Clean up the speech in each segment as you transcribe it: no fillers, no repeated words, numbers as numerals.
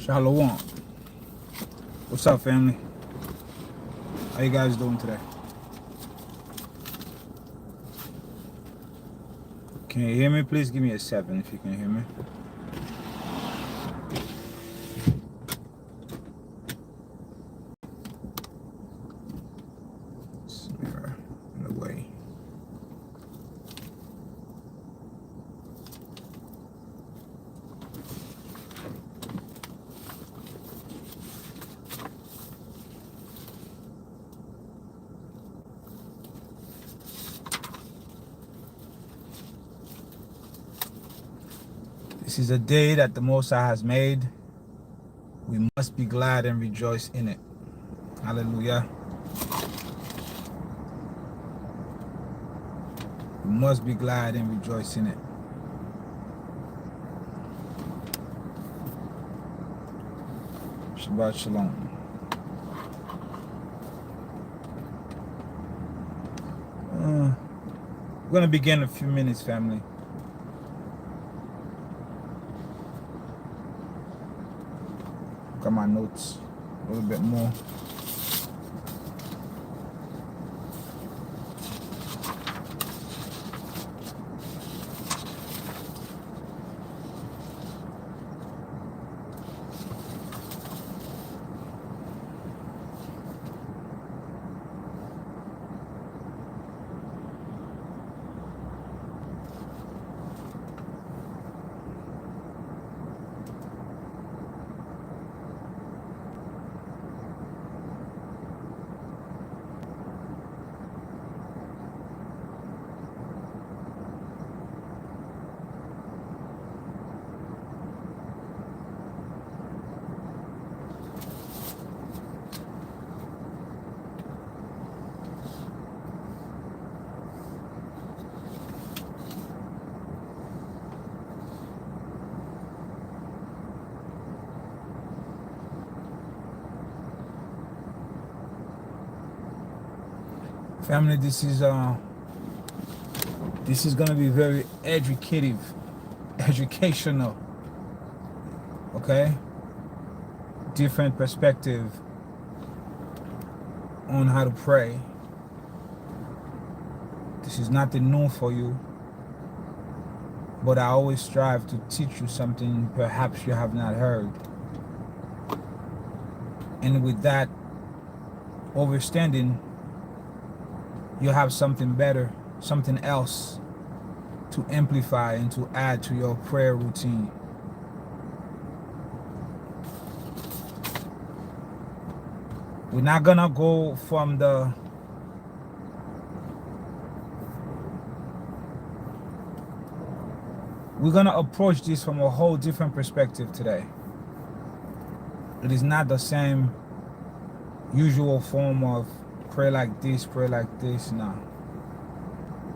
Shalom. What's up, family? How you guys doing today? Can you hear me? Please give me a 7 if you can hear me. Smear in the way. This is a day that the Most High has made. We must be glad and rejoice in it. Hallelujah. We must be glad and rejoice in it. Shabbat Shalom. We're going to begin in a few minutes, family. Look at my notes a little bit more. Family, this is gonna be very educational. Okay, different perspective on how to pray. This is nothing new for you, but I always strive to teach you something perhaps you have not heard. And with that understanding, you have something better, something else to amplify and to add to your prayer routine. We're not gonna go from we're gonna approach this from a whole different perspective today. It is not the same usual form of pray like this, no.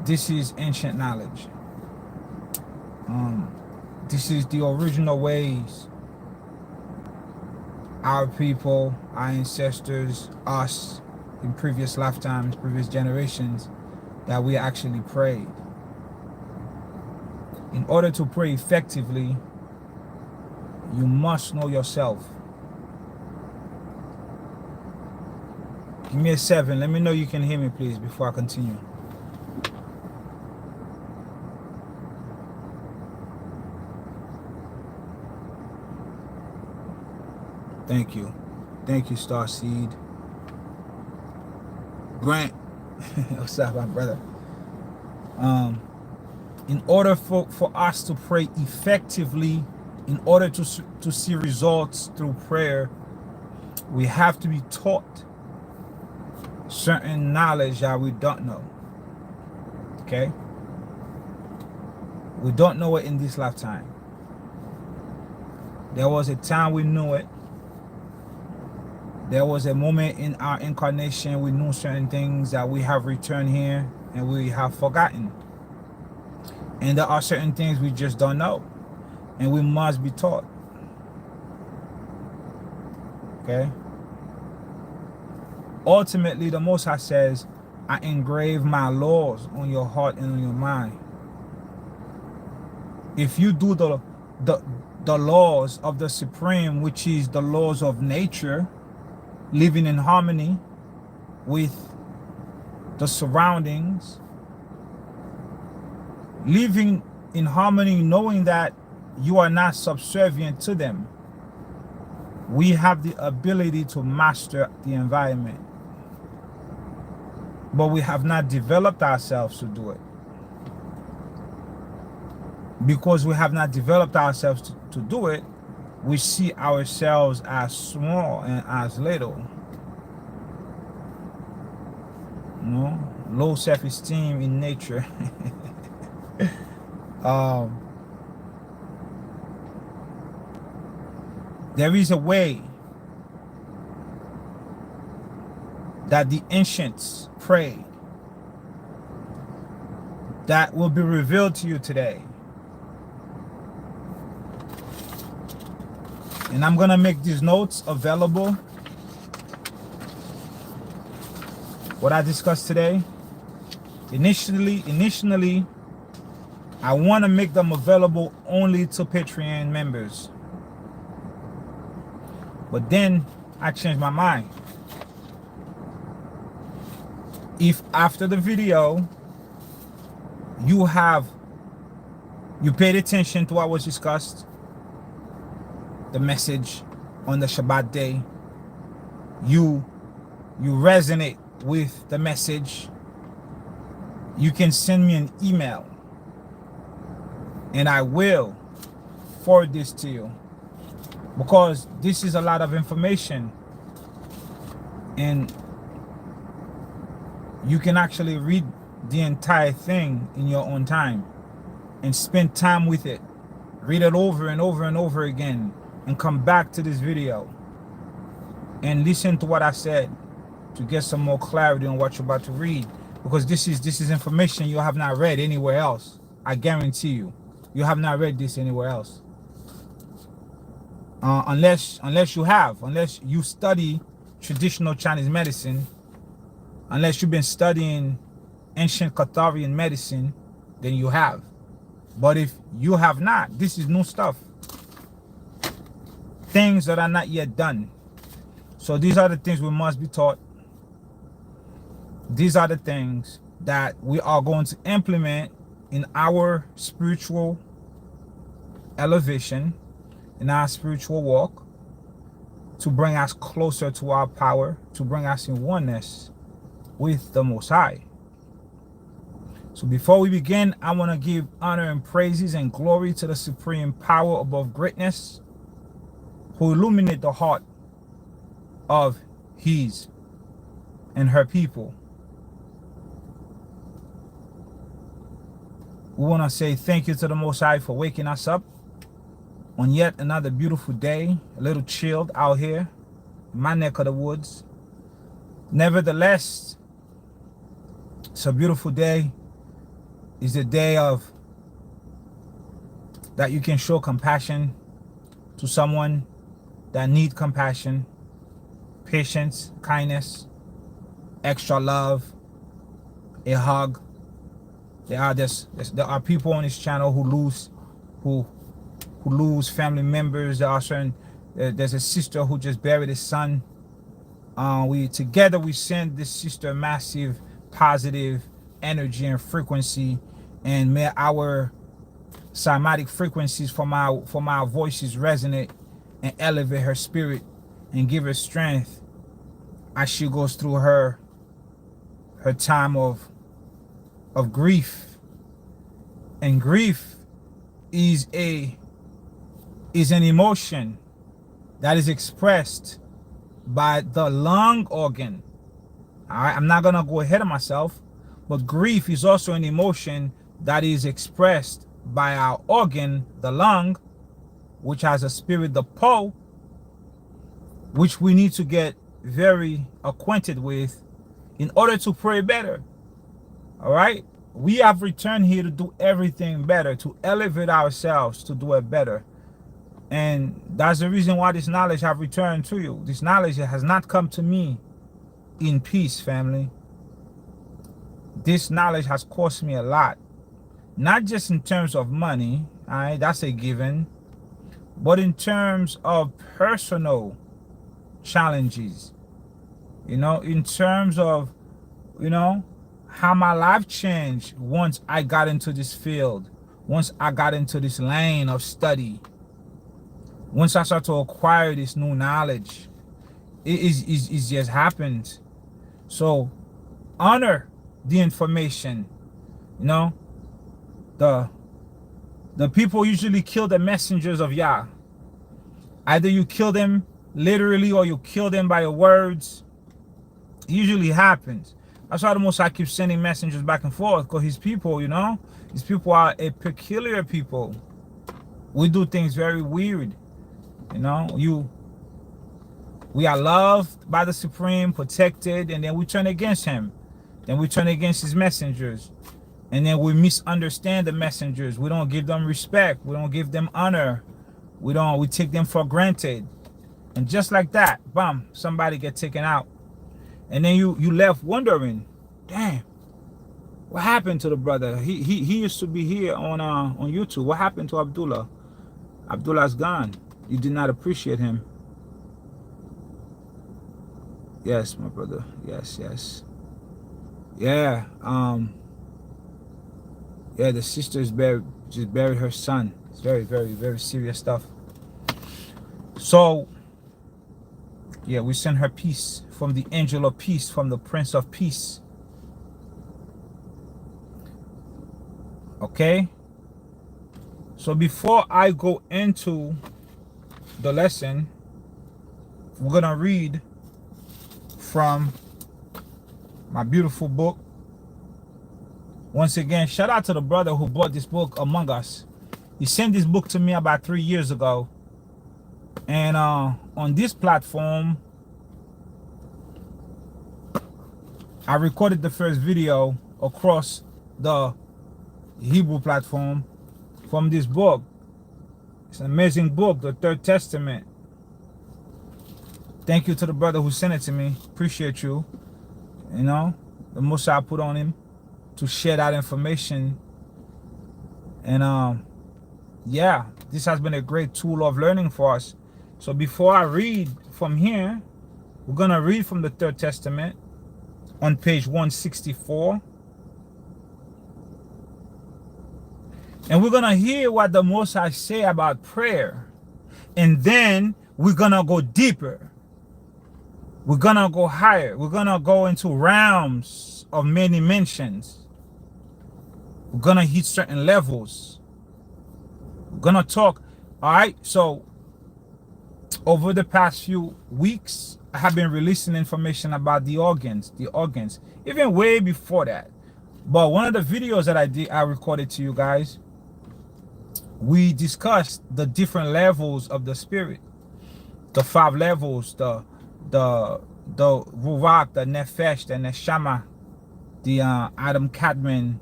This is ancient knowledge. This is the original ways our people, our ancestors, us, in previous lifetimes, previous generations, that we actually prayed. In order to pray effectively, you must know yourself. Give me a 7. Let me know you can hear me, please, before I continue. Thank you. Thank you, Starseed. Grant. What's up, my brother? In order for us to pray effectively, in order to see results through prayer, we have to be taught certain knowledge that we don't know. Okay? We don't know it in this lifetime. There was a time we knew it. There was a moment in our incarnation we knew certain things that we have returned here and we have forgotten. And there are certain things we just don't know. And we must be taught. Okay? Ultimately, the Most High says, I engrave my laws on your heart and on your mind. If you do the laws of the Supreme, which is the laws of nature, living in harmony with the surroundings, living in harmony, knowing that you are not subservient to them. We have the ability to master the environment, but we have not developed ourselves to do it. Because we have not developed ourselves to do it, we see ourselves as small and as little. You know, low self-esteem in nature. There is a way that the ancients prayed that will be revealed to you today. And I'm going to make these notes available. What I discussed today. Initially, I want to make them available only to Patreon members. But then I changed my mind. If after the video you paid attention to what was discussed, the message on the Shabbat day, you resonate with the message, you can send me an email and I will forward this to you, because this is a lot of information and you can actually read the entire thing in your own time and spend time with it. Read it over and over and over again and come back to this video and listen to what I said to get some more clarity on what you're about to read, because this is information you have not read anywhere else. I guarantee you have not read this anywhere else, unless you study traditional Chinese medicine, unless you've been studying ancient Catharian medicine, then you have. But if you have not, this is new stuff, things that are not yet done. So these are the things we must be taught. These are the things that we are going to implement in our spiritual elevation, in our spiritual walk, to bring us closer to our power, to bring us in oneness with the Most High. So before we begin, I want to give honor and praises and glory to the supreme power above greatness, who illuminate the heart of his and her people. We want to say thank you to the Most High for waking us up on yet another beautiful day, a little chilled out here in my neck of the woods. Nevertheless, it's a beautiful day. It's a day that you can show compassion to someone that needs compassion, patience, kindness, extra love, a hug. There are people on this channel who lose family members. There's a sister who just buried his son. We send this sister massive positive energy and frequency, and may our cymatic frequencies from our voices resonate and elevate her spirit and give her strength as she goes through her time of grief. And grief is an emotion that is expressed by the lung organ. All right, I'm not gonna go ahead of myself, but grief is also an emotion that is expressed by our organ, the lung, which has a spirit, the Po, which we need to get very acquainted with in order to pray better. All right, we have returned here to do everything better, to elevate ourselves, to do it better. And that's the reason why this knowledge have returned to you. This knowledge has not come to me in peace, family. This knowledge has cost me a lot, not just in terms of money, all right, that's a given, but in terms of personal challenges, in terms of, how my life changed once I got into this field, once I got into this lane of study, once I started to acquire this new knowledge. It just happened. So honor the information. The people usually kill the messengers of Yah. Either you kill them literally or you kill them by your words. It usually happens. That's why the Most High keeps sending messengers back and forth, because his people, his people are a peculiar people. We do things very weird. We are loved by the Supreme, protected, and then we turn against him. Then we turn against his messengers. And then we misunderstand the messengers. We don't give them respect. We don't give them honor. We take them for granted. And just like that, bam, somebody get taken out. And then you left wondering, damn, what happened to the brother? He used to be here on YouTube. What happened to Abdullah? Abdullah's gone. You did not appreciate him. Yes, my brother. Yes. Yeah. Yeah, the sister just buried her son. It's very, very, very serious stuff. So, yeah, we send her peace from the angel of peace, from the Prince of Peace. Okay? So before I go into the lesson, we're going to read from my beautiful book. Once again, shout out to the brother who bought this book, Among Us. He sent this book to me about 3 years ago. And on this platform, I recorded the first video across the Hebrew platform from this book. It's an amazing book, the Third Testament. Thank you to the brother who sent it to me. Appreciate you. The most I put on him to share that information. And yeah, this has been a great tool of learning for us. So before I read from here, we're going to read from the Third Testament on page 164. And we're going to hear what the Most High say about prayer. And then we're going to go deeper. We're going to go higher. We're going to go into realms of many dimensions. We're going to hit certain levels. We're going to talk. All right. So over the past few weeks, I have been releasing information about the organs, even way before that. But one of the videos that I recorded to you guys, we discussed the different levels of the spirit, the 5 levels, the Ruach, the Nefesh, the Neshama, the Adam Kadmon,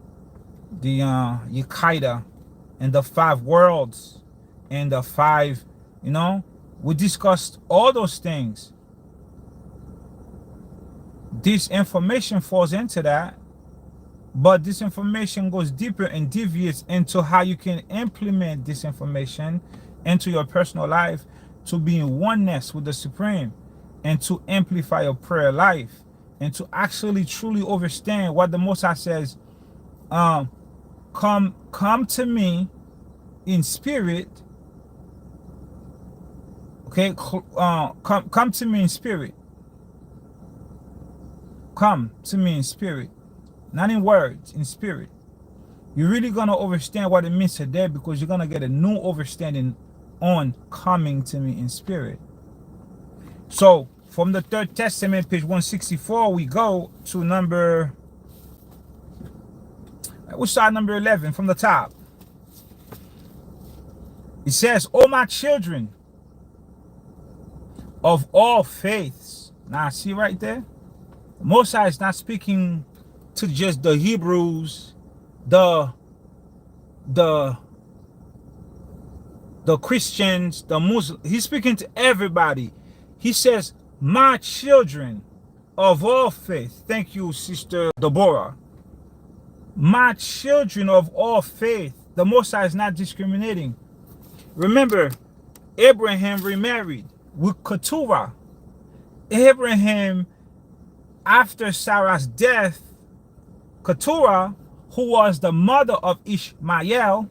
the Yekaida, and the 5 worlds, and the 5, we discussed all those things. This information falls into that, but this information goes deeper and deviates into how you can implement this information into your personal life to be in oneness with the Supreme, and to amplify your prayer life, and to actually truly understand what the Most High says. Come to me in spirit. Okay, come to me in spirit. Come to me in spirit, not in words, in spirit. You're really gonna understand what it means today, because you're gonna get a new understanding on coming to me in spirit. So from the Third Testament, page 164, we go to we'll start number 11 from the top. It says, "O my children of all faiths." Now see right there, Mosai is not speaking to just the Hebrews, the Christians, the Muslims. He's speaking to everybody. He says, "My children of all faith." Thank you, Sister Deborah. My children of all faith. The Most High is not discriminating. Remember, Abraham remarried with Keturah. Abraham, after Sarah's death, Keturah, who was the mother of Ishmael,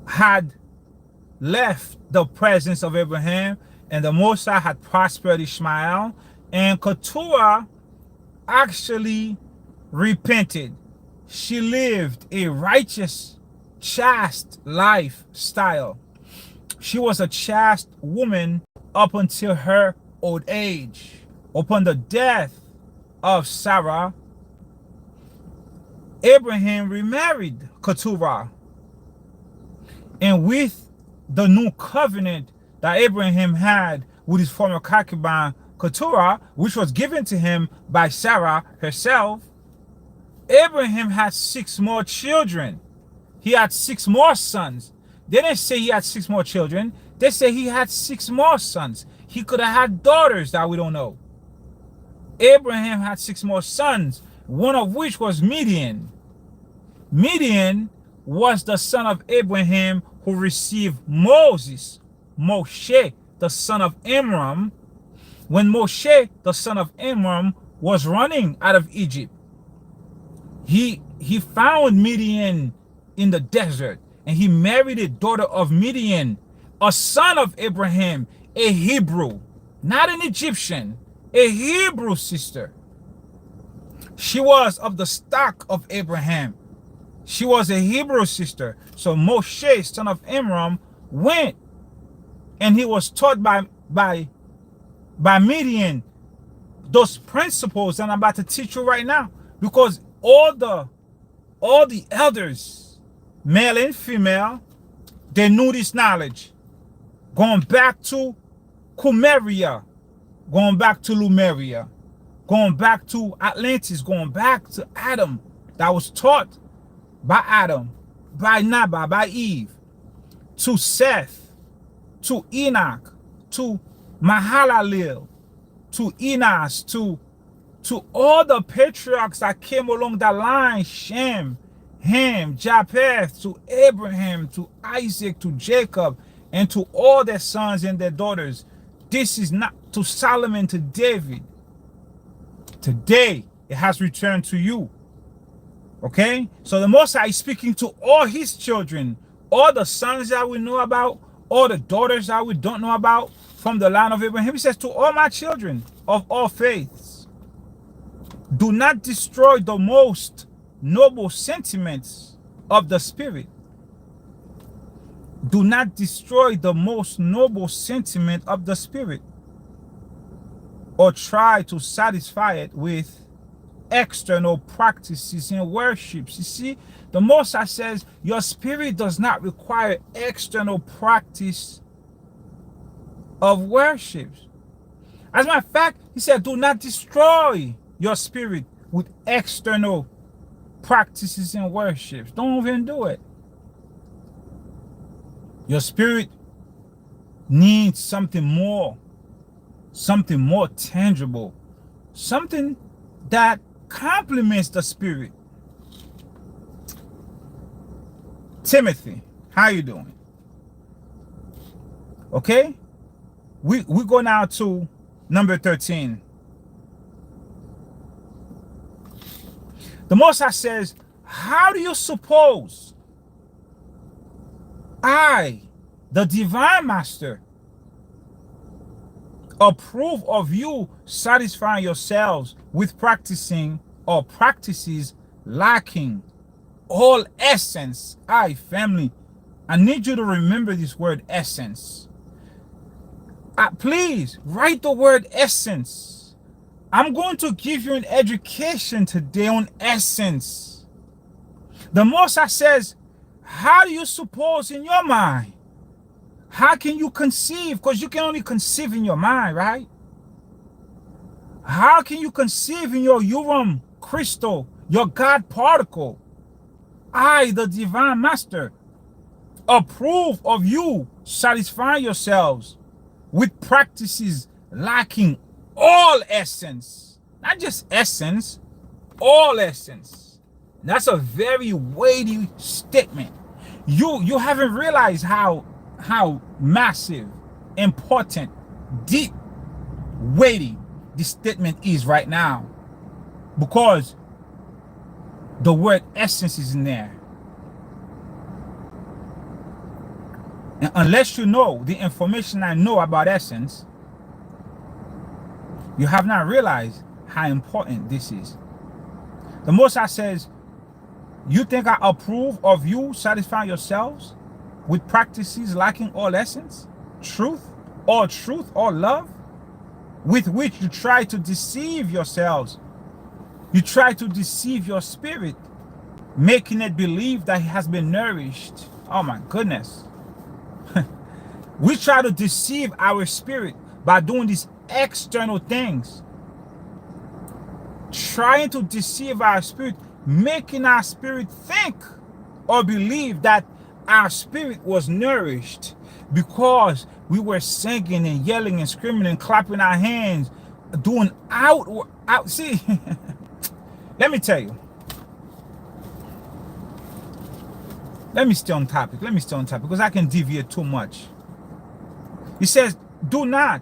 had left the presence of Abraham, and the Most High had prospered Ishmael, and Keturah actually repented. She lived a righteous, chaste lifestyle. She was a chaste woman up until her old age. Upon the death of Sarah, Abraham remarried Keturah. And with the new covenant that Abraham had with his former concubine Keturah, which was given to him by Sarah herself, Abraham had 6 more children. He had 6 more sons. They didn't say he had 6 more children. They say he had 6 more sons. He could have had daughters that we don't know. Abraham had 6 more sons, one of which was Midian. Midian was the son of Abraham who received Moses, Moshe, the son of Amram, when Moshe, the son of Amram, was running out of Egypt. He found Midian in the desert, and he married a daughter of Midian, a son of Abraham, a Hebrew, not an Egyptian, a Hebrew sister. She was of the stock of Abraham. She was a Hebrew sister. So Moshe, son of Amram, went, and he was taught by Midian those principles that I'm about to teach you right now, because all the elders, male and female, they knew this knowledge. Going back to Cumeria, going back to Lemuria, going back to Atlantis, going back to Adam, that was taught by Adam, by Nabal, by Eve, to Seth, to Enoch, to Mahalalel, to Enos, to all the patriarchs that came along that line, Shem, Ham, Japheth, to Abraham, to Isaac, to Jacob, and to all their sons and their daughters. This is not to Solomon, to David. Today, it has returned to you. Okay? So the Most High is speaking to all his children, all the sons that we know about, all the daughters that we don't know about from the line of Abraham. He says, to all my children of all faiths, do not destroy the most noble sentiments of the Spirit. Do not destroy the most noble sentiment of the Spirit, or try to satisfy it with external practices and worships. You see, the Most High says your spirit does not require external practice of worship. As a matter of fact, he said, do not destroy your spirit with external practices and worships. Don't even do it. Your spirit needs something more tangible, something that complements the spirit. Timothy, how you doing? Okay, we go now to number 13. The Most High says, how do you suppose I, the divine master, approve of you satisfying yourselves with practicing or practices lacking all essence? Family, I need you to remember this word essence. Please write the word essence. I'm going to give you an education today on essence. The Most High says, how do you suppose in your mind? How can you conceive? Because you can only conceive in your mind, right? How can you conceive in your Urim crystal, your God particle? I, the divine master, approve of you satisfying yourselves with practices lacking all essence. Not just essence, all essence. That's a very weighty statement. You haven't realized how how massive, important, deep, weighty this statement is right now, because the word essence is in there. And unless you know the information I know about essence, you have not realized how important this is. The Most High says, you think I approve of you satisfying yourselves with practices lacking all essence, truth, or love, with which you try to deceive yourselves. You try to deceive your spirit, making it believe that it has been nourished. Oh my goodness. We try to deceive our spirit by doing these external things. Trying to deceive our spirit, making our spirit think or believe that our spirit was nourished because we were singing and yelling and screaming and clapping our hands, doing see, let me tell you. Let me stay on topic because I can deviate too much. He says, do not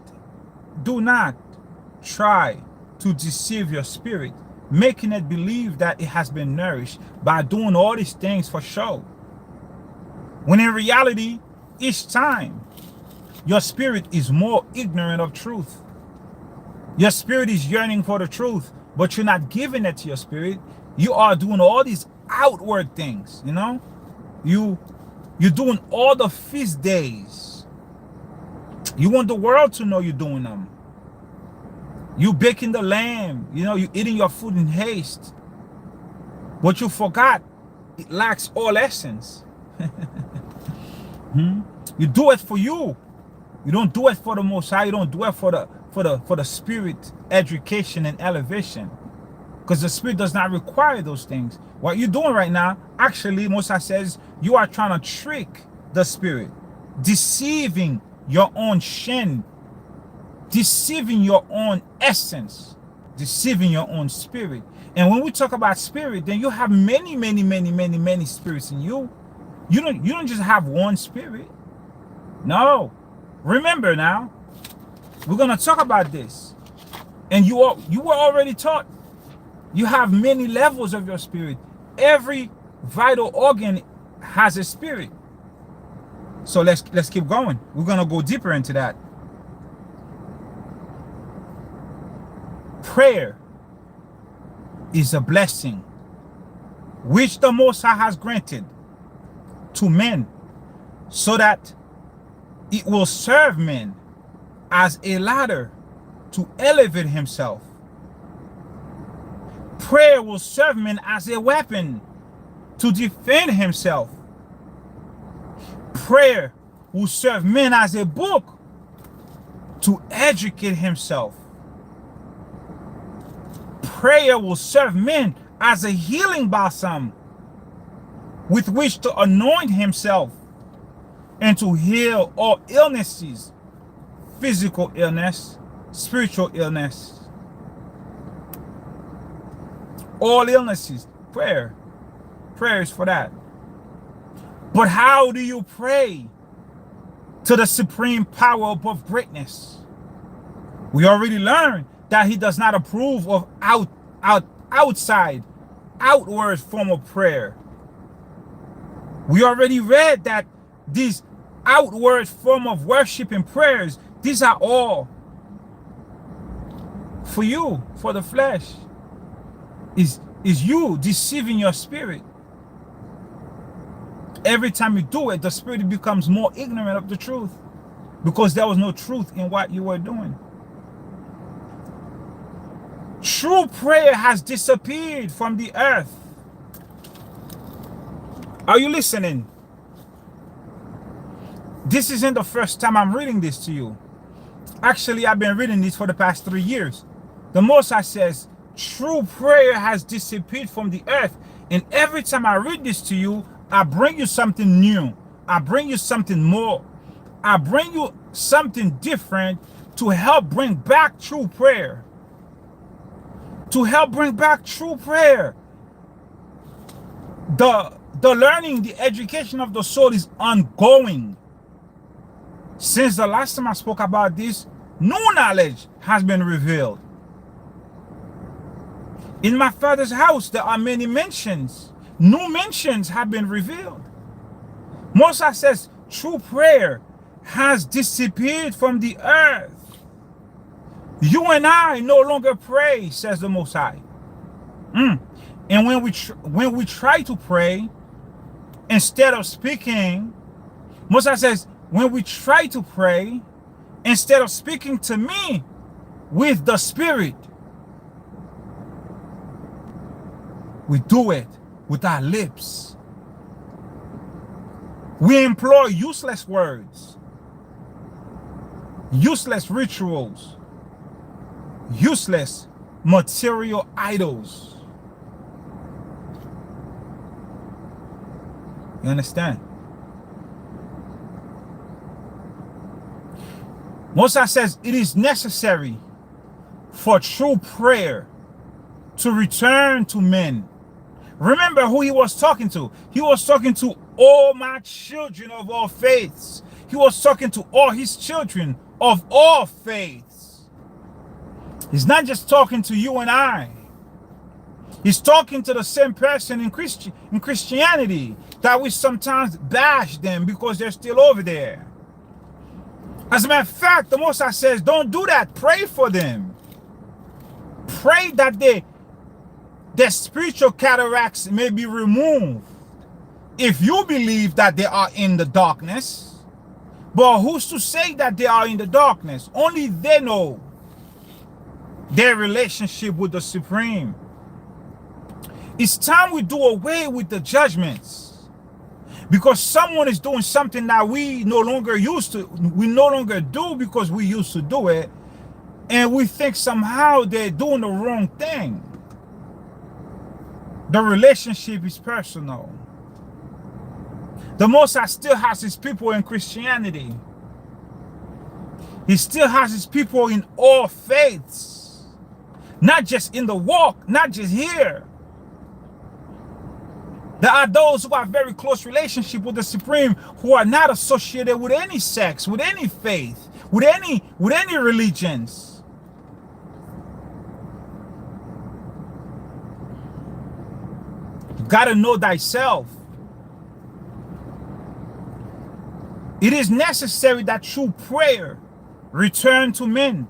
try to deceive your spirit, making it believe that it has been nourished by doing all these things for show. When in reality, each time, your spirit is more ignorant of truth. Your spirit is yearning for the truth, but you're not giving it to your spirit. You are doing all these outward things, you know? You're doing all the feast days. You want the world to know you're doing them. You baking the lamb, you know, you eating your food in haste. But you forgot, it lacks all essence. You do it for you. You don't do it for the Most High. You don't do it for the spirit education and elevation. Because the spirit does not require those things. What you're doing right now, actually, Most High says, you are trying to trick the spirit, deceiving your own SHEN, deceiving your own essence, deceiving your own spirit. And when we talk about spirit, then you have many spirits in you. You don't just have one spirit. No. Remember now, we're gonna talk about this. And you were already taught. You have many levels of your spirit. Every vital organ has a spirit. So let's keep going. We're gonna go deeper into that. Prayer is a blessing which the Most High has granted to men, so that it will serve men as a ladder to elevate himself. Prayer will serve men as a weapon to defend himself. Prayer will serve men as a book to educate himself. Prayer will serve men as a healing balsam with which to anoint himself and to heal all illnesses, physical illness, spiritual illness, all illnesses. Prayer is for that. But how do you pray to the supreme power above greatness? We already learned that he does not approve of outward form of prayer. We already read that these outward form of worship and prayers, these are all for you, for the flesh. Is you deceiving your spirit. Every time you do it, the spirit becomes more ignorant of the truth, because there was no truth in what you were doing. True prayer has disappeared from the earth. Are you listening? This isn't the first time I'm reading this to you. Actually, I've been reading this for the past 3 years. The Most High says, true prayer has disappeared from the earth. And every time I read this to you, I bring you something new. I bring you something more. I bring you something different to help bring back true prayer. To help bring back true prayer. The learning, the education of the soul is ongoing. Since the last time I spoke about this, new knowledge has been revealed. In my Father's house, there are many mansions. New mansions have been revealed. Moses says, true prayer has disappeared from the earth. You and I no longer pray, says the Most High. And when we try to pray, instead of speaking, Moses says, when we try to pray, instead of speaking to me with the Spirit, we do it with our lips. We employ useless words, useless rituals, useless material idols. You understand? Moses says it is necessary for true prayer to return to men. Remember who he was talking to. He was talking to all my children of all faiths. He was talking to all his children of all faiths. He's not just talking to you and I. He's talking to the same person in Christianity that we sometimes bash them because they're still over there. As a matter of fact, the Most High says, don't do that. Pray for them. Pray that their spiritual cataracts may be removed. If you believe that they are in the darkness, but who's to say that they are in the darkness? Only they know their relationship with the Supreme. It's time we do away with the judgments. Because someone is doing something that we no longer do because we used to do it, and we think somehow they're doing the wrong thing. The relationship is personal. The Most High still has his people in Christianity. He still has his people in all faiths. Not just in the walk, not just here. There are those who have very close relationship with the Supreme who are not associated with any sects, with any faith, with any religions. You gotta know thyself. It is necessary that true prayer return to men.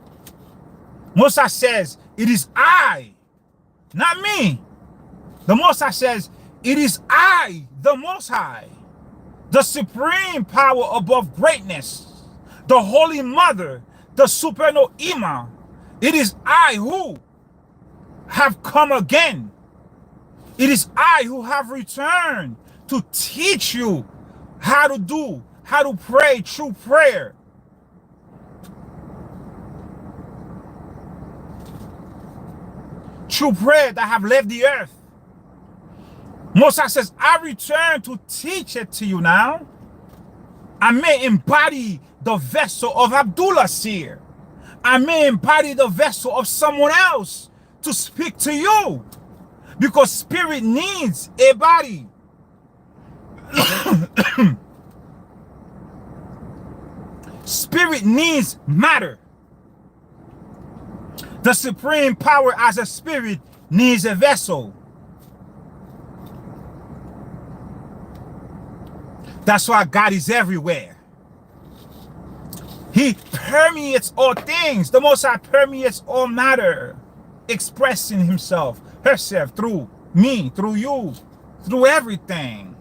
Moses says, it is I, not me. The Most High says, it is I, the Most High, the supreme power above greatness, the Holy Mother, the supernal Ima. It is I who have come again. It is I who have returned to teach you how to pray true prayer. True prayer that have left the earth. Moses says, I return to teach it to you now. I may embody the vessel of Abdullah Seer. I may embody the vessel of someone else to speak to you. Because spirit needs a body. Spirit needs matter. The supreme power as a spirit needs a vessel. That's why God is everywhere. He permeates all things. The Most High permeates all matter, expressing himself, herself through me, through you, through everything.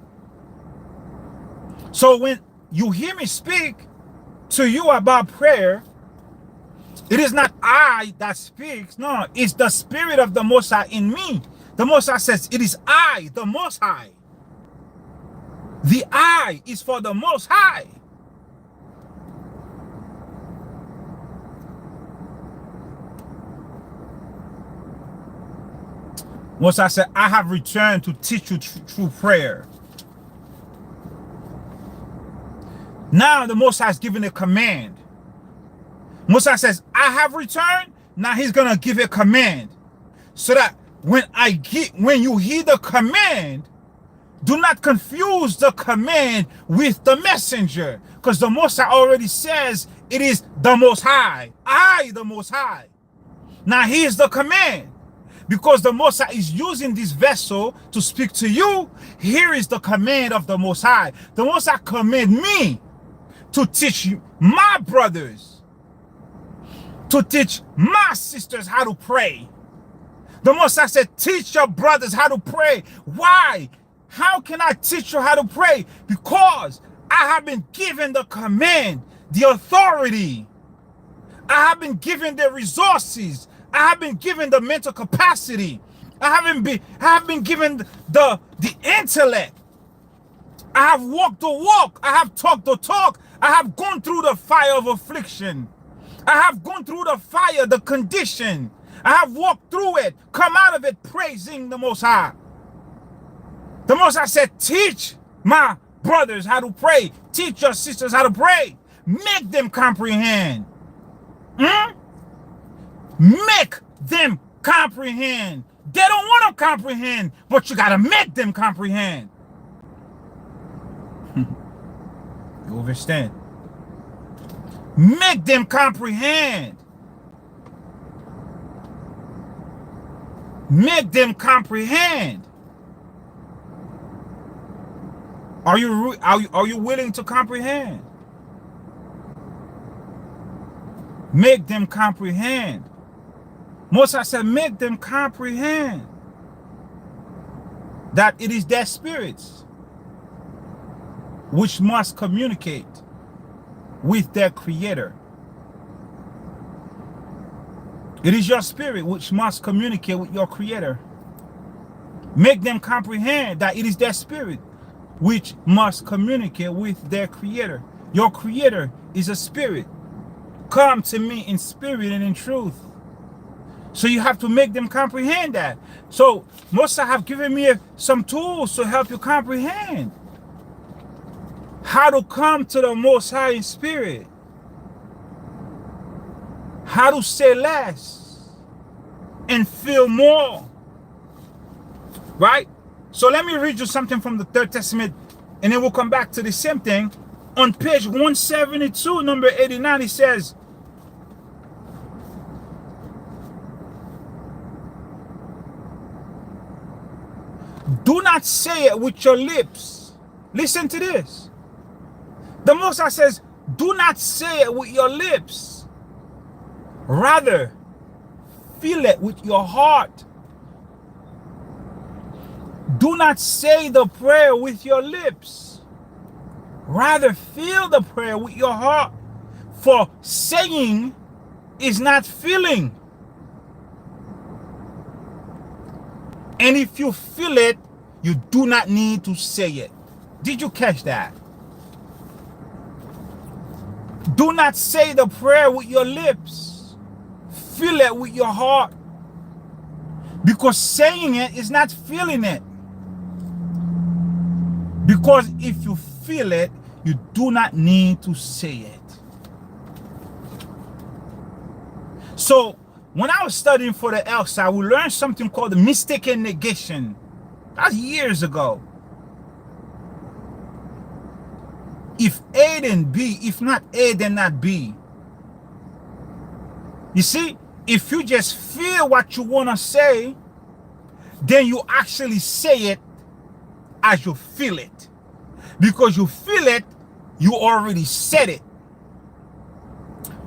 So when you hear me speak to you about prayer, it is not I that speaks. No, it's the Spirit of the Most High in me. The Most High says, it is I, the Most High. The I is for the Most High. Most High said, I have returned to teach you true prayer. Now the Most High has given a command. Most High says, I have returned. Now he's going to give a command. So that when you hear the command, Do not confuse the command with the messenger, because the Most High already says it is the Most High. I, the Most High. Now here's the command. Because the Most High is using this vessel to speak to you, here is the command of the Most High. The Most High command me to teach you, my brothers, to teach my sisters how to pray. The Most High said, teach your brothers how to pray. Why? How can I teach you how to pray? Because I have been given the command, the authority. I have been given the resources. I have been given the mental capacity. I have been given the intellect. I have walked the walk. I have talked the talk. I have gone through the fire of affliction. I have gone through the fire, the condition. I have walked through it, come out of it praising the Most High. The Most High said, teach my brothers how to pray. Teach your sisters how to pray. Make them comprehend. Make them comprehend. They don't want to comprehend, but you got to make them comprehend. You understand? Make them comprehend. Make them comprehend. Are you willing to comprehend? Make them comprehend. Moses said, make them comprehend that it is their spirits which must communicate with their Creator. It is your spirit which must communicate with your Creator. Make them comprehend that it is their spirit which must communicate with their Creator. Your Creator is a spirit. Come to me in spirit and in truth. So you have to make them comprehend that. So Moses have given me some tools to help you comprehend how to come to the Most High in spirit, how to say less and feel more. Right? So let me read you something from the Third Testament, and then we'll come back to the same thing. On page 172, number 89, it says, do not say it with your lips. Listen to this. The Most High says, do not say it with your lips. Rather, feel it with your heart. Do not say the prayer with your lips. Rather, feel the prayer with your heart. For saying is not feeling. And if you feel it, you do not need to say it. Did you catch that? Do not say the prayer with your lips. Feel it with your heart. Because saying it is not feeling it. Because if you feel it, you do not need to say it. So, when I was studying for the LSAT, we learned something called the mistaken negation. That's years ago. If A, then B. If not A, then not B. You see, if you just feel what you want to say, then you actually say it as you feel it. Because you feel it, you already said it.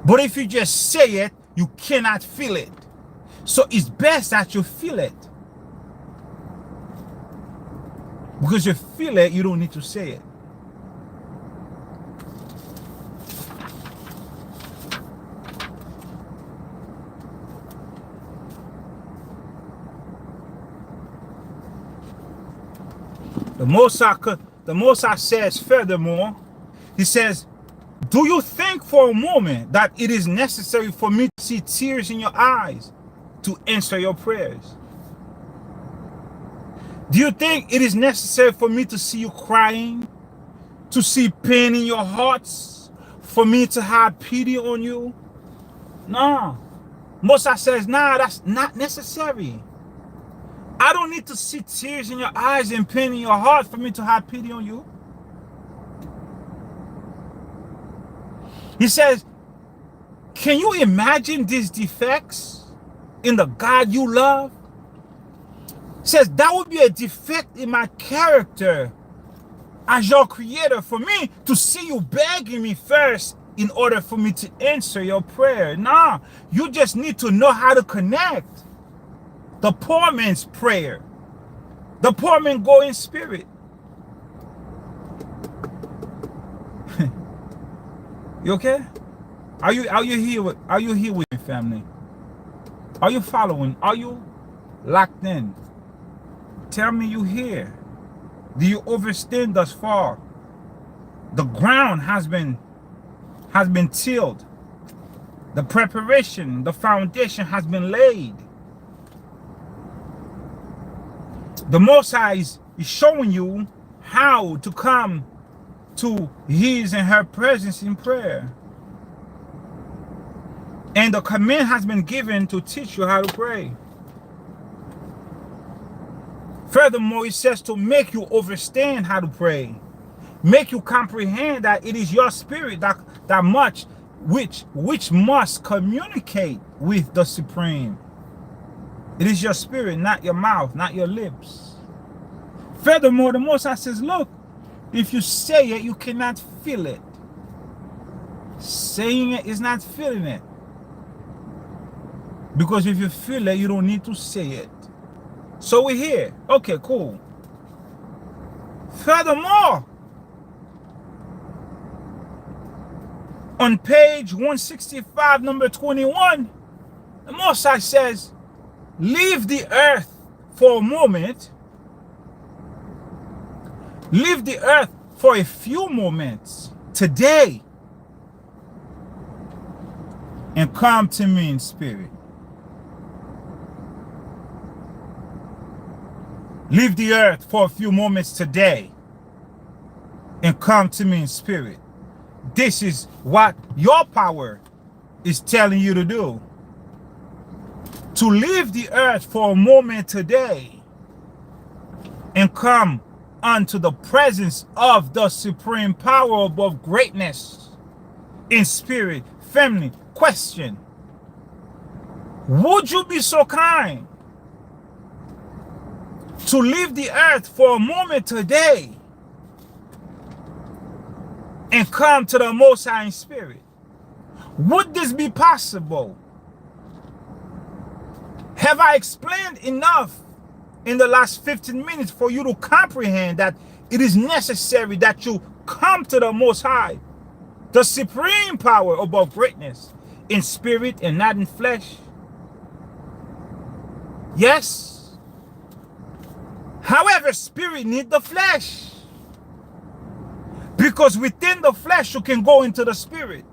But if you just say it, you cannot feel it. So it's best that you feel it. Because you feel it, you don't need to say it. The Most High says furthermore, he says, do you think for a moment that it is necessary for me to see tears in your eyes to answer your prayers? Do you think it is necessary for me to see you crying, to see pain in your hearts, for me to have pity on you? No. Most High says, nah, that's not necessary. I don't need to see tears in your eyes and pain in your heart for me to have pity on you. He says, can you imagine these defects in the God you love? He says, that would be a defect in my character as your creator for me to see you begging me first in order for me to answer your prayer. Nah, you just need to know how to connect. The poor man's prayer. The poor man go in spirit. You okay? Are you here with me, family? Are you following? Are you locked in? Tell me you here. Do you understand thus far? The ground has been tilled. The preparation, the foundation has been laid. The Most High is showing you how to come to his and her presence in prayer. And the command has been given to teach you how to pray. Furthermore, it says to make you understand how to pray. Make you comprehend that it is your spirit which must communicate with the Supreme. It is your spirit, not your mouth, not your lips. Furthermore, the Most High says, look, if you say it, you cannot feel it. Saying it is not feeling it. Because if you feel it, you don't need to say it. So we're here. Okay, cool. Furthermore, on page 165, number 21, the Most High says, leave the earth for a moment. Leave the earth for a few moments today and come to me in spirit. Leave the earth for a few moments today and come to me in spirit. This is what your power is telling you to do. To leave the earth for a moment today and come unto the presence of the supreme power above greatness in spirit. Family, question. Would you be so kind to leave the earth for a moment today and come to the Most High in spirit? Would this be possible? Have I explained enough in the last 15 minutes for you to comprehend that it is necessary that you come to the Most High, the supreme power above greatness, in spirit and not in flesh? Yes. However, spirit needs the flesh. Because within the flesh, you can go into the spirit.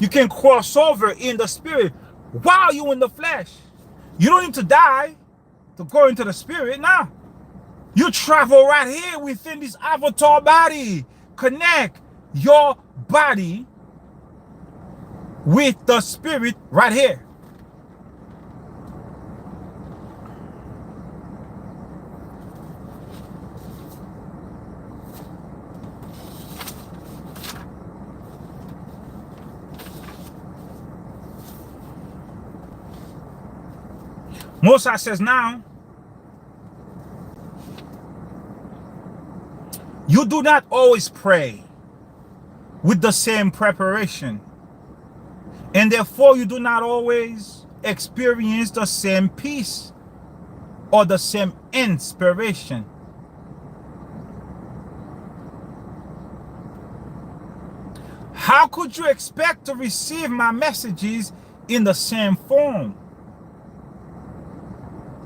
You can cross over in the spirit while you're in the flesh. You don't need to die to go into the spirit. Now, you travel right here within this avatar body. Connect your body with the spirit right here. Moses says now, you do not always pray with the same preparation, and therefore you do not always experience the same peace or the same inspiration. How could you expect to receive my messages in the same form?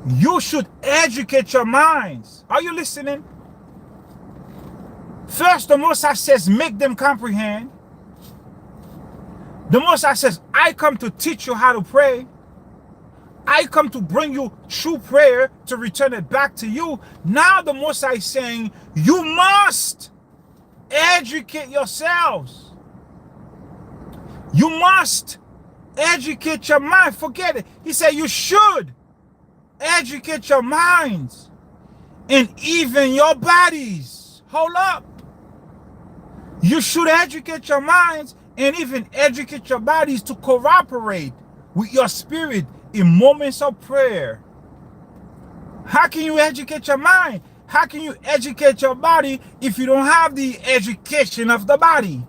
You should educate your minds. Are you listening? First, the Most High says, make them comprehend. The Most High says, I come to teach you how to pray. I come to bring you true prayer to return it back to you. Now the Most High is saying, you must educate yourselves. You must educate your mind. Forget it. He said you should. educate your minds and even your bodies. Hold up. You should educate your minds and even educate your bodies to cooperate with your spirit in moments of prayer. How can you educate your mind? How can you educate your body if you don't have the education of the body?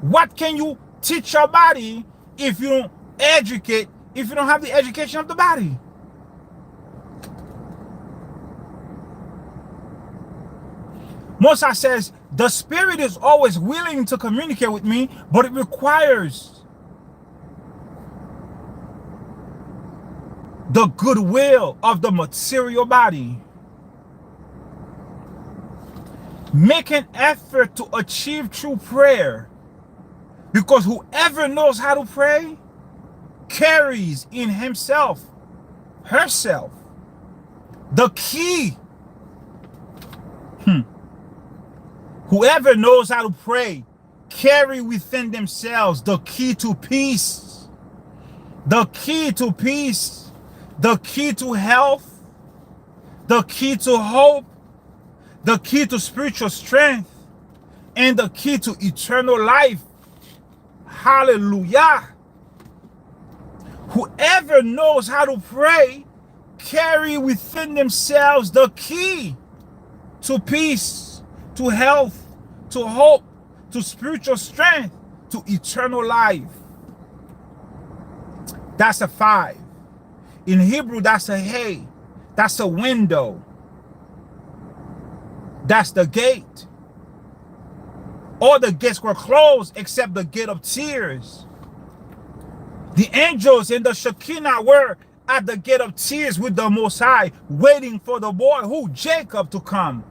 What can you teach your body if you don't educate, if you don't have the education of the body? Moses says, the spirit is always willing to communicate with me, but it requires the goodwill of the material body. Make an effort to achieve true prayer, because whoever knows how to pray carries in himself, herself, the key. Whoever knows how to pray carry within themselves the key to peace, the key to peace, the key to health, the key to hope, the key to spiritual strength, and the key to eternal life. Hallelujah. Whoever knows how to pray carry within themselves the key to peace, to health, to hope, to spiritual strength, to eternal life. That's a 5. In Hebrew, that's a hey. That's a window. That's the gate. All the gates were closed except the gate of tears. The angels in the Shekinah were at the gate of tears with the Most High, waiting for the boy, who? Jacob, to come.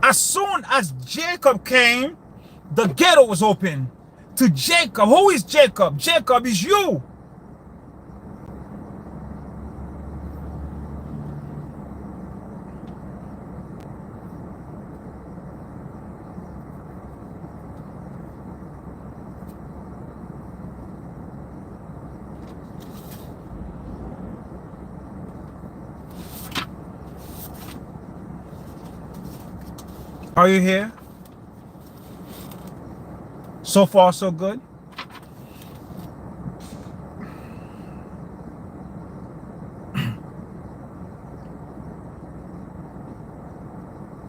As soon as Jacob came, the gate was open to Jacob. Who is Jacob? Jacob is you. Are you here? So far, so good?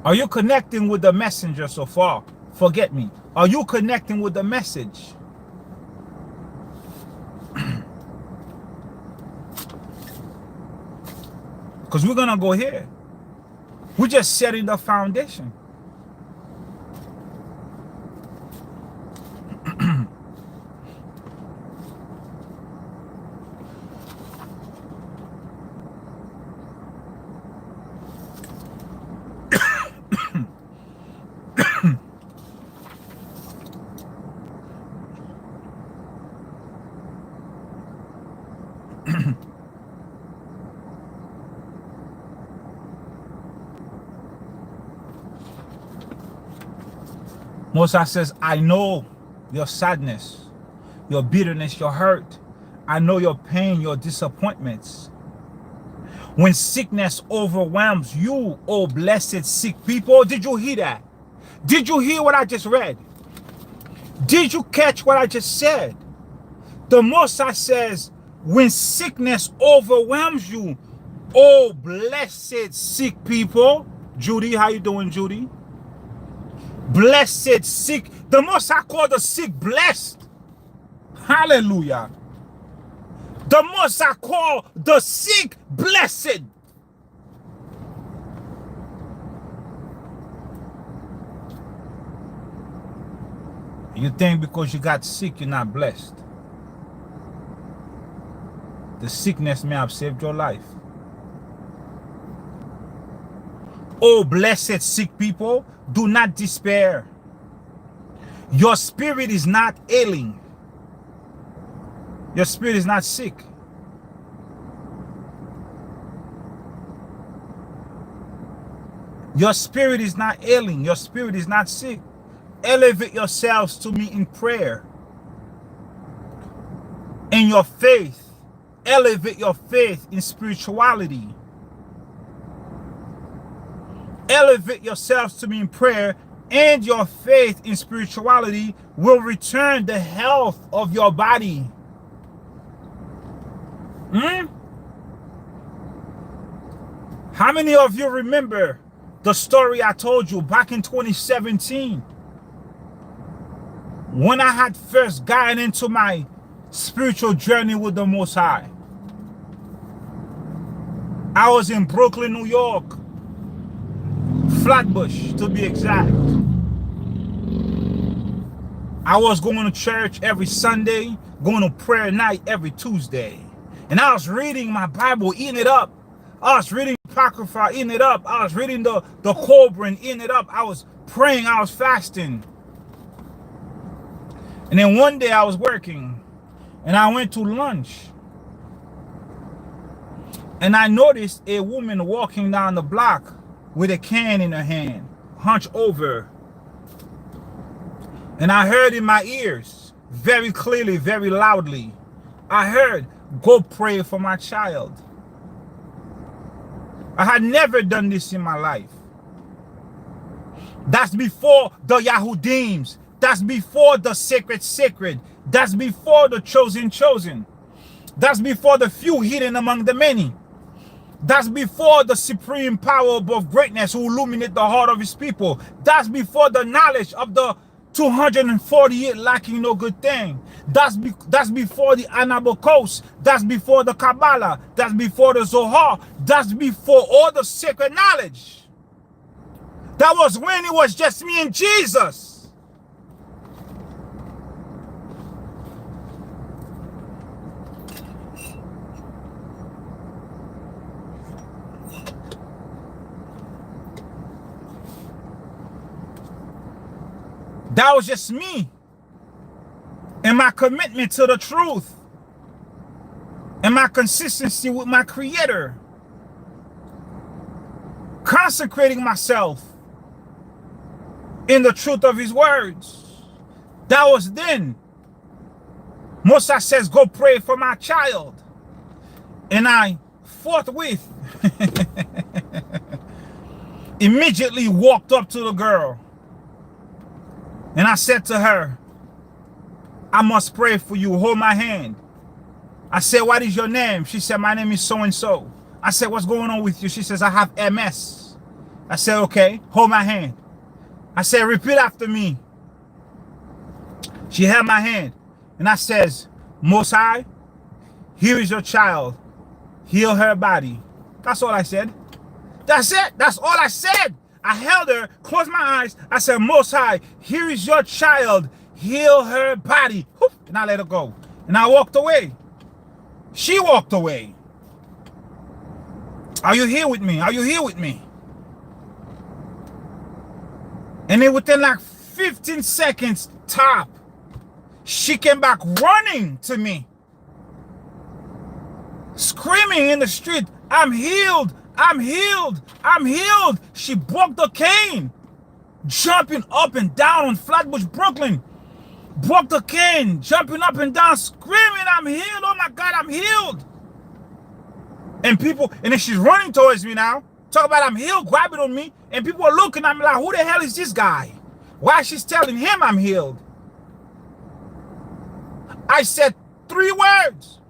Are you connecting with the messenger so far? Forget me. Are you connecting with the message? Because we're going to go here. We're just setting the foundation. Moses says, I know your sadness, your bitterness, your hurt. I know your pain, your disappointments. When sickness overwhelms you, oh blessed sick people. Did you hear that? Did you hear what I just read? Did you catch what I just said? The Moses says, when sickness overwhelms you, oh blessed sick people. Judy, how you doing, Judy? Blessed sick. The Most High called the sick blessed. Hallelujah. The Most High called the sick blessed. You think because you got sick, you're not blessed. The sickness may have saved your life. Oh, blessed sick people, do not despair. Your spirit is not ailing. Your spirit is not sick. Your spirit is not ailing. Your spirit is not sick. Elevate yourselves to me in prayer. In your faith, elevate your faith in spirituality. Elevate yourselves to me in prayer, and your faith in spirituality will return the health of your body. How many of you remember the story I told you back in 2017 when I had first gotten into my spiritual journey with the Most High? I was in Brooklyn, New York, Flatbush to be exact. I was going to church every Sunday, going to prayer night every Tuesday. And I was reading my Bible, eating it up. I was reading Apocrypha, eating it up. I was reading the Cobran, eating it up. I was praying, I was fasting. And then one day I was working, and I went to lunch. And I noticed a woman walking down the block with a can in her hand, hunched over. And I heard in my ears, very clearly, very loudly, I heard, "Go pray for my child." I had never done this in my life. That's before the Yahudims. That's before the sacred. That's before the chosen. That's before the few hidden among the many. That's before the supreme power above greatness who illuminate the heart of his people. That's before the knowledge of the 248 lacking no good thing. That's before the Anabokos. That's before the Kabbalah. That's before the Zohar. That's before all the sacred knowledge. That was when it was just me and Jesus. That was just me and my commitment to the truth and my consistency with my Creator, consecrating myself in the truth of his words. That was then. Musa says, "Go pray for my child." And I forthwith immediately walked up to the girl. And I said to her, "I must pray for you. Hold my hand." I said, "What is your name?" She said, "My name is so-and-so." I said, "What's going on with you?" She says, "I have MS." I said, "Okay, hold my hand." I said, "Repeat after me." She held my hand. And I says, "Most High, here is your child. Heal her body." That's all I said. That's it. That's all I said. I held her, closed my eyes. I said, "Most High, here is your child. Heal her body." And I let her go. And I walked away. She walked away. Are you here with me? Are you here with me? And then within like 15 seconds top, she came back running to me, screaming in the street, "I'm healed. I'm healed. I'm healed." She broke the cane, jumping up and down on Flatbush, Brooklyn. Broke the cane, jumping up and down, screaming, "I'm healed. Oh my God, I'm healed." And then she's running towards me now. Talk about I'm healed, grabbing on me. And people are looking at me like, who the hell is this guy? Why she's telling him I'm healed? I said 3 words.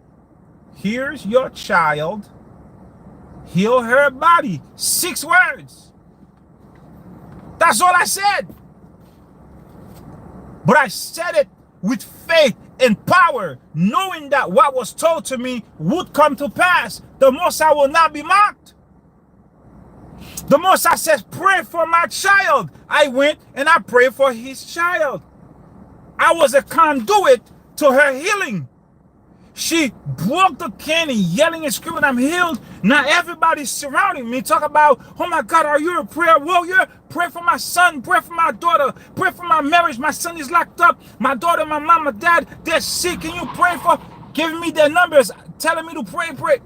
Here's your child. Heal her body. 6 words. That's all I said. But I said it with faith and power, knowing that what was told to me would come to pass. The Most High will not be mocked. The Most High says, "Pray for my child." I went and I prayed for his child. I was a conduit to her healing. She broke the cane and yelling and screaming, "I'm healed." Now everybody's surrounding me, talk about, "Oh my God, are you a prayer warrior? Pray for my son, pray for my daughter, pray for my marriage. My son is locked up. My daughter, my mom, my dad, they're sick. Can you pray for?" Giving me their numbers, telling me to pray.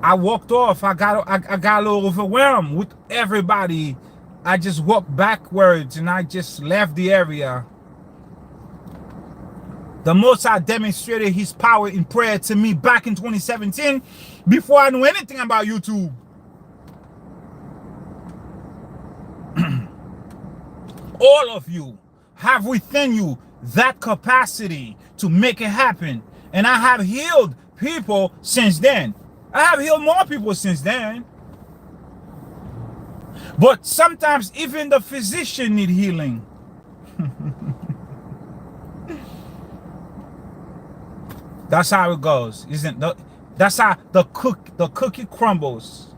I walked off. I got a little overwhelmed with everybody. I just walked backwards and I just left the area. The Most High demonstrated his power in prayer to me back in 2017 before I knew anything about YouTube. All of you have within you that capacity to make it happen. And I have healed people since then. I have healed more people since then. But sometimes even the physician need healing. That's how it goes, isn't it? That's how the cookie crumbles.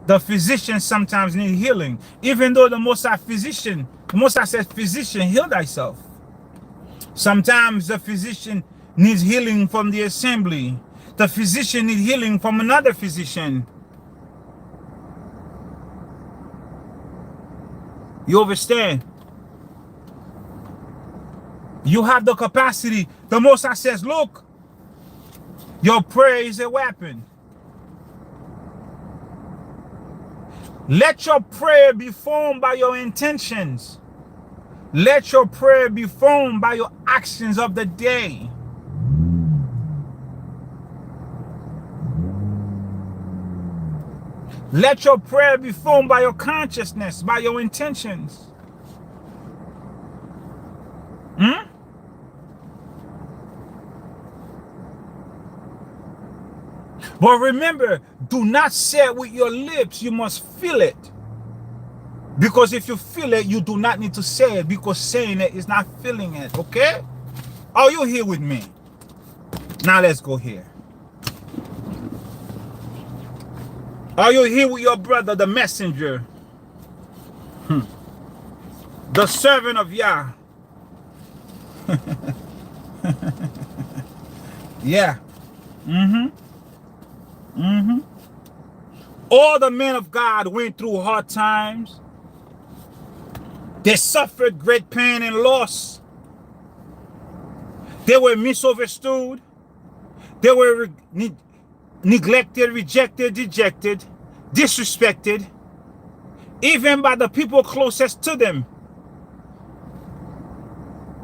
The physician sometimes need healing. Even though the Most High physician, the Most High says, physician, heal thyself. Sometimes the physician needs healing from the assembly. The physician needs healing from another physician. You understand? You have the capacity. The Most High says, look, your prayer is a weapon. Let your prayer be formed by your intentions. Let your prayer be formed by your actions of the day. Let your prayer be formed by your consciousness, by your intentions. But remember, do not say it with your lips. You must feel it. Because if you feel it, you do not need to say it, because saying it is not feeling it, okay? Are you here with me? Now let's go here. Are you here with your brother, the messenger? The servant of Yah. Yeah. All the men of God went through hard times. They suffered great pain and loss. They were misunderstood. They were neglected, rejected, dejected, disrespected, even by the people closest to them.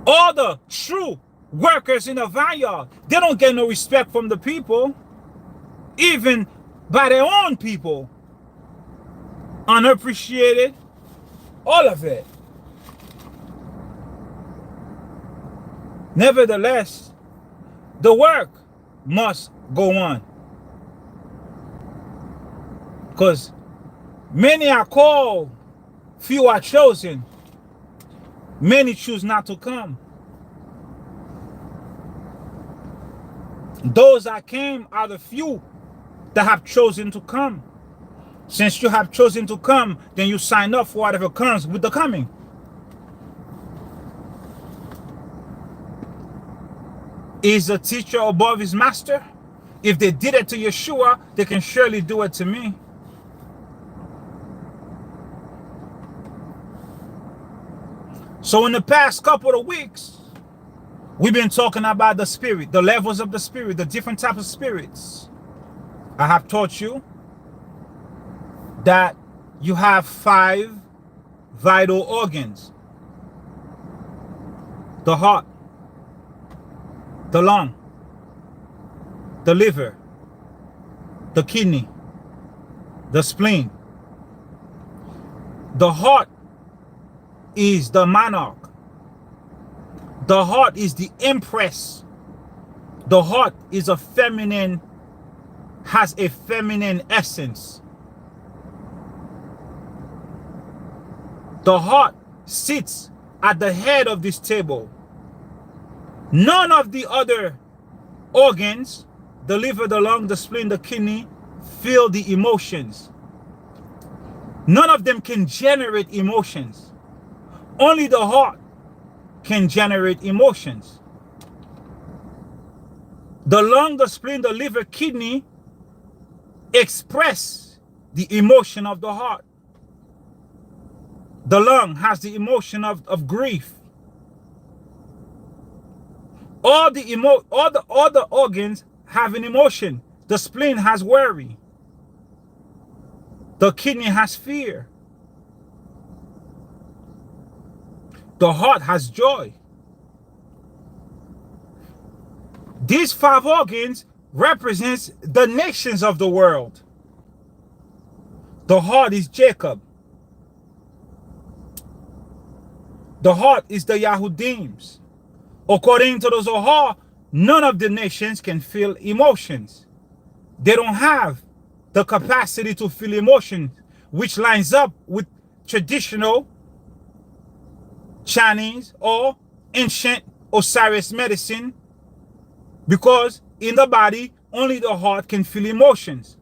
All the true workers in the vineyard, they don't get no respect from the people, even by their own people. Unappreciated, all of it. Nevertheless, the work must go on. Because many are called, few are chosen. Many choose not to come. Those that came are the few that have chosen to come. Since you have chosen to come, then you sign up for whatever comes with the coming. Is the teacher above his master? If they did it to Yeshua, they can surely do it to me. So in the past couple of weeks, we've been talking about the spirit, the levels of the spirit, the different types of spirits. I have taught you that you have 5 vital organs: the heart, the lung, the liver, the kidney, the spleen. The heart is the monarch. The heart is the empress. The heart is a feminine, has a feminine essence. The heart sits at the head of this table. None of the other organs, the liver, the lung, the spleen, the kidney, feel the emotions. None of them can generate emotions. Only the heart can generate emotions. The lung, the spleen, the liver, kidney express the emotion of the heart. The lung has the emotion of grief. All the organs have an emotion. The spleen has worry. The kidney has fear. The heart has joy. These 5 organs represents the nations of the world. The heart is Jacob. The heart is the Yahudims. According to the Zohar, none of the nations can feel emotions. They don't have the capacity to feel emotions, which lines up with traditional Chinese or ancient Osiris medicine, because in the body, only the heart can feel emotions.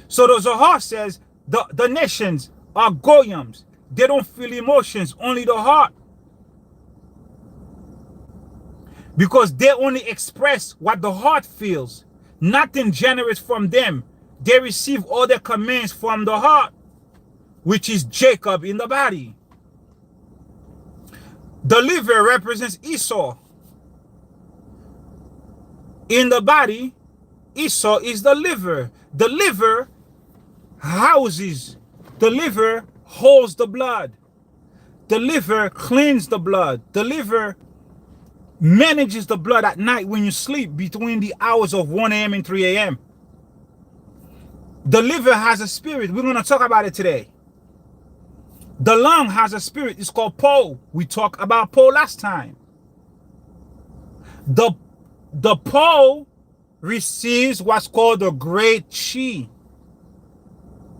So the Zohar says the nations are goyams. They don't feel emotions, only the heart. Because they only express what the heart feels. Nothing generates from them. They receive all their commands from the heart, which is Jacob in the body. The liver represents Esau. In the body, Esau is the liver. The liver houses, the liver holds the blood. The liver cleans the blood. The liver manages the blood at night when you sleep between the hours of 1 a.m. and 3 a.m. The liver has a spirit. We're going to talk about it today. The lung has a spirit. It's called Po. We talked about Po last time. The Po receives what's called the great chi.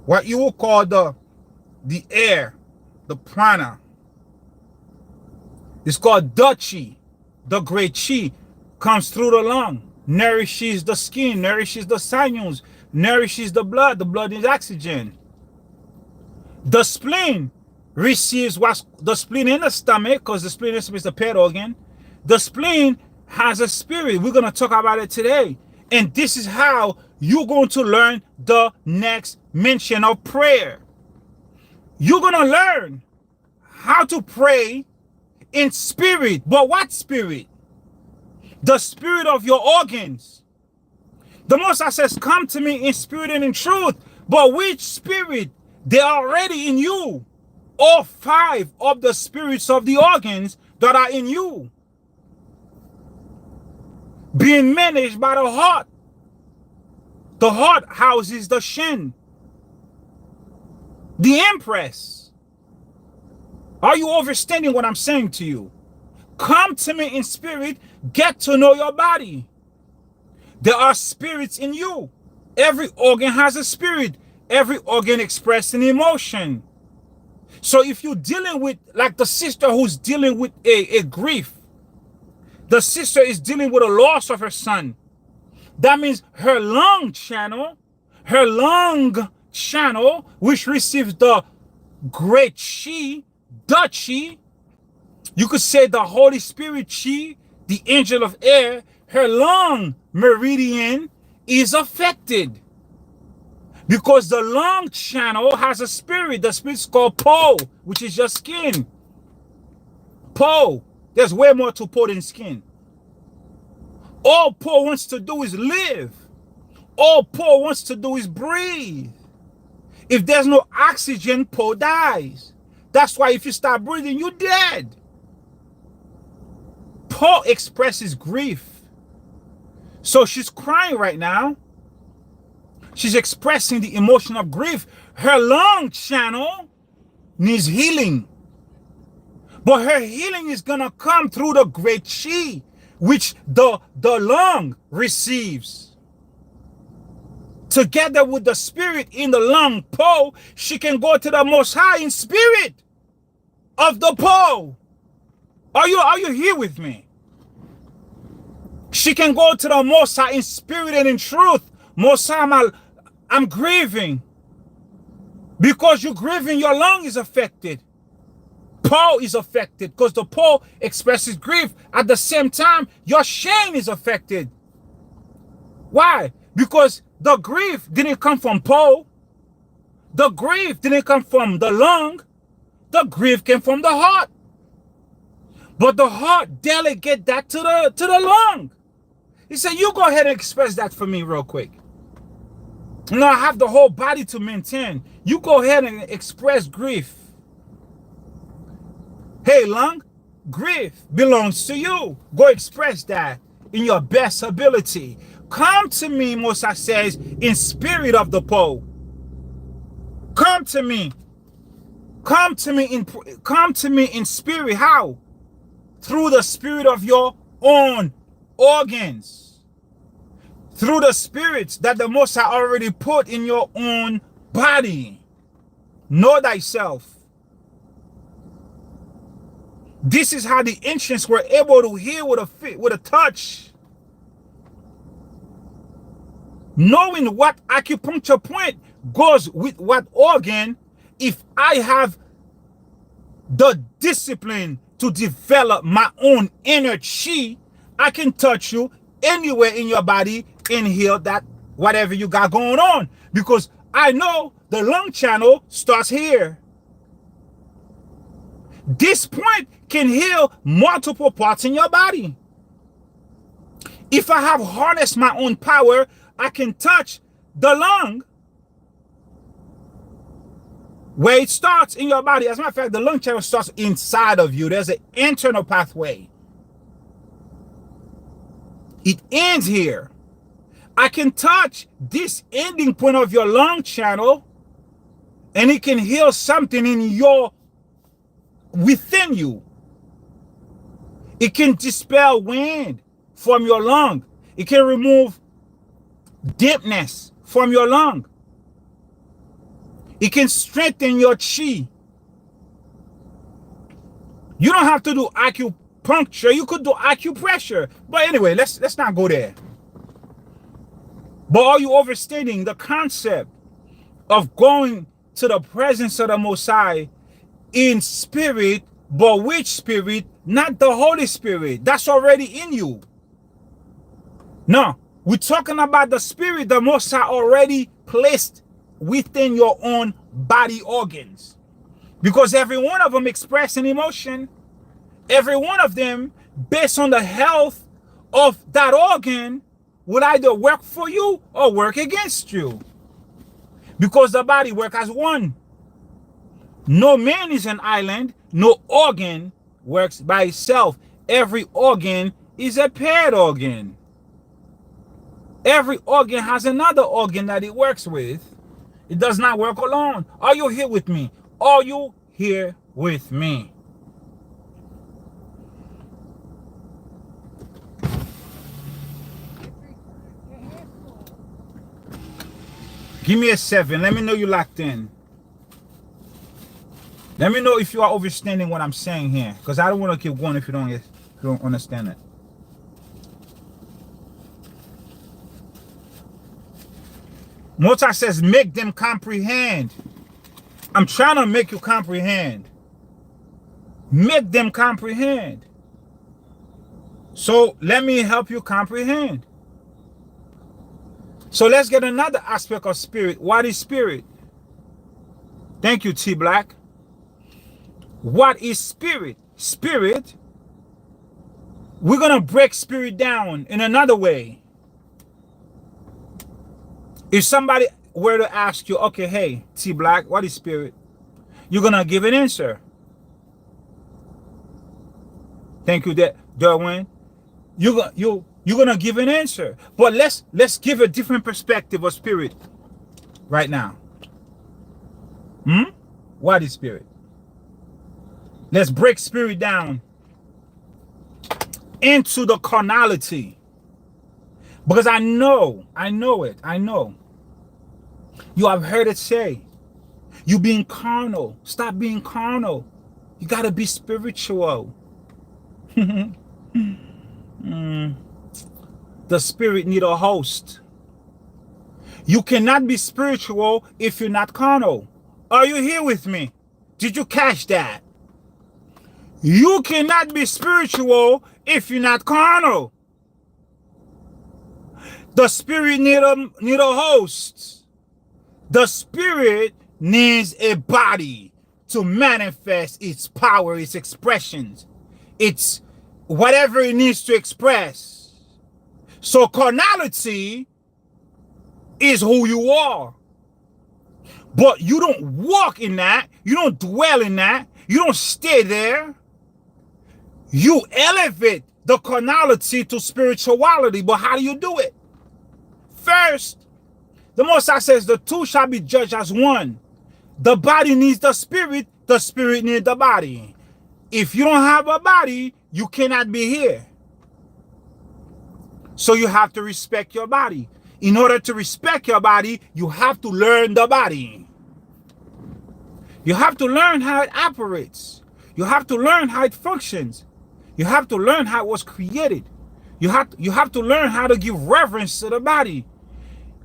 What you will call the air, the prana. It's called the chi. The great chi comes through the lung, nourishes the skin, nourishes the sinews, nourishes the blood. The blood is oxygen. The spleen receives what's the spleen in the stomach, because the spleen is the pet organ. The spleen has a spirit. We're going to talk about it today. And this is how you're going to learn the next mention of prayer. You're going to learn how to pray in spirit. But what spirit? The spirit of your organs. The Most High says, come to me in spirit and in truth. But which spirit? They are already in you. All 5 of the spirits of the organs that are in you, being managed by the heart. The heart houses the SHEN, the Empress. Are you understanding what I'm saying to you? Come to me in spirit. Get to know your body. There are spirits in you. Every organ has a spirit. Every organ expresses an emotion. So if you're dealing with, like the sister who's dealing with a grief, the sister is dealing with a loss of her son. That means her lung channel, which receives the great chi, the chi, you could say the Holy Spirit chi, the angel of air, her lung meridian is affected. Because the lung channel has a spirit. The spirit's called Po, which is your skin. Po. There's way more to Po than skin. All Po wants to do is live. All Po wants to do is breathe. If there's no oxygen, Po dies. That's why if you stop breathing, you're dead. Po expresses grief. So she's crying right now. She's expressing the emotion of grief. Her lung channel needs healing. But her healing is going to come through the great chi, which the lung receives. Together with the spirit in the lung Po, she can go to the Most High in spirit of the Po. Are you here with me? She can go to the Most High in spirit and in truth. Most High, I'm grieving. Because you're grieving, your lung is affected. Po is affected because the Po expresses grief. At the same time, your SHEN is affected. Why? Because the grief didn't come from Po. The grief didn't come from the lung. The grief came from the heart. But the heart delegated that to the lung. He said, you go ahead and express that for me real quick. No, I have the whole body to maintain. You go ahead and express grief. Hey, lung, grief belongs to you. Go express that in your best ability. Come to me, Moses says, in spirit of the pole. Come to me. Come to me in spirit. How? Through the spirit of your own organs. Through the spirits that the Most High already put in your own body. Know thyself. This is how the ancients were able to heal with a touch. Knowing what acupuncture point goes with what organ, if I have the discipline to develop my own inner chi, I can touch you anywhere in your body and heal that whatever you got going on. Because I know the lung channel starts here. This point can heal multiple parts in your body. If I have harnessed my own power, I can touch the lung where it starts in your body. As a matter of fact, the lung channel starts inside of you. There's an internal pathway. It ends here. I can touch this ending point of your lung channel and it can heal something within you. It can dispel wind from your lung. It can remove dampness from your lung. It can strengthen your chi. You don't have to do acupuncture. You could do acupressure. But anyway, let's not go there. But are you overstating the concept of going to the presence of the Most High in spirit? But which spirit? Not the Holy Spirit. That's already in you. No, we're talking about the spirit the Most High already placed within your own body organs. Because every one of them express an emotion. Every one of them, based on the health of that organ, will either work for you or work against you. Because the body works as one. No man is an island. No organ works by itself. Every organ is a paired organ. Every organ has another organ that it works with. It does not work alone. Are you here with me? Are you here with me? Give me a 7. Let me know you locked in. Let me know if you are understanding what I'm saying here. Because I don't want to keep going if you don't understand it. Mota says, make them comprehend. I'm trying to make you comprehend. Make them comprehend. So let me help you comprehend. So let's get another aspect of spirit. What is spirit? Thank you, T Black. What is spirit? Spirit, we're going to break spirit down in another way. If somebody were to ask you, okay, hey, T Black, what is spirit? You're going to give an answer. Thank you, Derwin. You're going to give an answer. But let's give a different perspective of spirit right now. What is spirit? Let's break spirit down into the carnality. Because I know it. You have heard it say, you being carnal. Stop being carnal. You got to be spiritual. The spirit need a host. You cannot be spiritual if you're not carnal. Are you here with me? Did you catch that? You cannot be spiritual if you're not carnal. The spirit need a host. The spirit needs a body to manifest its power, its expressions, its whatever it needs to express. So carnality is who you are. But you don't walk in that. You don't dwell in that. You don't stay there. You elevate the carnality to spirituality. But how do you do it? First, the Most High says the two shall be judged as one. The body needs the spirit needs the body. If you don't have a body, you cannot be here. So you have to respect your body. In order to respect your body, you have to learn the body. You have to learn how it operates. You have to learn how it functions. You have to learn how it was created. You have to learn how to give reverence to the body.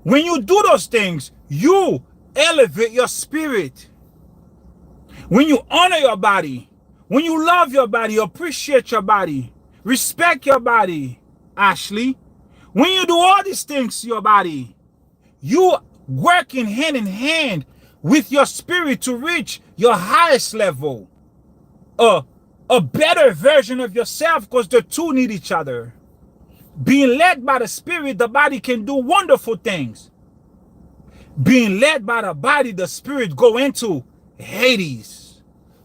When you do those things, you elevate your spirit. When you honor your body, when you love your body, appreciate your body, respect your body, Ashley. When you do all these things to your body, you working hand in hand with your spirit to reach your highest level. A better version of yourself, because the two need each other. Being led by the spirit, the body can do wonderful things. Being led by the body, the spirit go into Hades.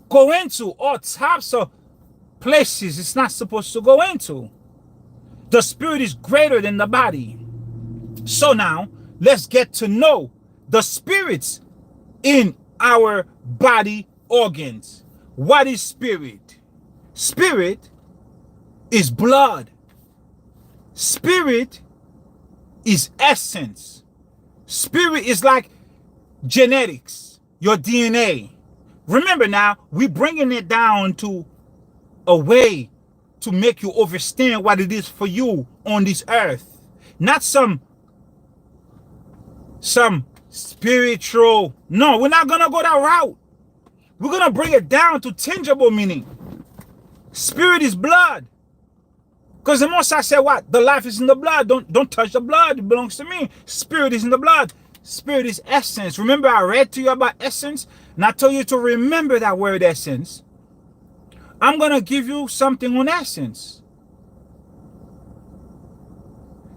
Go into all types of places it's not supposed to go into. The spirit is greater than the body. So now, let's get to know the spirits in our body organs. What is spirit? Spirit is blood. Spirit is essence. Spirit is like genetics, your DNA. Remember now, we're bringing it down to a way to make you understand what it is for you on this earth. Not some spiritual. No, we're not going to go that route. We're going to bring it down to tangible meaning. Spirit is blood. Because the Most High said what? The life is in the blood. Don't touch the blood. It belongs to me. Spirit is in the blood. Spirit is essence. Remember I read to you about essence? And I told you to remember that word essence. I'm going to give you something on essence.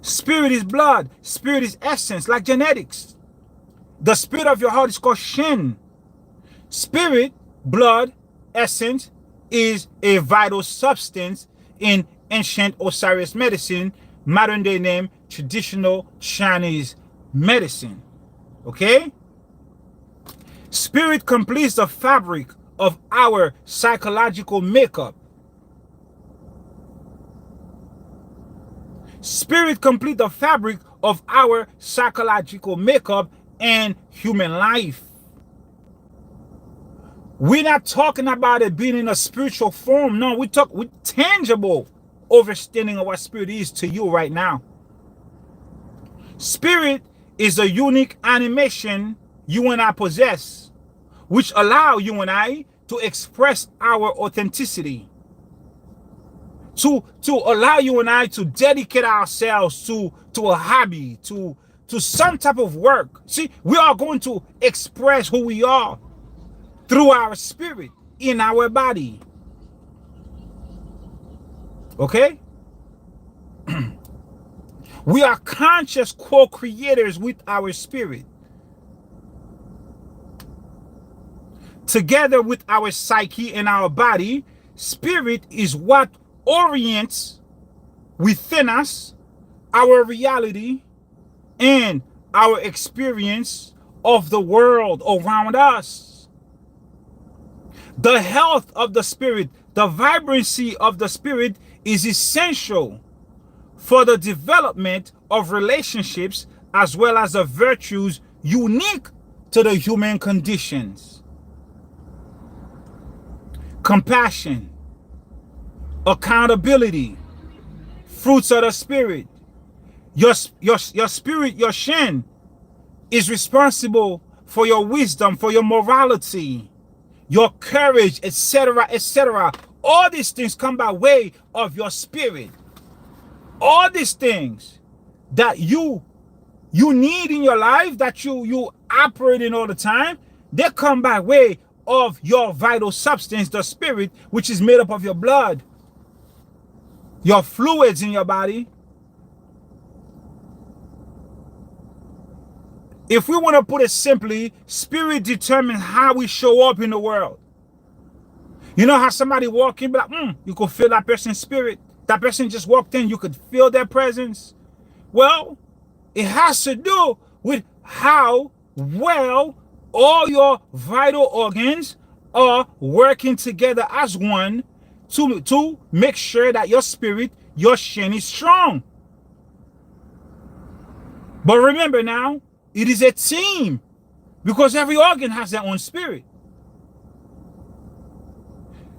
Spirit is blood. Spirit is essence, like genetics. The spirit of your heart is called SHEN. Spirit, blood, essence is a vital substance in ancient Osiris medicine, modern day name, traditional Chinese medicine. Okay? Spirit completes the fabric of our psychological makeup. Spirit completes the fabric of our psychological makeup and human life. We're not talking about it being in a spiritual form. No, we talk with tangible understanding of what spirit is to you right now. Spirit is a unique animation you and I possess, which allow you and I to express our authenticity, to allow you and I to dedicate ourselves to a hobby, to some type of work. See, we are going to express who we are through our spirit in our body. Okay? We are conscious co-creators with our spirit. Together with our psyche and our body, spirit is what orients within us our reality and our experience of the world around us. The health of the spirit, the vibrancy of the spirit is essential for the development of relationships as well as the virtues unique to the human conditions. Compassion, accountability, fruits of the spirit. Your spirit, your SHEN, is responsible for your wisdom, for your morality, your courage, etc., etc. All these things come by way of your spirit. All these things that you need in your life, that you operate in all the time, they come by way of your vital substance, the spirit, which is made up of your blood, your fluids in your body. If we want to put it simply, spirit determines how we show up in the world. You know how somebody walk in, be like, you could feel that person's spirit. That person just walked in, you could feel their presence. Well, it has to do with how well all your vital organs are working together as one to make sure that your spirit, your SHEN is strong. But remember now, it is a team because every organ has their own spirit.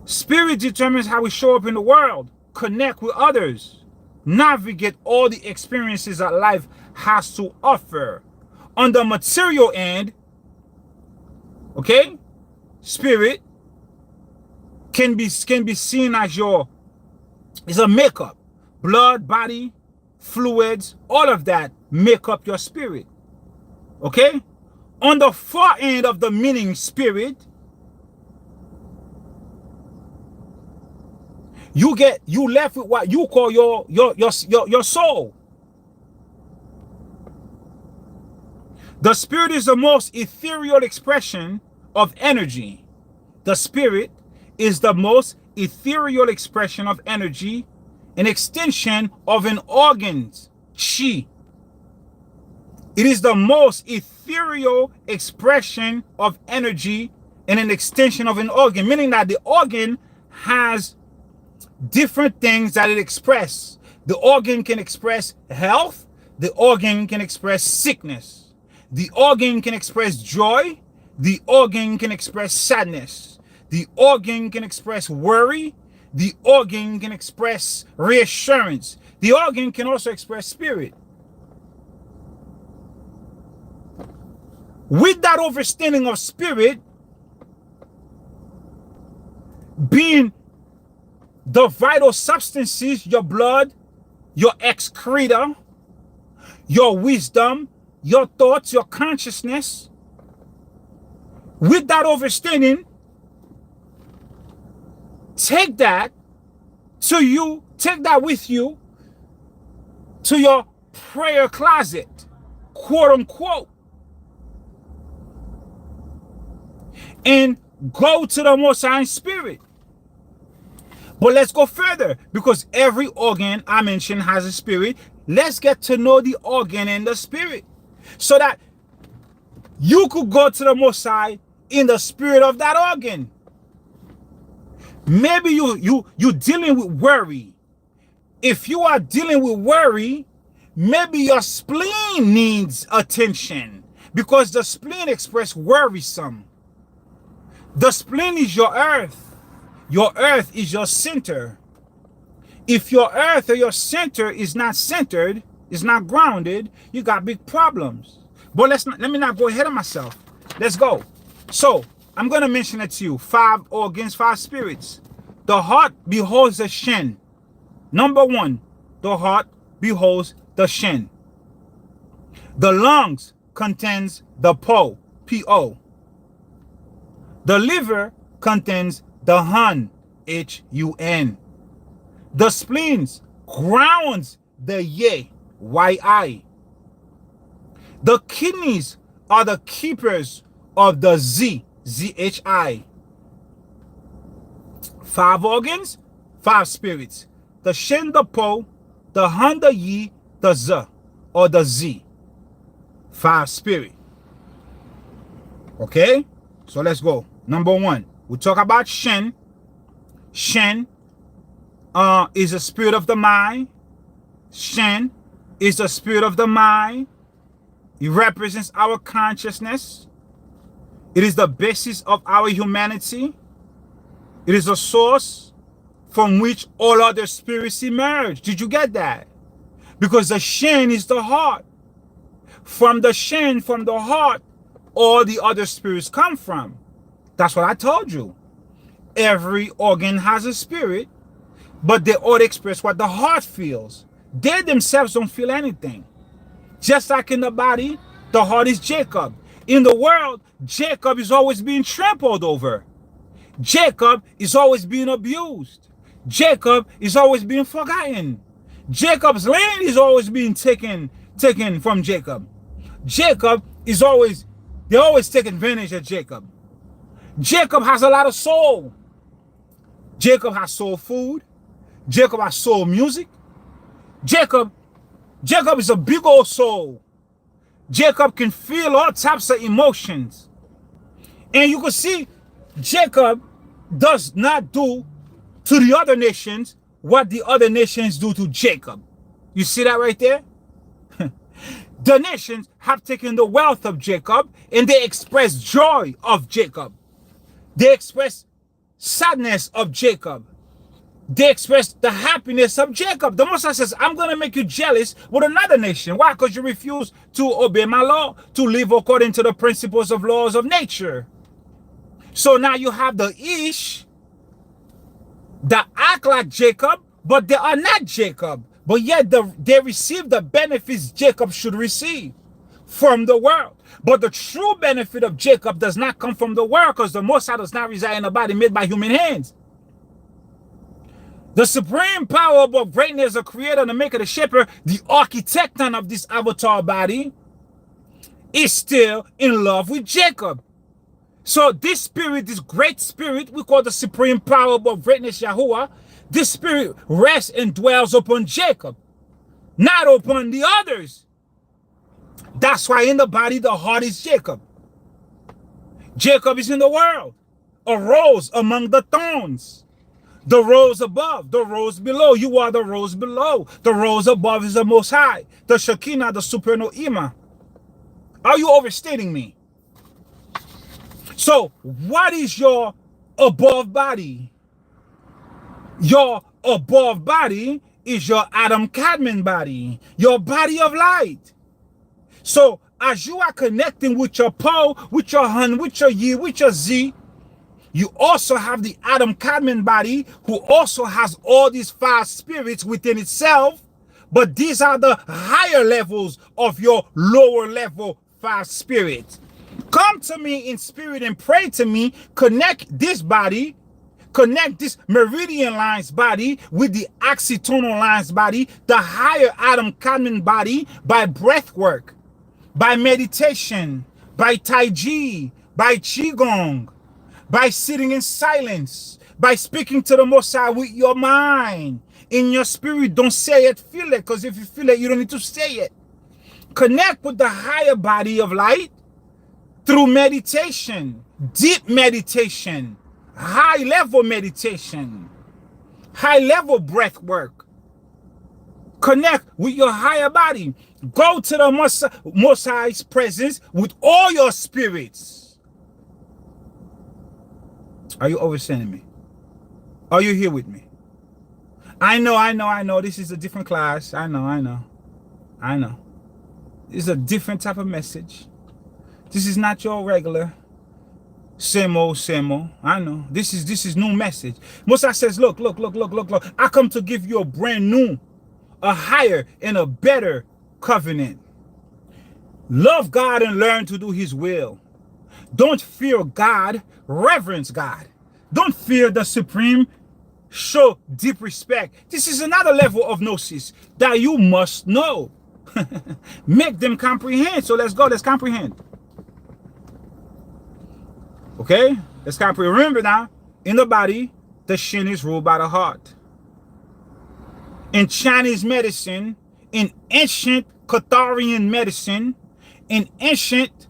Spirit determines how we show up in the world, connect with others, navigate all the experiences that life has to offer. On the material end, okay, spirit can be seen as it's a makeup. Blood, body, fluids, all of that make up your spirit. Okay? On the far end of the meaning spirit, you left with what you call your soul. The spirit is the most ethereal expression of energy. The spirit is the most ethereal expression of energy, an extension of an organ's chi. It is the most ethereal expression of energy and an extension of an organ, meaning that the organ has different things that it expresses. The organ can express health. The organ can express sickness. The organ can express joy. The organ can express sadness. The organ can express worry. The organ can express reassurance. The organ can also express spirit. With that understanding of spirit being the vital substances, your blood, your excreta, your wisdom, your thoughts, your consciousness, with that understanding, take that with you to your prayer closet, quote unquote, and go to the Most High Spirit. But let's go further, because every organ I mentioned has a spirit. Let's get to know the organ and the spirit, so that you could go to the Most High in the spirit of that organ. Maybe you're dealing with worry. If you are dealing with worry, maybe your spleen needs attention, because the spleen expresses worrisome. The spleen is your earth. Your earth is your center. If your earth or your center is not centered, is not grounded, you got big problems. But let me not go ahead of myself. Let's go. So I'm going to mention it to you. 5 organs, 5 spirits. The heart beholds the SHEN. Number 1, the heart beholds the SHEN. The lungs contains the Po, P-O. The liver contains the Hun, H-U-N. The spleens grounds the Ye, Y-I. The kidneys are the keepers of the Z, Z-H-I. 5 organs, 5 spirits. The SHEN, the Po, the Hun, the Yi, the Z, or the Z. 5 spirit. Okay? So let's go. Number 1, we talk about SHEN. SHEN is the spirit of the mind. SHEN is the spirit of the mind. It represents our consciousness. It is the basis of our humanity. It is a source from which all other spirits emerge. Did you get that? Because the SHEN is the heart. From the SHEN, from the heart, all the other spirits come from. That's what I told you. Every organ has a spirit, but they all express what the heart feels. They themselves don't feel anything. Just like in the body, the heart is Jacob. In the world, Jacob is always being trampled over. Jacob is always being abused. Jacob is always being forgotten. Jacob's land is always being taken from Jacob. Jacob is always, they always take advantage of Jacob. Jacob has a lot of soul. Jacob has soul food. Jacob has soul music. Jacob is a big old soul. Jacob can feel all types of emotions. And you can see Jacob does not do to the other nations what the other nations do to Jacob. You see that right there? The nations have taken the wealth of Jacob and they express joy of Jacob. They express sadness of Jacob. They express the happiness of Jacob. The Most High says, I'm going to make you jealous with another nation. Why? Because you refuse to obey my law, to live according to the principles of laws of nature. So now you have the Ish that act like Jacob, but they are not Jacob. But yet they receive the benefits Jacob should receive from the world. But the true benefit of Jacob does not come from the world, because the Most High does not reside in a body made by human hands. The supreme power above greatness, the creator, the maker, the shaper, the architecton of this avatar body, is still in love with Jacob. So this spirit, this great spirit, we call the supreme power above greatness, Yahuwah, this spirit rests and dwells upon Jacob, not upon the others. That's why in the body, the heart is Jacob. Jacob is in the world, a rose among the thorns. The rose above, the rose below. You are the rose below. The rose above is the Most High, the Shekinah, the supernal Ima. Are you overstating me? So, what is your above body? Your above body is your Adam Kadmon body, your body of light. So, as you are connecting with your Po, with your Hun, with your Yi, with your Z, you also have the Adam Kadmon body, who also has all these 5 spirits within itself. But these are the higher levels of your lower level 5 spirits. Come to me in spirit and pray to me. Connect this body, connect this meridian lines body with the oxytonal lines body, the higher Adam Kadmon body, by breath work, by meditation, by Tai Chi, by Qigong, by sitting in silence, by speaking to the Most High with your mind. In your spirit, don't say it, feel it, because if you feel it, you don't need to say it. Connect with the higher body of light through meditation, deep meditation, high-level meditation, high-level breath work. Connect with your higher body. Go to the Most High's presence with all your spirits. Are you overstanding me? Are you here with me? I know. This is a different class. I know. This is a different type of message. This is not your regular same old. I know. This is new message. Moses says, look. I come to give you a brand new, a higher and a better covenant. Love God and learn to do his will. Don't fear God, reverence God. Don't fear the supreme, show deep respect. This is another level of gnosis that you must know. Make them comprehend. So let's go, let's comprehend. Okay, let's comprehend. Remember now, in the body, the SHEN is ruled by the heart. In Chinese medicine, in ancient Catharian medicine, in ancient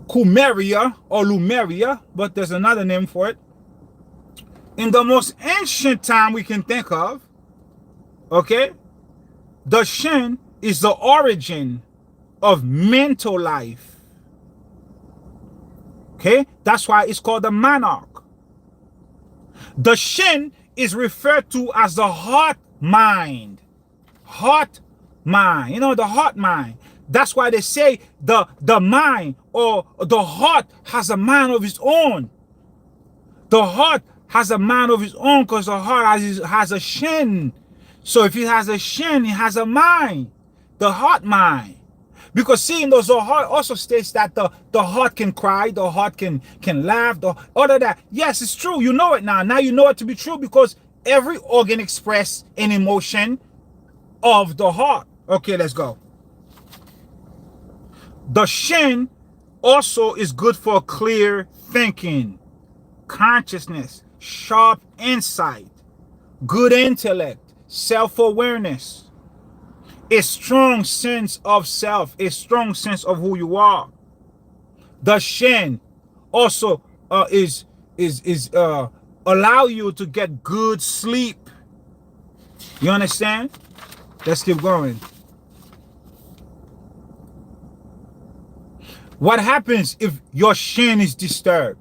Kumeria or Lumeria, but there's another name for it. In the most ancient time we can think of, okay, the SHEN is the origin of mental life. Okay, that's why it's called the monarch. The SHEN is referred to as the heart mind. Heart mind. You know, the heart mind. That's why they say the mind or the heart has a mind of its own. The heart has a mind of its own because the heart has a SHEN. So if it has a SHEN, it has a mind. The heart mind. Because seeing those, the heart also states that the heart can cry, the heart can laugh, all of that. Yes, it's true. You know it now. Now you know it to be true because every organ expresses an emotion of the heart. Okay, let's go. The SHEN also is good for clear thinking. consciousness, sharp insight, good intellect, self-awareness, a strong sense of self, a strong sense of who you are. The SHEN also is allow you to get good sleep. You understand? Let's keep going. What happens if your SHEN is disturbed?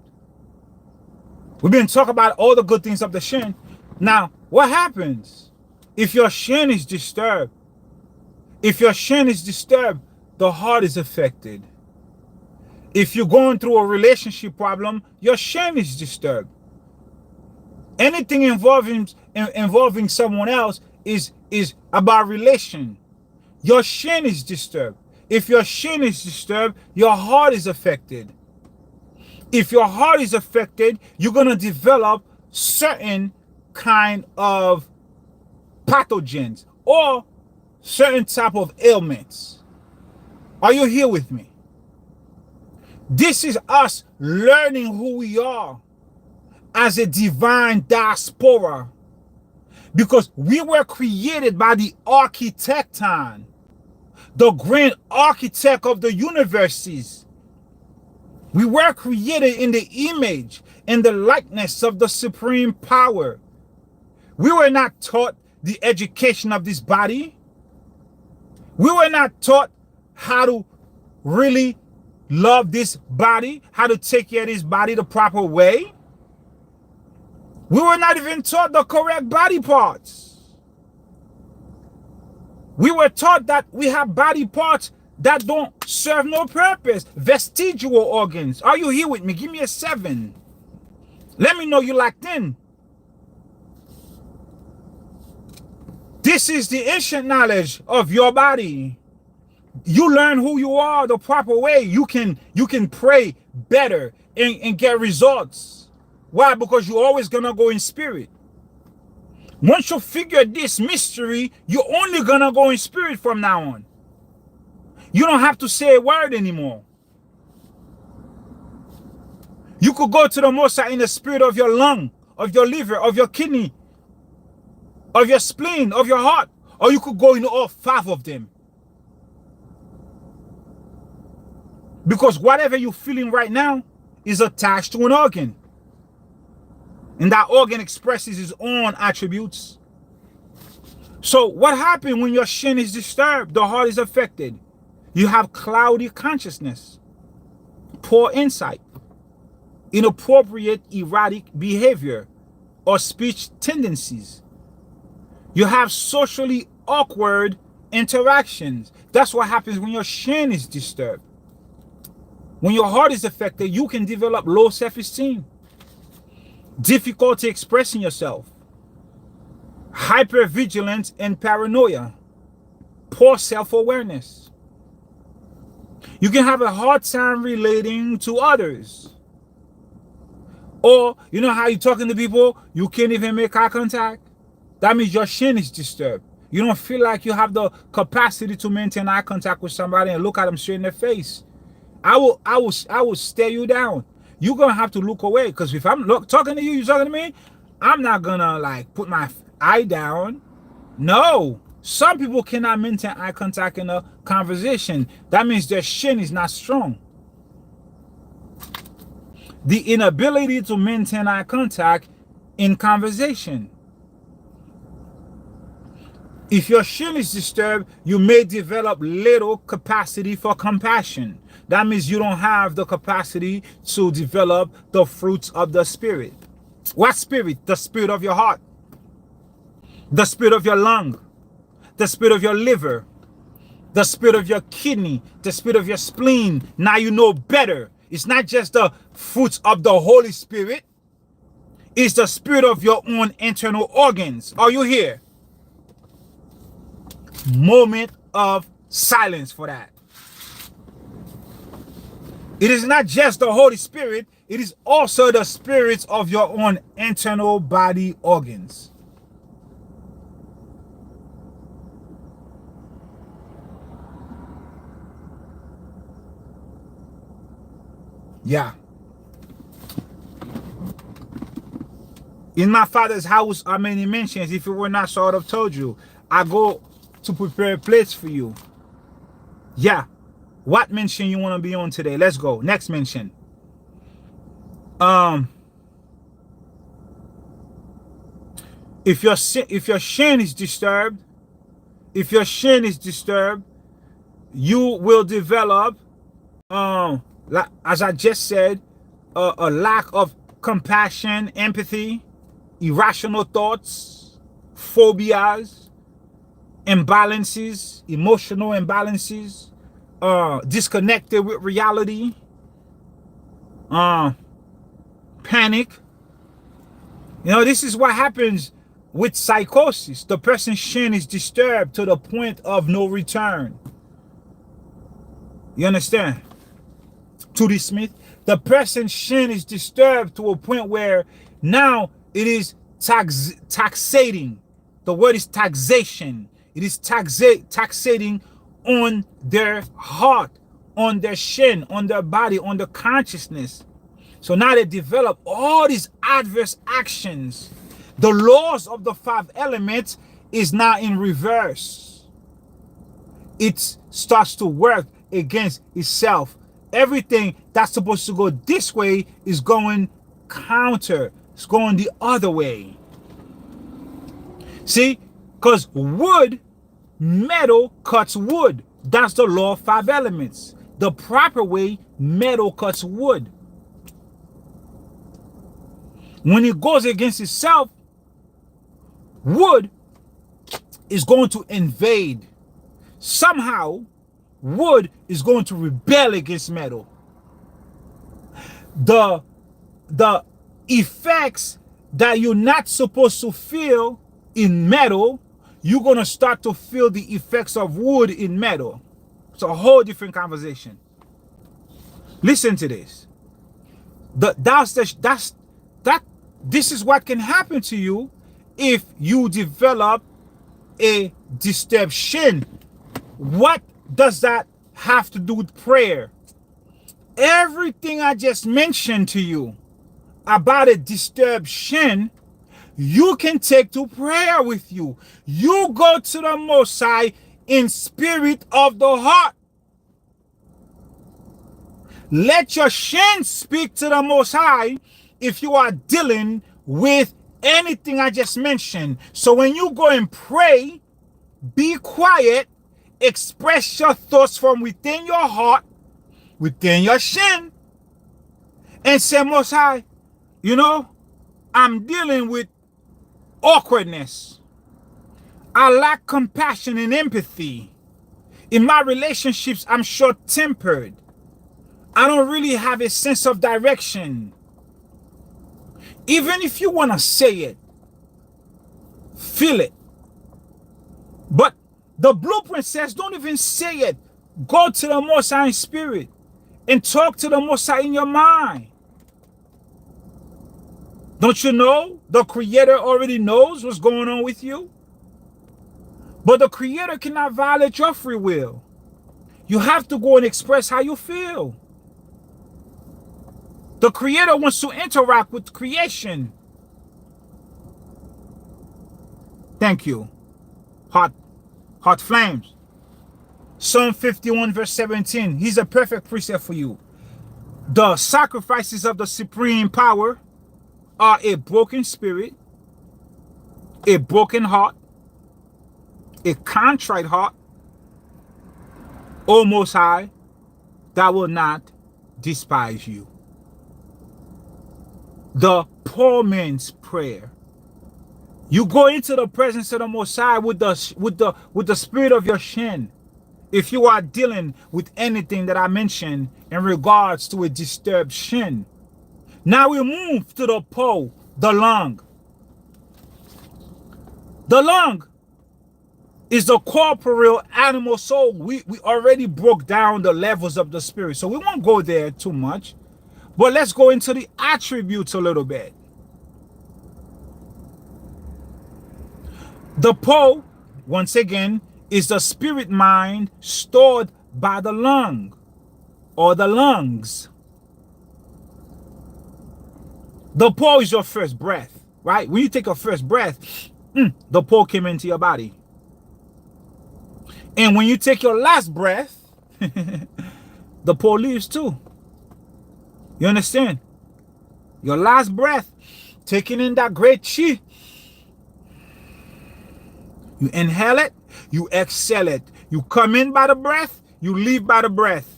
We've been talking about all the good things of the SHEN. Now, what happens if your SHEN is disturbed? If your SHEN is disturbed, the heart is affected. If you're going through a relationship problem, your SHEN is disturbed. Anything involving someone else is about relation. Your SHEN is disturbed. If your SHEN is disturbed, your heart is affected. If your heart is affected, you're going to develop certain kind of pathogens or certain type of ailments. Are you here with me? This is us learning who we are as a divine diaspora, because we were created by the architecton, the grand architect of the universes. We were created in the image and the likeness of the supreme power. We were not taught the education of this body. We were not taught how to really love this body, how to take care of this body the proper way. We were not even taught the correct body parts. We were taught that we have body parts that don't serve no purpose. Vestigial organs. Are you here with me? Give me a 7. Let me know you locked in. This is the ancient knowledge of your body. You learn who you are the proper way. You can pray better and get results. Why? Because you're always gonna go in spirit. Once you figure this mystery, you're only gonna go in spirit from now on. You don't have to say a word anymore. You could go to the Most High in the spirit of your lung, of your liver, of your kidney, of your spleen, of your heart, or you could go in all 5 of them. Because whatever you're feeling right now is attached to an organ. And that organ expresses its own attributes. So what happens when your SHEN is disturbed? The heart is affected. You have cloudy consciousness, poor insight, inappropriate erratic behavior, or speech tendencies. You have socially awkward interactions. That's what happens when your SHEN is disturbed. When your heart is affected, you can develop low self-esteem, difficulty expressing yourself, hypervigilance and paranoia, poor self-awareness. You can have a hard time relating to others. Or, you know how you're talking to people, you can't even make eye contact? That means your SHEN is disturbed. You don't feel like you have the capacity to maintain eye contact with somebody and look at them straight in the face. I will stare you down. You're gonna have to look away, because if I'm talking to you, you're talking to me, I'm not gonna like put my eye down. No. Some people cannot maintain eye contact in a conversation. That means their SHEN is not strong. The inability to maintain eye contact in conversation. If your SHEN is disturbed, you may develop little capacity for compassion. That means you don't have the capacity to develop the fruits of the spirit. What spirit? The spirit of your heart, the spirit of your lung, the spirit of your liver, the spirit of your kidney, the spirit of your spleen. Now you know better. It's not just the fruits of the Holy Spirit. It's the spirit of your own internal organs. Are you here? Moment of silence for that. It is not just the Holy Spirit, it is also the spirits of your own internal body organs. Yeah. In my Father's house are many mansions. If it were not so, I would have told you. I go to prepare a place for you. Yeah. What mention you want to be on today? Let's go. Next mention. If your SHEN is disturbed, you will develop, as I just said, a lack of compassion, empathy, irrational thoughts, phobias, imbalances, emotional imbalances, disconnected with reality, panic. You know, this is what happens with psychosis. The person's SHEN is disturbed to the point of no return. You understand? Tudy Smith. The person's SHEN is disturbed to a point where now it is taxating. The word is taxation. It is taxating on their heart, on their SHEN, on their body, on their consciousness. So now they develop all these adverse actions. The laws of the 5 elements is now in reverse. It starts to work against itself. Everything that's supposed to go this way is going counter. It's going the other way. See? Because metal cuts wood. That's the law of 5 elements. The proper way, metal cuts wood. When it goes against itself, wood is going to invade. Somehow, wood is going to rebel against metal. The effects that you're not supposed to feel in metal, you're going to start to feel the effects of wood in metal. It's a whole different conversation. Listen to this. This is what can happen to you if you develop a disturbed SHEN. What does that have to do with prayer? Everything I just mentioned to you about a disturbed SHEN, you can take to prayer with you. You go to the Most High in spirit of the heart. Let your SHEN speak to the Most High if you are dealing with anything I just mentioned. So when you go and pray, be quiet, express your thoughts from within your heart, within your SHEN, and say, Most High, you know, I'm dealing with awkwardness. I lack compassion and empathy. In my relationships, I'm short-tempered. I don't really have a sense of direction. Even if you want to say it, feel it. But the blueprint says don't even say it. Go to the Most High in spirit and talk to the Most High in your mind. Don't you know the Creator already knows what's going on with you? But the Creator cannot violate your free will. You have to go and express how you feel. The Creator wants to interact with creation. Thank you. Hot flames. Psalm 51 verse 17. He's a perfect precept for you. The sacrifices of the supreme power are a broken spirit, a broken heart, a contrite heart, O Most High, that will not despise you. The poor man's prayer. You go into the presence of the Most High with the spirit of your SHEN. If you are dealing with anything that I mentioned in regards to a disturbed SHEN. Now we move to the Po, the lung. The lung is the corporeal animal soul. We already broke down the levels of the spirit, so we won't go there too much. But let's go into the attributes a little bit. The Po, once again, is the spirit mind stored by the lung or the lungs. The Po is your first breath. right? When you take your first breath, the Po came into your body. And when you take your last breath, the Po leaves too. You understand? Your last breath, taking in that great chi, you inhale it, you exhale it. You come in by the breath, you leave by the breath.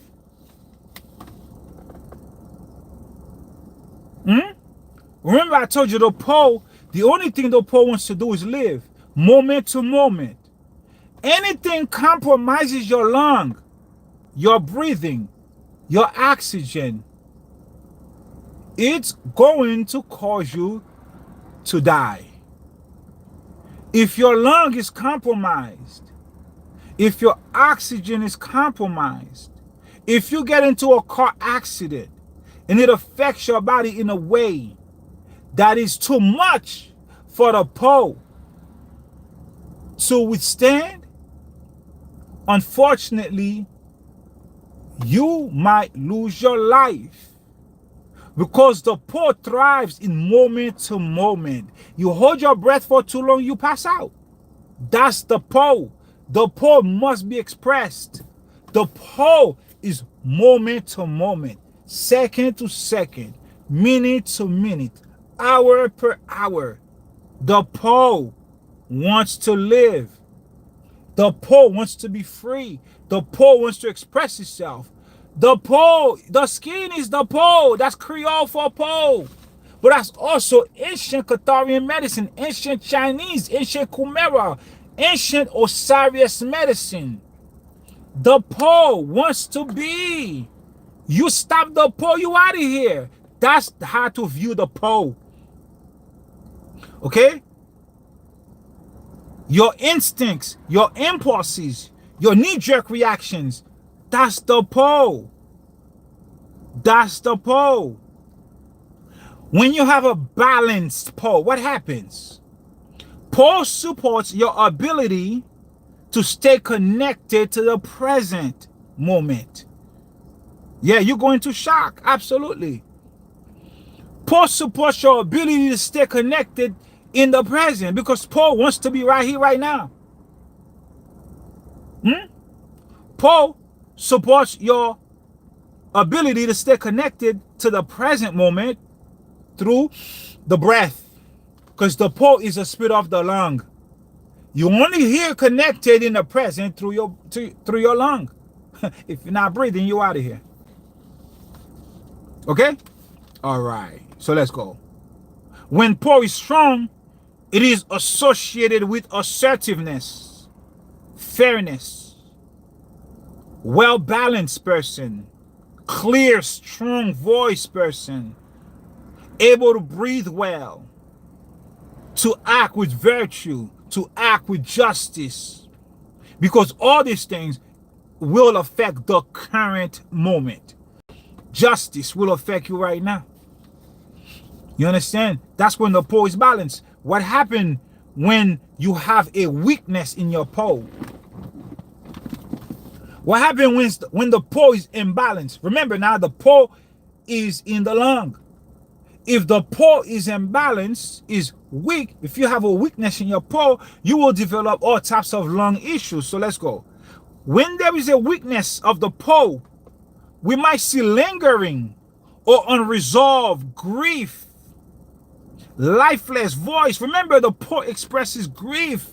Remember I told you the Po, the only thing the Po wants to do is live, moment to moment. Anything compromises your lung, your breathing, your oxygen, it's going to cause you to die. If your lung is compromised, if your oxygen is compromised, if you get into a car accident and it affects your body in a way that is too much for the Po to withstand, unfortunately, you might lose your life. Because the Po thrives in moment to moment. You hold your breath for too long, you pass out. That's the Po. The Po must be expressed. The Po is moment to moment, second to second, minute to minute, hour per hour. The Po wants to live. The Po wants to be free. The Po wants to express itself. The Po, the skin is the Po. That's Creole for Po. But that's also ancient Catharian medicine, ancient Chinese, ancient Khmer, ancient Osiris medicine. The Po wants to be. You stop the Po, you out of here. That's how to view the Po. Okay? Your instincts, your impulses, your knee-jerk reactions, that's the Po. That's the Po. When you have a balanced Po, what happens? Po supports your ability to stay connected to the present moment. Yeah, you're going to shock. Absolutely. Po supports your ability to stay connected in the present because Po wants to be right here, right now. Po supports your ability to stay connected to the present moment through the breath, because the Po is a spirit of the lung. You only here connected in the present through your lung. If you're not breathing, you're out of here. Okay? All right. So let's go. When Po is strong, it is associated with assertiveness, fairness, well-balanced person, clear, strong voice person, able to breathe well, to act with virtue, to act with justice, because all these things will affect the current moment. Justice will affect you right now. You understand? That's when the Po is balanced. What happened when you have a weakness in your Po? What happened when the Po is imbalanced? Remember now, the Po is in the lung. If the Po is imbalanced, is weak, if you have a weakness in your Po, you will develop all types of lung issues. So let's go. When there is a weakness of the Po, we might see lingering or unresolved grief, lifeless voice. Remember, the Po expresses grief.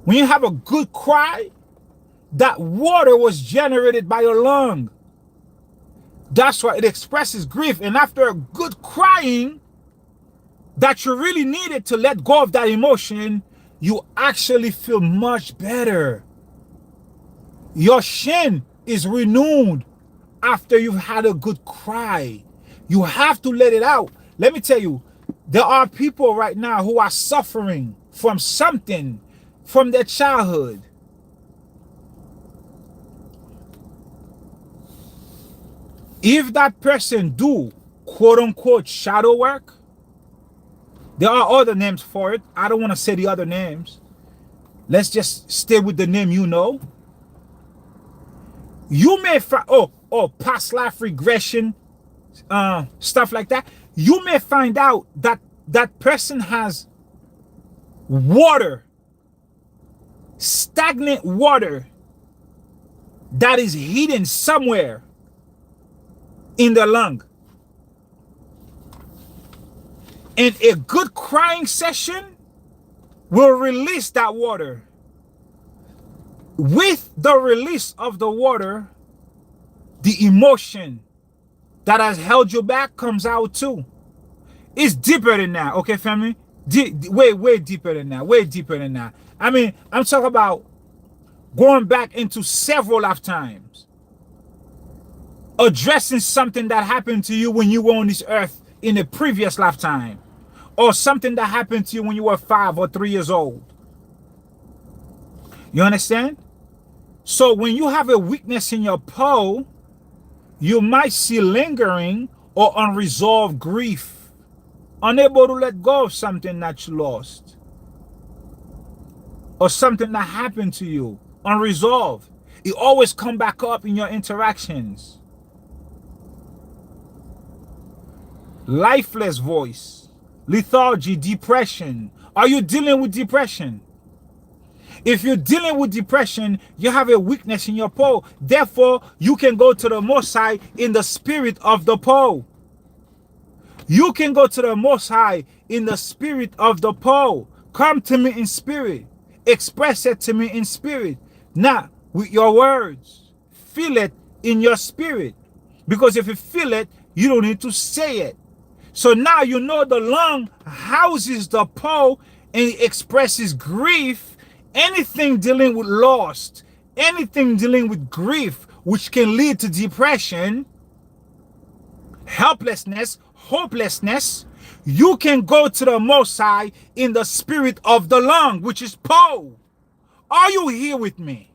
When you have a good cry, that water was generated by your lung. That's why it expresses grief. And after a good crying that you really needed to let go of that emotion, you actually feel much better. Your SHEN is renewed after you've had a good cry. You have to let it out. Let me tell you, there are people right now who are suffering from something from their childhood. If that person do quote-unquote shadow work, there are other names for it. I don't want to say the other names. Let's just stay with the name you know. You may find, past life regression, stuff like that. You may find out that that person has water, stagnant water, that is hidden somewhere in the lung. And a good crying session will release that water. With the release of the water, the emotion that has held you back comes out too. It's deeper than that, okay, family? Way deeper than that. Way deeper than that. I mean, I'm talking about going back into several lifetimes, addressing something that happened to you when you were on this earth in a previous lifetime, or something that happened to you when you were 5 or 3 years old. You understand? So when you have a weakness in your pole, you might see lingering or unresolved grief, unable to let go of something that you lost, or something that happened to you, unresolved. It always come back up in your interactions. Lifeless voice, lethargy, depression. Are you dealing with depression? If you're dealing with depression, you have a weakness in your pole. Therefore, you can go to the Most High in the spirit of the pole. You can go to the Most High in the spirit of the pole. Come to me in spirit. Express it to me in spirit, not with your words. Feel it in your spirit. Because if you feel it, you don't need to say it. So now you know the lung houses the pole and it expresses grief. Anything dealing with loss, anything dealing with grief, which can lead to depression, helplessness, hopelessness, you can go to the Most High in the spirit of the lung, which is Po. Are you here with me?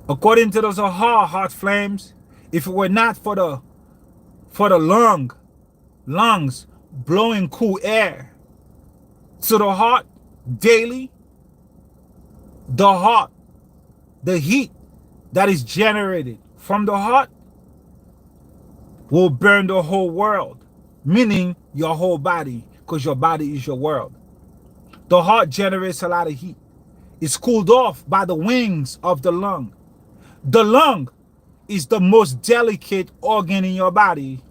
According to the Zohar, hot flames, if it were not for the lungs blowing cool air to the heart daily, the heat that is generated from the heart will burn the whole world, meaning your whole body, because your body is your world. The heart generates a lot of heat. It's cooled off by the wings of the lung. The lung is the most delicate organ in your body,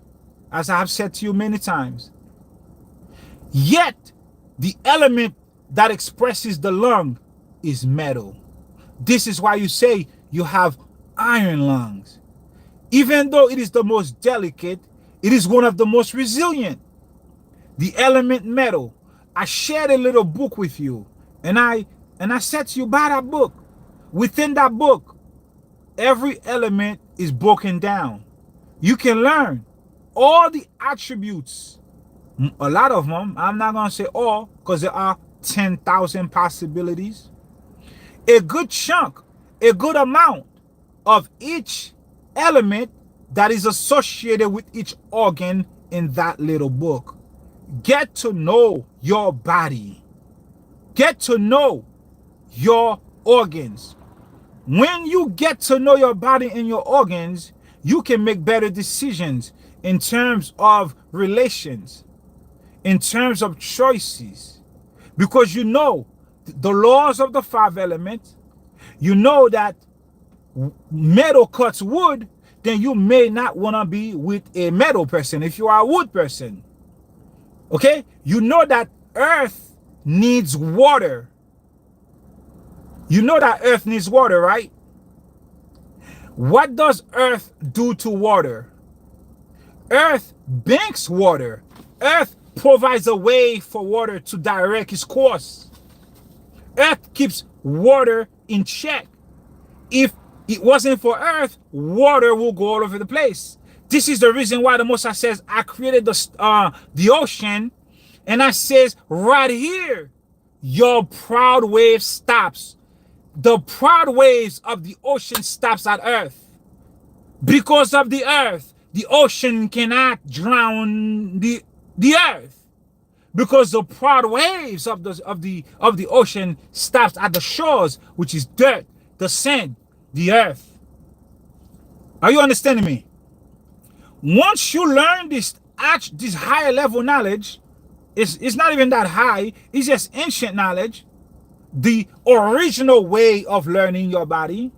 as I have said to you many times. Yet, the element that expresses the lung is metal. This is why you say you have iron lungs. Even though it is the most delicate, it is one of the most resilient. The element metal. I shared a little book with you, and I said to you, buy that book. Within that book, every element is broken down. You can learn all the attributes, a lot of them. I'm not going to say all, because there are 10,000 possibilities. A good chunk, a good amount of each element that is associated with each organ in that little book. Get to know your body. Get to know your organs. When you get to know your body and your organs, you can make better decisions in terms of relations, in terms of choices, because you know the laws of the 5 elements. You know that metal cuts wood, then you may not want to be with a metal person if you are a wood person. Okay? You know that earth needs water. You know that earth needs water, right? What does earth do to water? Earth banks water. Earth provides a way for water to direct its course. Earth keeps water in check. If it wasn't for earth, water will go all over the place. This is the reason why the Most High says, I created the ocean, and I says, right here, your proud wave stops. the proud waves of the ocean stops at earth. Because of the earth, the ocean cannot drown the earth. Because the proud waves of the ocean stops at the shores, which is dirt, the sand, the earth. Are you understanding me? Once you learn this higher level knowledge, it's not even that high, it's just ancient knowledge, the original way of learning your body,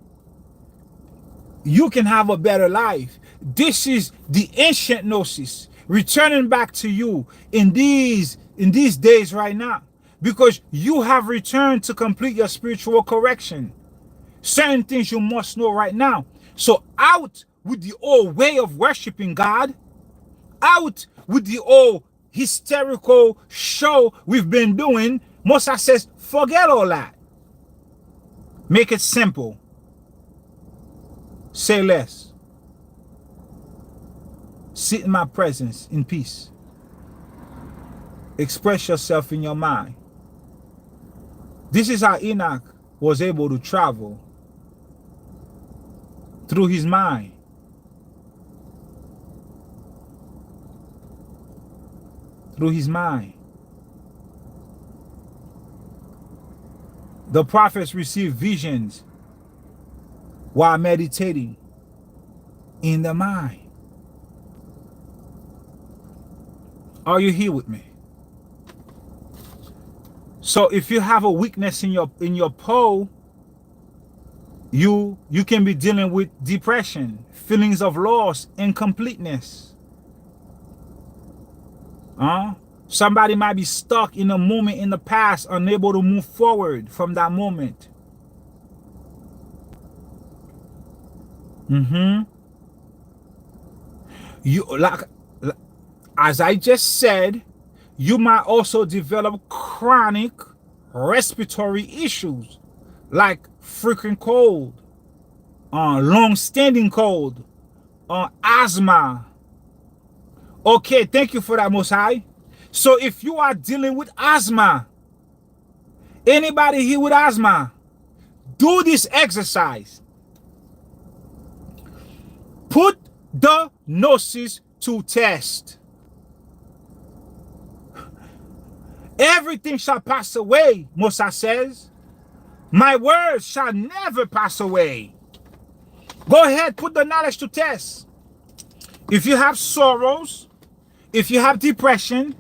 you can have a better life. This is the ancient gnosis returning back to you in these days right now, because you have returned to complete your spiritual correction. Certain things you must know right now. So out with the old way of worshiping God, out with the old hysterical show we've been doing. Moses says, forget all that. Make it simple. Say less. Sit in my presence in peace. Express yourself in your mind. This is how Enoch was able to travel through his mind. Through his mind. The prophets received visions while meditating in the mind. Are you here with me? So if you have a weakness in your pole, you can be dealing with depression, feelings of loss, incompleteness. Somebody might be stuck in a moment in the past, unable to move forward from that moment. You, as I just said, you might also develop chronic respiratory issues like frequent cold, long-standing cold, asthma. Okay, thank you for that, Most High. So if you are dealing with asthma, anybody here with asthma, do this exercise. Put the gnosis to test. Everything shall pass away, Moses says. My words shall never pass away. Go ahead, put the knowledge to test. If you have sorrows, if you have depression,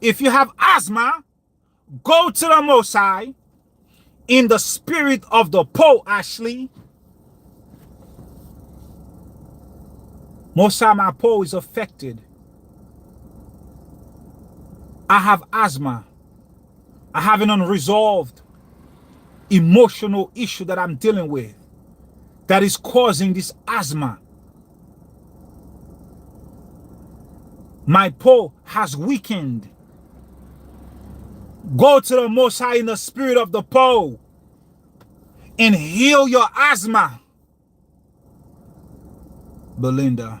if you have asthma, go to the Most High in the spirit of the Poe Ashley. Most High, my Poe is affected. I have asthma. I have an unresolved emotional issue that I'm dealing with that is causing this asthma. My Poe has weakened. Go to the Most High in the spirit of the Poe and heal your asthma. Belinda.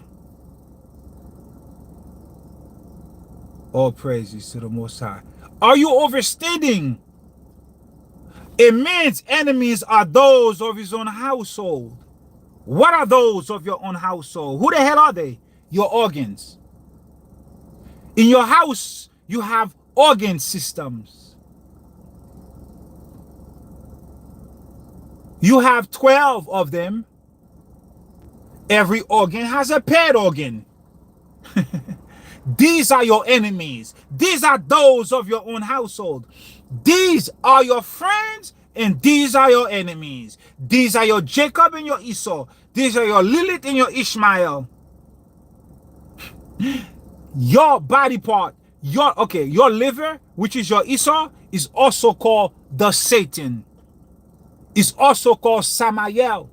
All praises to the Most High. Are you overstating? A man's enemies are those of his own household. What are those of your own household? Who the hell are they? Your organs. In your house, you have organ systems. You have 12 of them. Every organ has a pet organ. These are your enemies. These are those of your own household. These are your friends and these are your enemies. These are your Jacob and your Esau. These are your Lilith and your Ishmael. Your body part, your liver, which is your Esau, is also called the Satan. It's also called Samael.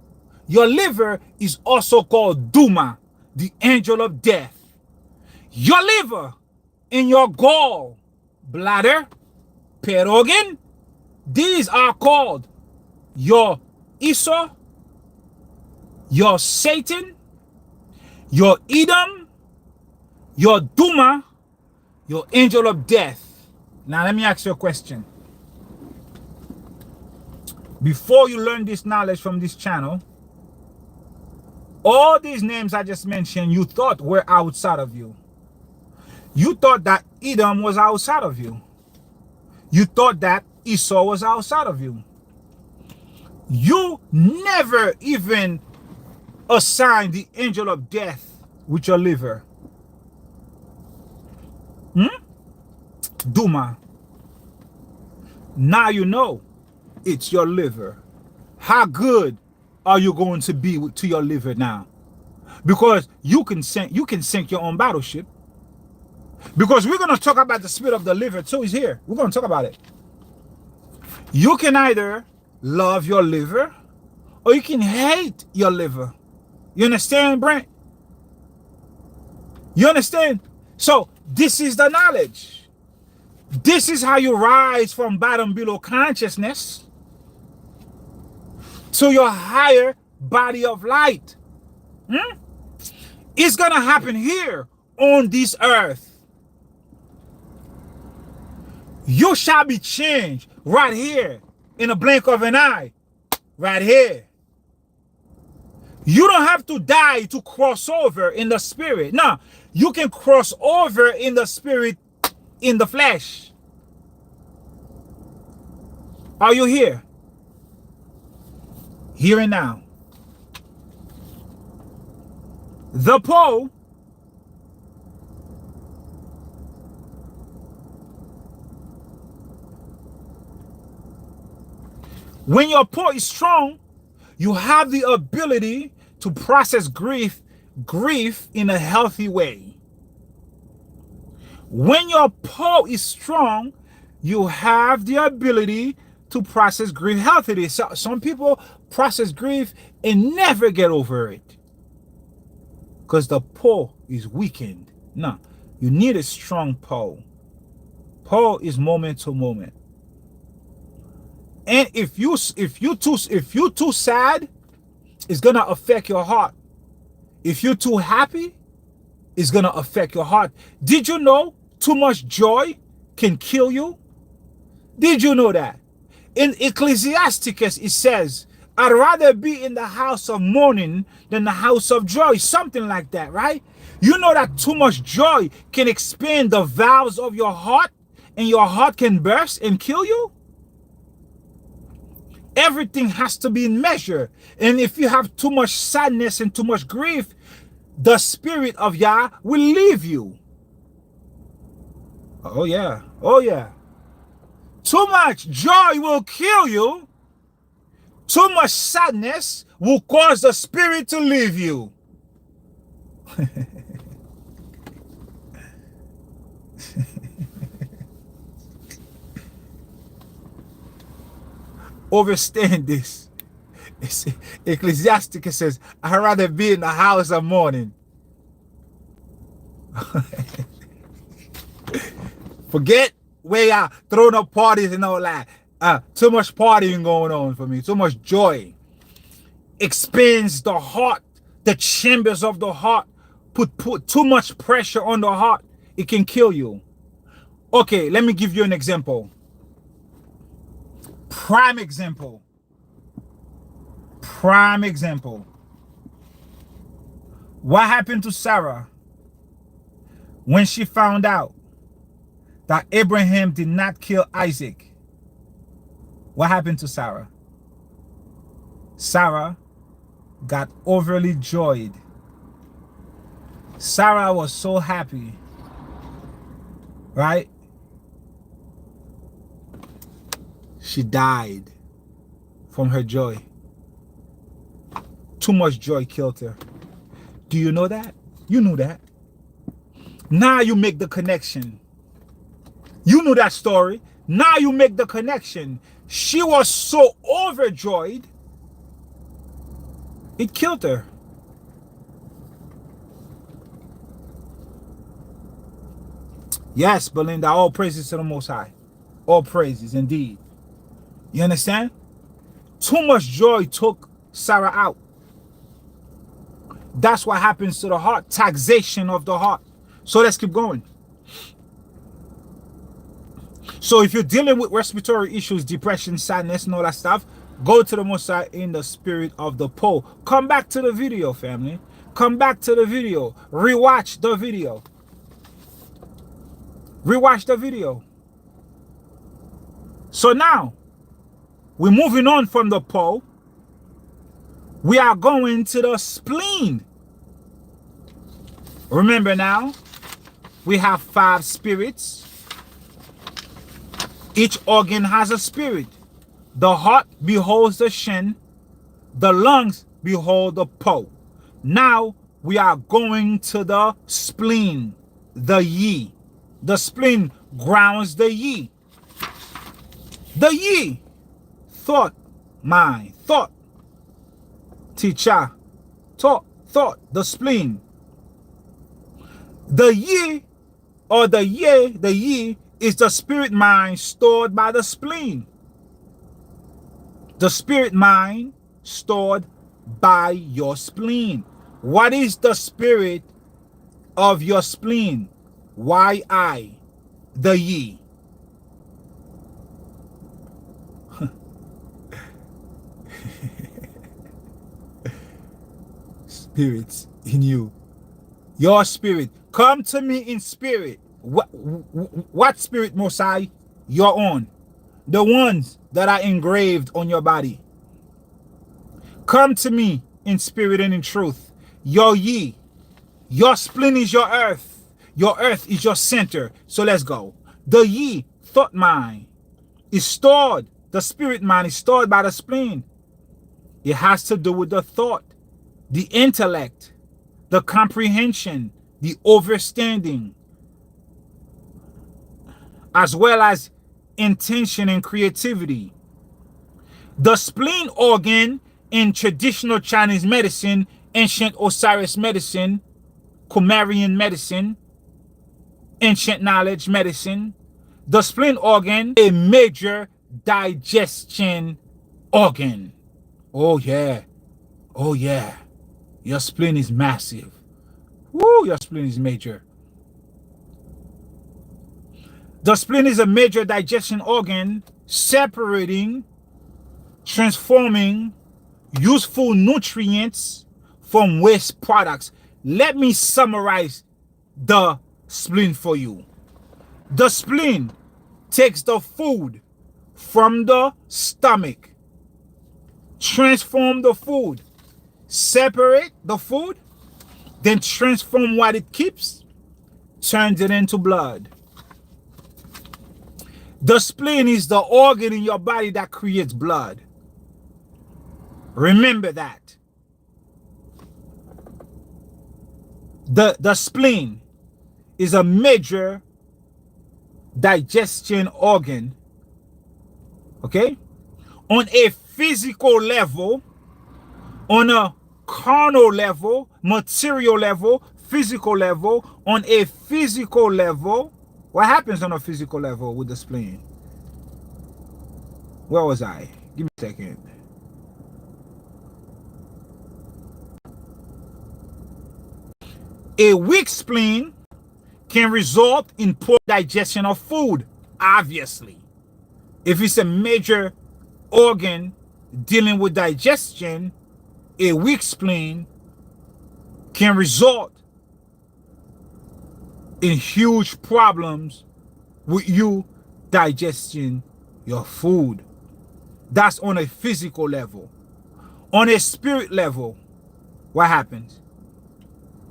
Your liver is also called Duma, the angel of death. Your liver and your gall bladder, pet organ, these are called your Esau, your Satan, your Edom, your Duma, your angel of death. Now let me ask you a question. Before you learn this knowledge from this channel, all these names I just mentioned, you thought were outside of you. You thought that Edom was outside of you. You thought that Esau was outside of you. You never even assigned the angel of death with your liver. Duma. Now you know it's your liver. How good are you going to be to your liver now? Because you can sink your own battleship. Because we're going to talk about the spirit of the liver too. Is here. We're going to talk about it. You can either love your liver or you can hate your liver. You understand, Brent? You understand? So this is the knowledge. This is how you rise from bottom below consciousness to your higher body of light. It's going to happen here on this earth. You shall be changed right here in a blink of an eye. Right here. You don't have to die to cross over in the spirit. No, you can cross over in the spirit, in the flesh. Are you here? Here and now. The pole when your pole is strong, you have the ability to process grief in a healthy way. When your pole is strong, you have the ability to process grief healthily. So some people process grief and never get over it because the pole is weakened. No, you need a strong pole. Pole is moment to moment. And if you too sad, it's gonna affect your heart. If you're too happy, it's gonna affect your heart. Did you know too much joy can kill you? Did you know that? In Ecclesiasticus, it says, I'd rather be in the house of mourning than the house of joy. Something like that, right? You know that too much joy can expand the valves of your heart and your heart can burst and kill you? Everything has to be in measure. And if you have too much sadness and too much grief, the spirit of Yah will leave you. Oh yeah. Oh yeah. Too much joy will kill you. Too much sadness will cause the spirit to leave you. Understand this. Ecclesiasticus says, I'd rather be in the house of mourning. Forget where y'all throwing up parties and all that. Too much partying going on for me. Too much joy. Expands the heart, the chambers of the heart. Put too much pressure on the heart. It can kill you. Okay, let me give you an example. Prime example. Prime example. What happened to Sarah when she found out that Abraham did not kill Isaac? What happened to Sarah? Sarah got overly joyed. Sarah was so happy, right? She died from her joy. Too much joy killed her. Do you know that? You knew that. Now you make the connection. You knew that story. Now you make the connection. She was so overjoyed, it killed her. Yes, Belinda, all praises to the Most High. All praises, indeed. You understand? Too much joy took Sarah out. That's what happens to the heart. Taxation of the heart. So let's keep going. So if you're dealing with respiratory issues, depression, sadness, and all that stuff, Go to the Most High in the spirit of the poll. Come back to the video, family. Come back to the video. Rewatch the video. Rewatch the video. So now, we're moving on from the poll. We are going to the spleen. Remember now, we have 5 spirits. Each organ has a spirit. The heart beholds the SHEN. The lungs behold the po. Now we are going to the spleen, the yi. The spleen grounds the yi. The yi, thought, mind, thought. Teacher, thought, the spleen. The yi, or the yi, is the spirit mind stored by the spleen. The spirit mind stored by your spleen. What is the spirit of your spleen? Y-I, the ye. Spirits in you. Your spirit. Come to me in spirit. What spirit, Mosai? Your own. The ones that are engraved on your body. Come to me in spirit and in truth. Your ye. Your spleen is your earth. Your earth is your center. So let's go. The ye, thought mind, is stored. The spirit mind is stored by the spleen. It has to do with the thought, the intellect, the comprehension, the understanding, as well as intention and creativity. The spleen organ in traditional Chinese medicine, ancient Osiris medicine, Sumerian medicine, ancient knowledge medicine, the spleen organ, a major digestion organ. Oh yeah. Oh yeah. Your spleen is massive. Woo, your spleen is major. The spleen is a major digestion organ, separating, transforming useful nutrients from waste products. Let me summarize the spleen for you. The spleen takes the food from the stomach, transform the food, separate the food, then transform what it keeps, turns it into blood. The spleen is the organ in your body that creates blood. Remember that. The spleen is a major digestion organ. Okay? On a physical level, on a carnal level, material level, physical level, on a physical level, what happens on a physical level with the spleen? Where was I? Give me a second. A weak spleen can result in poor digestion of food, obviously. If it's a major organ dealing with digestion, a weak spleen can result in huge problems with you digesting your food. That's on a physical level. On a spirit level, what happens?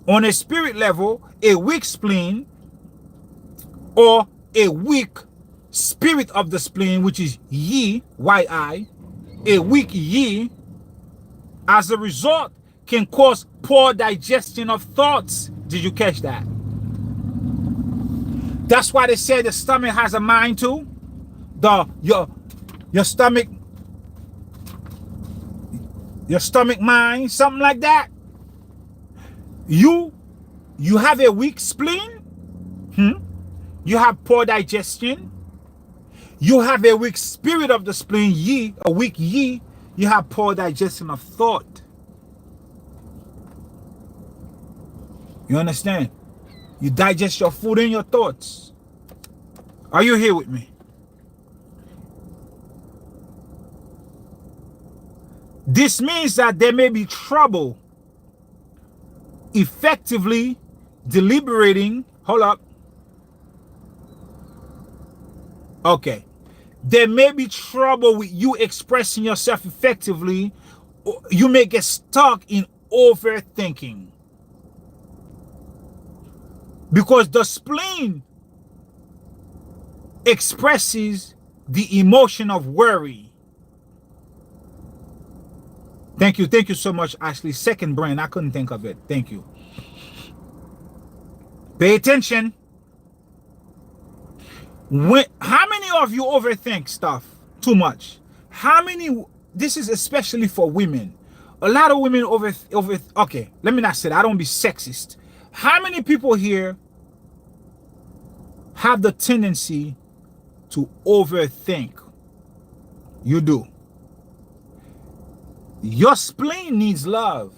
On a spirit level, a weak spleen or a weak spirit of the spleen, which is yi, Y-I, a weak yi, as a result, can cause poor digestion of thoughts. Did you catch that? That's why they say the stomach has a mind too. Your stomach mind, something like that. You have a weak spleen. You have poor digestion. You have a weak spirit of the spleen, yi, a weak yi. You have poor digestion of thought. You understand? You digest your food and your thoughts. Are you here with me? This means that there may be trouble effectively deliberating. Hold up. Okay. There may be trouble with you expressing yourself effectively. You may get stuck in overthinking. Because the spleen expresses the emotion of worry. Thank you. Thank you so much, Ashley. Second brain. I couldn't think of it. Thank you. Pay attention. How many of you overthink stuff too much? How many? This is especially for women. A lot of women okay, let me not say that. I don't be sexist. How many people here have the tendency to overthink? You do. Your spleen needs love.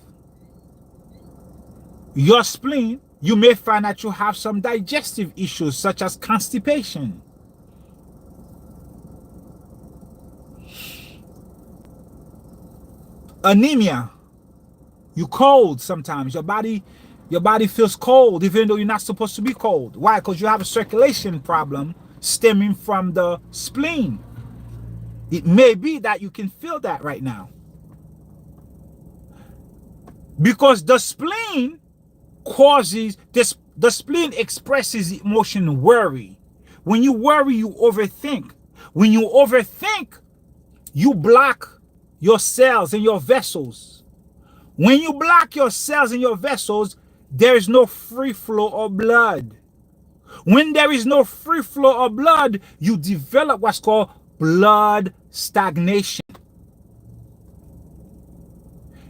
Your spleen, you may find that you have some digestive issues such as constipation. Anemia. You cold sometimes. Your body feels cold even though you're not supposed to be cold. Why? Because you have a circulation problem stemming from the spleen. It may be that you can feel that right now. Because the spleen causes this, the spleen expresses the emotion worry. When you worry, you overthink. When you overthink, you block your cells and your vessels. When you block your cells and your vessels, there is no free flow of blood. When there is no free flow of blood, you develop what's called blood stagnation.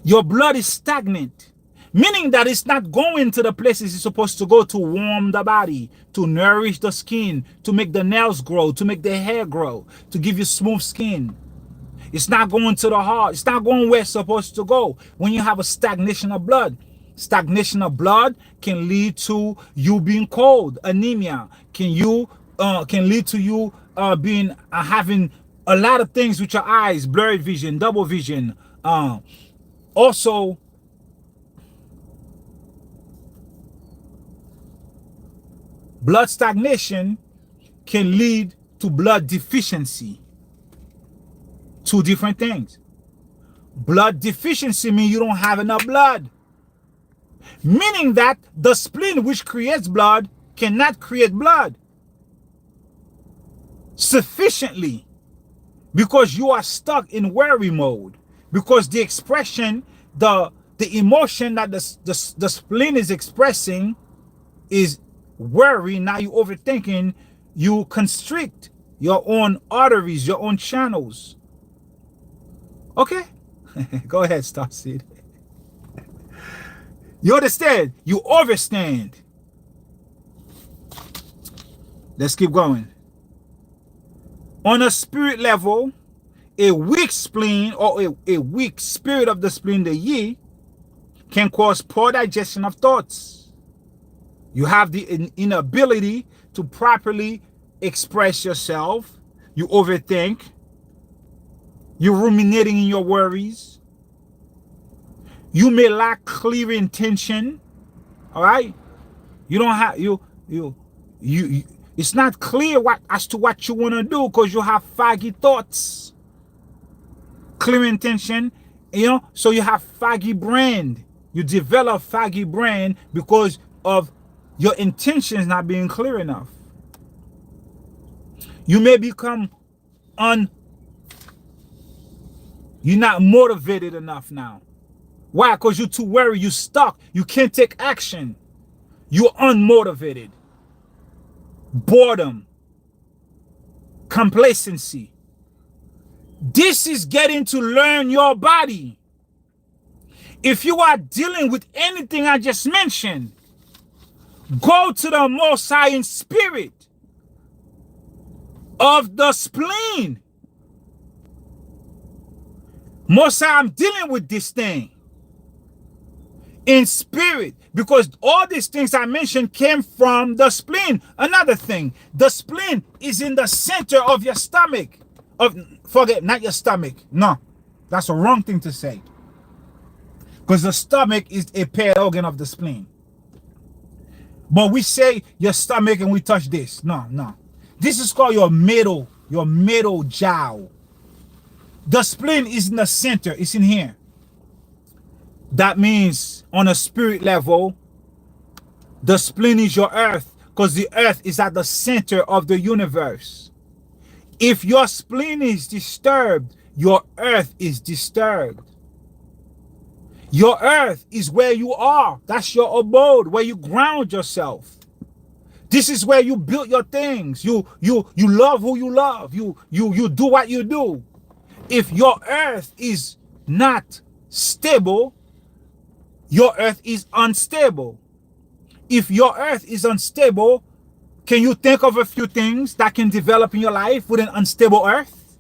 Your blood is stagnant, meaning that it's not going to the places it's supposed to go to warm the body, to nourish the skin, to make the nails grow, to make the hair grow, to give you smooth skin. It's not going to the heart. It's not going where it's supposed to go. When you have a stagnation of blood can lead to you being cold. Anemia can lead to you having a lot of things with your eyes, blurred vision, double vision. Also, blood stagnation can lead to blood deficiency. Two different things. Blood deficiency means you don't have enough blood. Meaning that the spleen, which creates blood, cannot create blood sufficiently because you are stuck in worry mode. Because the expression, the emotion that the spleen is expressing is worry. Now you overthinking, you constrict your own arteries, your own channels. Okay? Go ahead, Starseed. You understand? You overstand. Let's keep going. On a spirit level, a weak spleen or a weak spirit of the spleen, the yi, can cause poor digestion of thoughts. You have the inability to properly express yourself. You overthink. You're ruminating in your worries. You may lack clear intention. All right? You don't have it's not clear as to what you want to do because you have foggy thoughts. Clear intention, so you have foggy brain. You develop foggy brain because of your intentions not being clear enough. You may become you're not motivated enough now. Why? Because you're too worried, you're stuck, you can't take action. You're unmotivated. Boredom. Complacency. This is getting to learn your body. If you are dealing with anything I just mentioned, go to the Most High in spirit of the spleen. Most High, I'm dealing with this thing in spirit because all these things I mentioned came from the spleen. Another thing, the spleen is in the center of your stomach. Forget, not your stomach. No. That's a wrong thing to say. Because the stomach is a paired organ of the spleen. But we say your stomach and we touch this. No, no. This is called your middle jowl. The spleen is in the center. It's in here. That means on a spirit level, the spleen is your earth, because the earth is at the center of the universe. If your spleen is disturbed, your earth is disturbed. Your earth is where you are. That's your abode, where you ground yourself. This is where you build your things. You love who you love. You do what you do. If your earth is not stable, your earth is unstable. If your earth is unstable, can you think of a few things that can develop in your life with an unstable earth?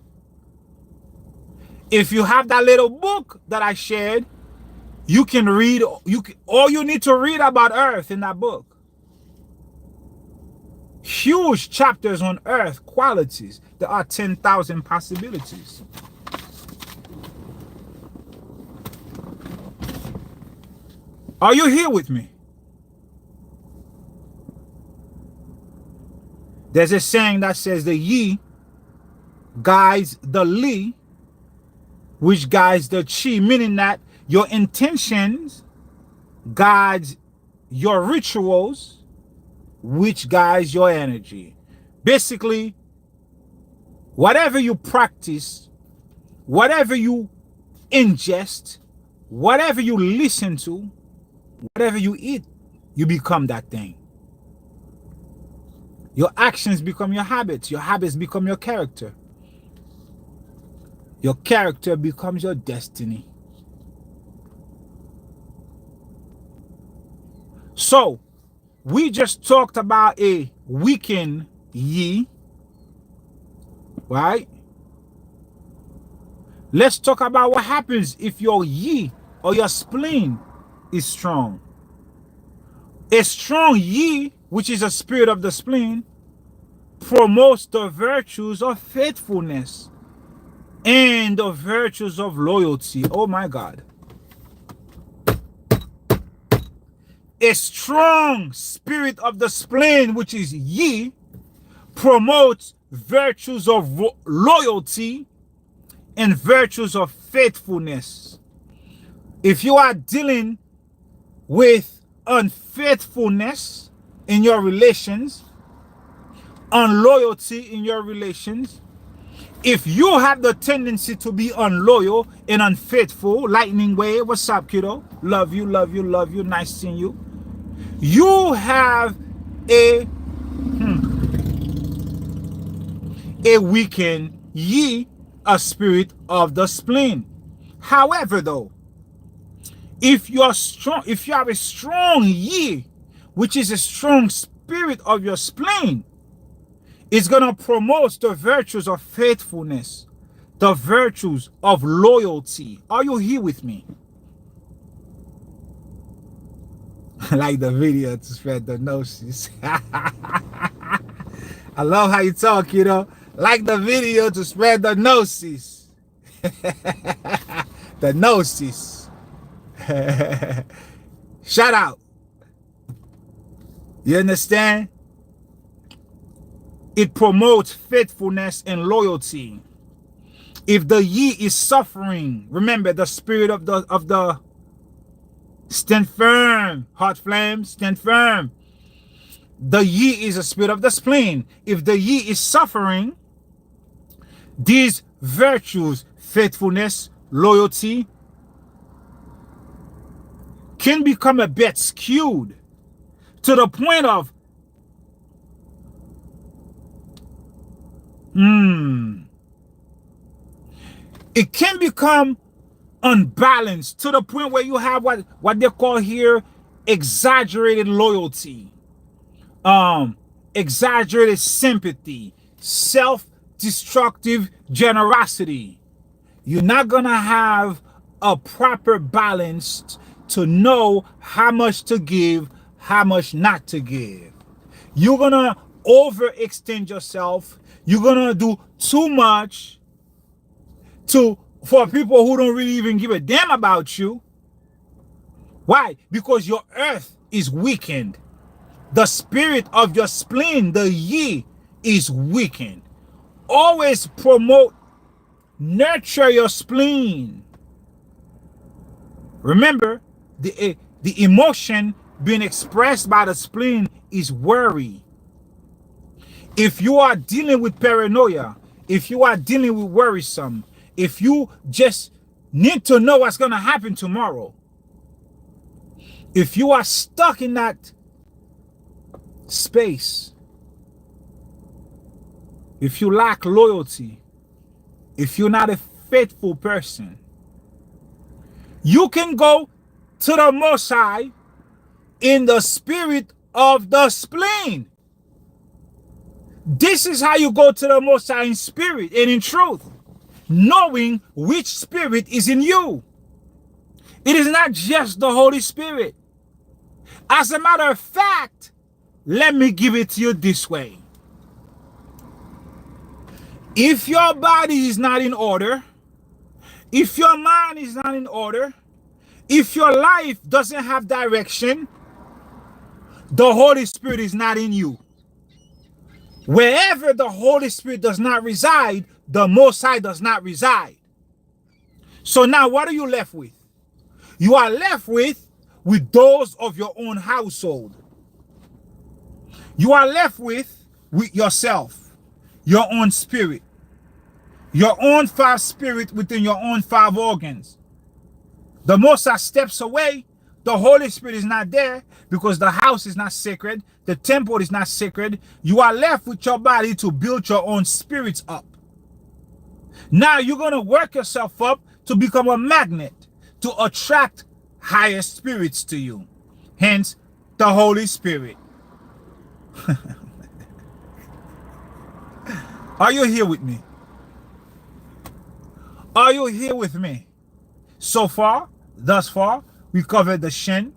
If you have that little book that I shared, you can read, all you need to read about earth in that book. Huge chapters on earth qualities. There are 10,000 possibilities. Are you here with me? There's a saying that says the yi guides the li, which guides the chi, meaning that your intentions guides your rituals, which guides your energy. Basically, whatever you practice, whatever you ingest, whatever you listen to, whatever you eat, you become that thing. Your actions become your habits. Your habits become your character. Your character becomes your destiny. So, we just talked about a weakened yi, right? Let's talk about what happens if your yi or your spleen is strong. A strong yi, which is a spirit of the spleen, promotes the virtues of faithfulness and the virtues of loyalty. Oh my God. A strong spirit of the spleen, which is yi, promotes virtues of loyalty and virtues of faithfulness. If you are dealing with unfaithfulness in your relations, unloyalty in your relations, if you have the tendency to be unloyal and unfaithful, lightning wave, what's up, kiddo? Love you, love you, love you, nice seeing you. You have a weakened yi, a spirit of the spleen. However, though, if you have a strong yi, which is a strong spirit of your spleen, it's going to promote the virtues of faithfulness, the virtues of loyalty. Are you here with me? Like the video to spread the gnosis. I love how you talk, you know. Like the video to spread the gnosis. The gnosis. Shout out. You understand? It promotes faithfulness and loyalty. If the yi is suffering, remember the spirit of the stand firm, hot flame, stand firm. The yi is a spirit of the spleen. If the yi is suffering, these virtues, faithfulness, loyalty, can become a bit skewed to the point of it can become unbalanced to the point where you have what they call here exaggerated loyalty, exaggerated sympathy, self-destructive generosity. You're not gonna have a proper balance to know how much to give, how much not to give. You're gonna overextend yourself. You're gonna do too much to for people who don't really even give a damn about you. Why? Because your earth is weakened. The spirit of your spleen, the ye, is weakened. Always promote, nurture your spleen. Remember, the emotion being expressed by the spleen is worry. If you are dealing with paranoia, if you are dealing with worrisome, if you just need to know what's going to happen tomorrow, if you are stuck in that space, if you lack loyalty, if you're not a faithful person, you can go to the Most High in the spirit of the spleen. This is how you go to the Most High in spirit and in truth, knowing which spirit is in you. It is not just the Holy Spirit. As a matter of fact, let me give it to you this way. If your body is not in order, if your mind is not in order, if your life doesn't have direction, the Holy Spirit is not in you. Wherever the Holy Spirit does not reside, the Most High does not reside. So now what are you left with? You are left with those of your own household. You are left with yourself, your own spirit, your own 5 spirit within your own 5 organs. The Most High steps away. The Holy Spirit is not there because the house is not sacred. The temple is not sacred. You are left with your body to build your own spirits up. Now you're going to work yourself up to become a magnet to attract higher spirits to you. Hence, the Holy Spirit. Are you here with me? Are you here with me? So far, thus far, we covered the SHEN.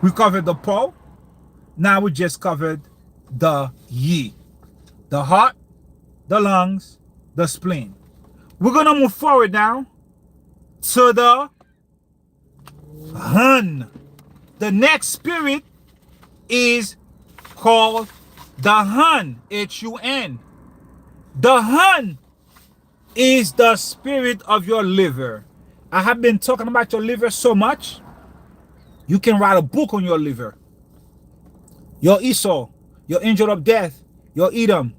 We covered the Po. Now we just covered the Yi. The heart, the lungs, the spleen. We're going to move forward now to the Hun. The next spirit is called the Hun, H-U-N. The Hun is the spirit of your liver. I have been talking about your liver so much, you can write a book on your liver. Your Esau, your angel of death, your Edom,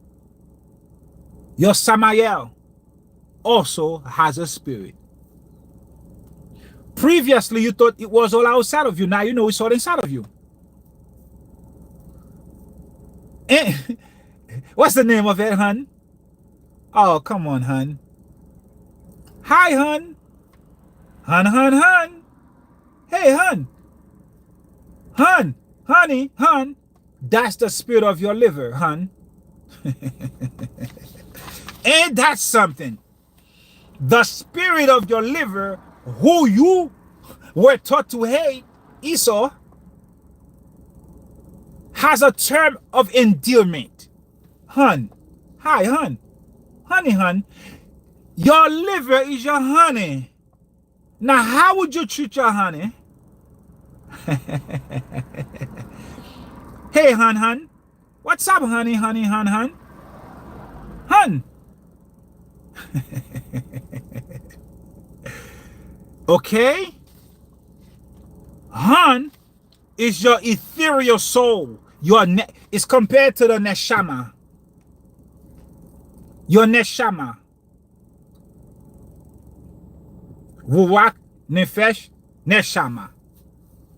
your Samael also has a spirit. Previously, you thought it was all outside of you. Now you know it's all inside of you. And what's the name of it, Hun? Oh, come on, Hun. Hi, Hun. Hun, Hun, Hun. Hey, Hun. Hun, honey, Hun. That's the spirit of your liver, Hun. Ain't that something? The spirit of your liver, who you were taught to hate, Esau, has a term of endearment. Hun. Hi, Hun. Honey, Hun. Your liver is your honey. Now, how would you treat your honey? Hey, Hun, Hun. What's up, honey, honey, Hun, Hun? Hun. Okay? Hun is your ethereal soul. It's compared to the neshama. Your neshama. Ruach, nefesh, neshama.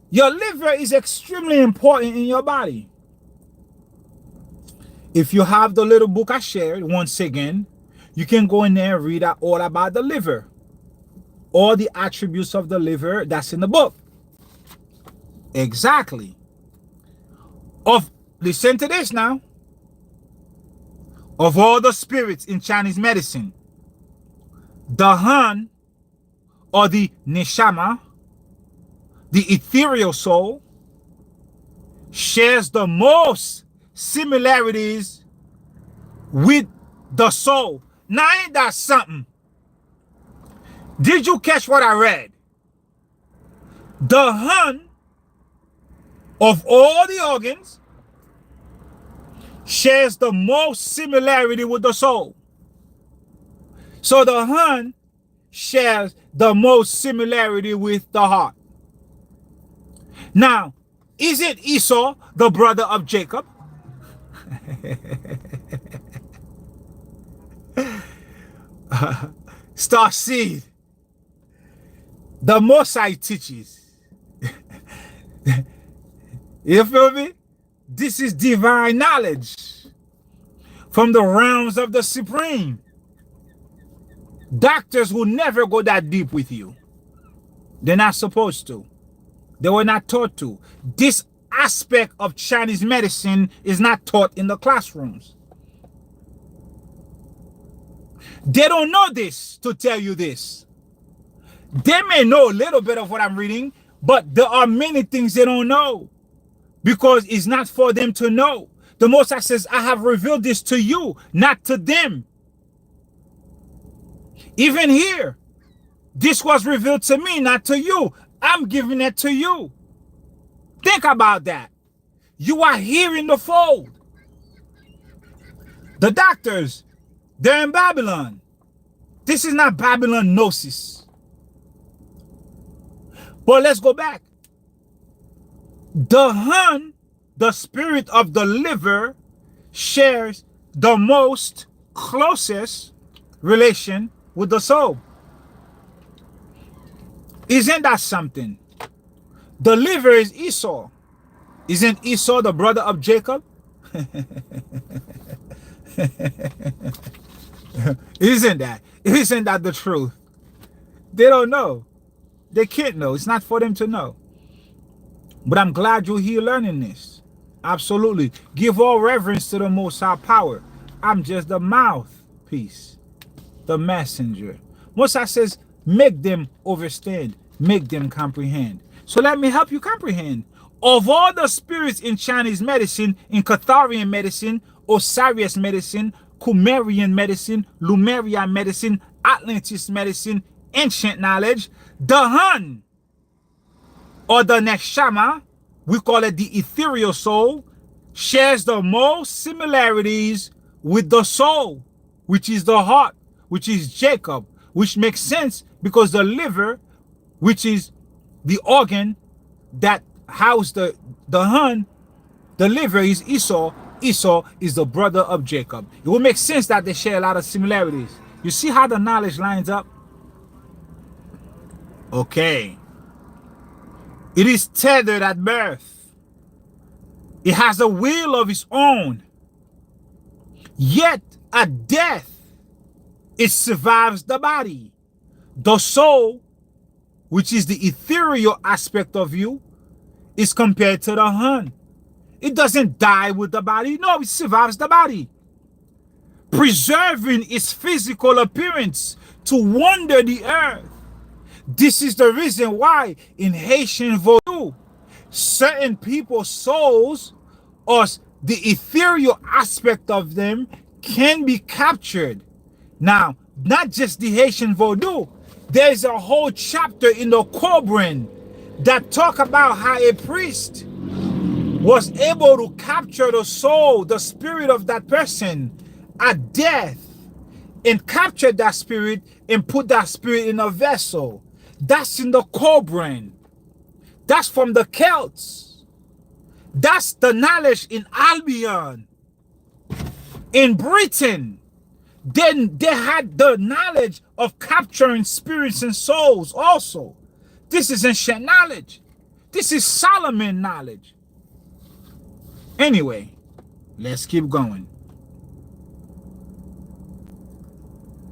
Your liver is extremely important in your body. If you have the little book I shared, once again, you can go in there and read all about the liver. All the attributes of the liver that's in the book. Exactly. Listen to this now. Of all the spirits in Chinese medicine, the Han, or the Neshama, the ethereal soul, shares the most similarities with the soul. Now ain't that something? Did you catch what I read? The hun of all the organs shares the most similarity with the soul. So the hun shares the most similarity with the heart. Now, isn't Esau the brother of Jacob? Star seed. The Mosai teaches. You feel me? This is divine knowledge from the realms of the supreme. Doctors will never go that deep with you. They're not supposed to. They were not taught to. This aspect of Chinese medicine is not taught in the classrooms. They don't know this to tell you this. They may know a little bit of what I'm reading, but there are many things they don't know because it's not for them to know. The Most High says, I have revealed this to you, not to them. Even here, this was revealed to me, not to you. I'm giving it to you. Think about that. You are here in the fold. The doctors, they're in Babylon. This is not Babylon gnosis. But let's go back. The hun, the spirit of the liver, shares the most closest relation with the soul. Isn't that something? The liver is Esau. Isn't Esau the brother of Jacob? Isn't that the truth? They don't know. They can't know. It's not for them to know. But I'm glad you're here learning this. Absolutely. Give all reverence to the Most High power. I'm just the mouthpiece, the messenger. Most High says, make them understand, make them comprehend. So let me help you comprehend. Of all the spirits in Chinese medicine, in Catharian medicine, Osiris medicine, Kumerian medicine, Lumerian medicine, Atlantis medicine, ancient knowledge, the hun, or the neshama, we call it the ethereal soul, shares the most similarities with the soul, which is the heart, which is Jacob, which makes sense because the liver, which is the organ that housed the hun, the liver is Esau. Esau is the brother of Jacob. It will make sense that they share a lot of similarities. You see how the knowledge lines up? Okay. It is tethered at birth. It has a will of its own. Yet at death, it survives the body. The soul, which is the ethereal aspect of you, is compared to the hun. It doesn't die with the body. No, it survives the body, preserving its physical appearance to wander the earth. This is the reason why in Haitian voodoo, certain people's souls or the ethereal aspect of them can be captured. Now, not just the Haitian voodoo, there's a whole chapter in the Cobran that talk about how a priest was able to capture the soul, the spirit of that person at death, and capture that spirit and put that spirit in a vessel. That's in the Cobran. That's from the Celts. That's the knowledge in Albion. In Britain, then they had the knowledge of capturing spirits and souls also. This is ancient knowledge. This is Solomon knowledge. Anyway, let's keep going.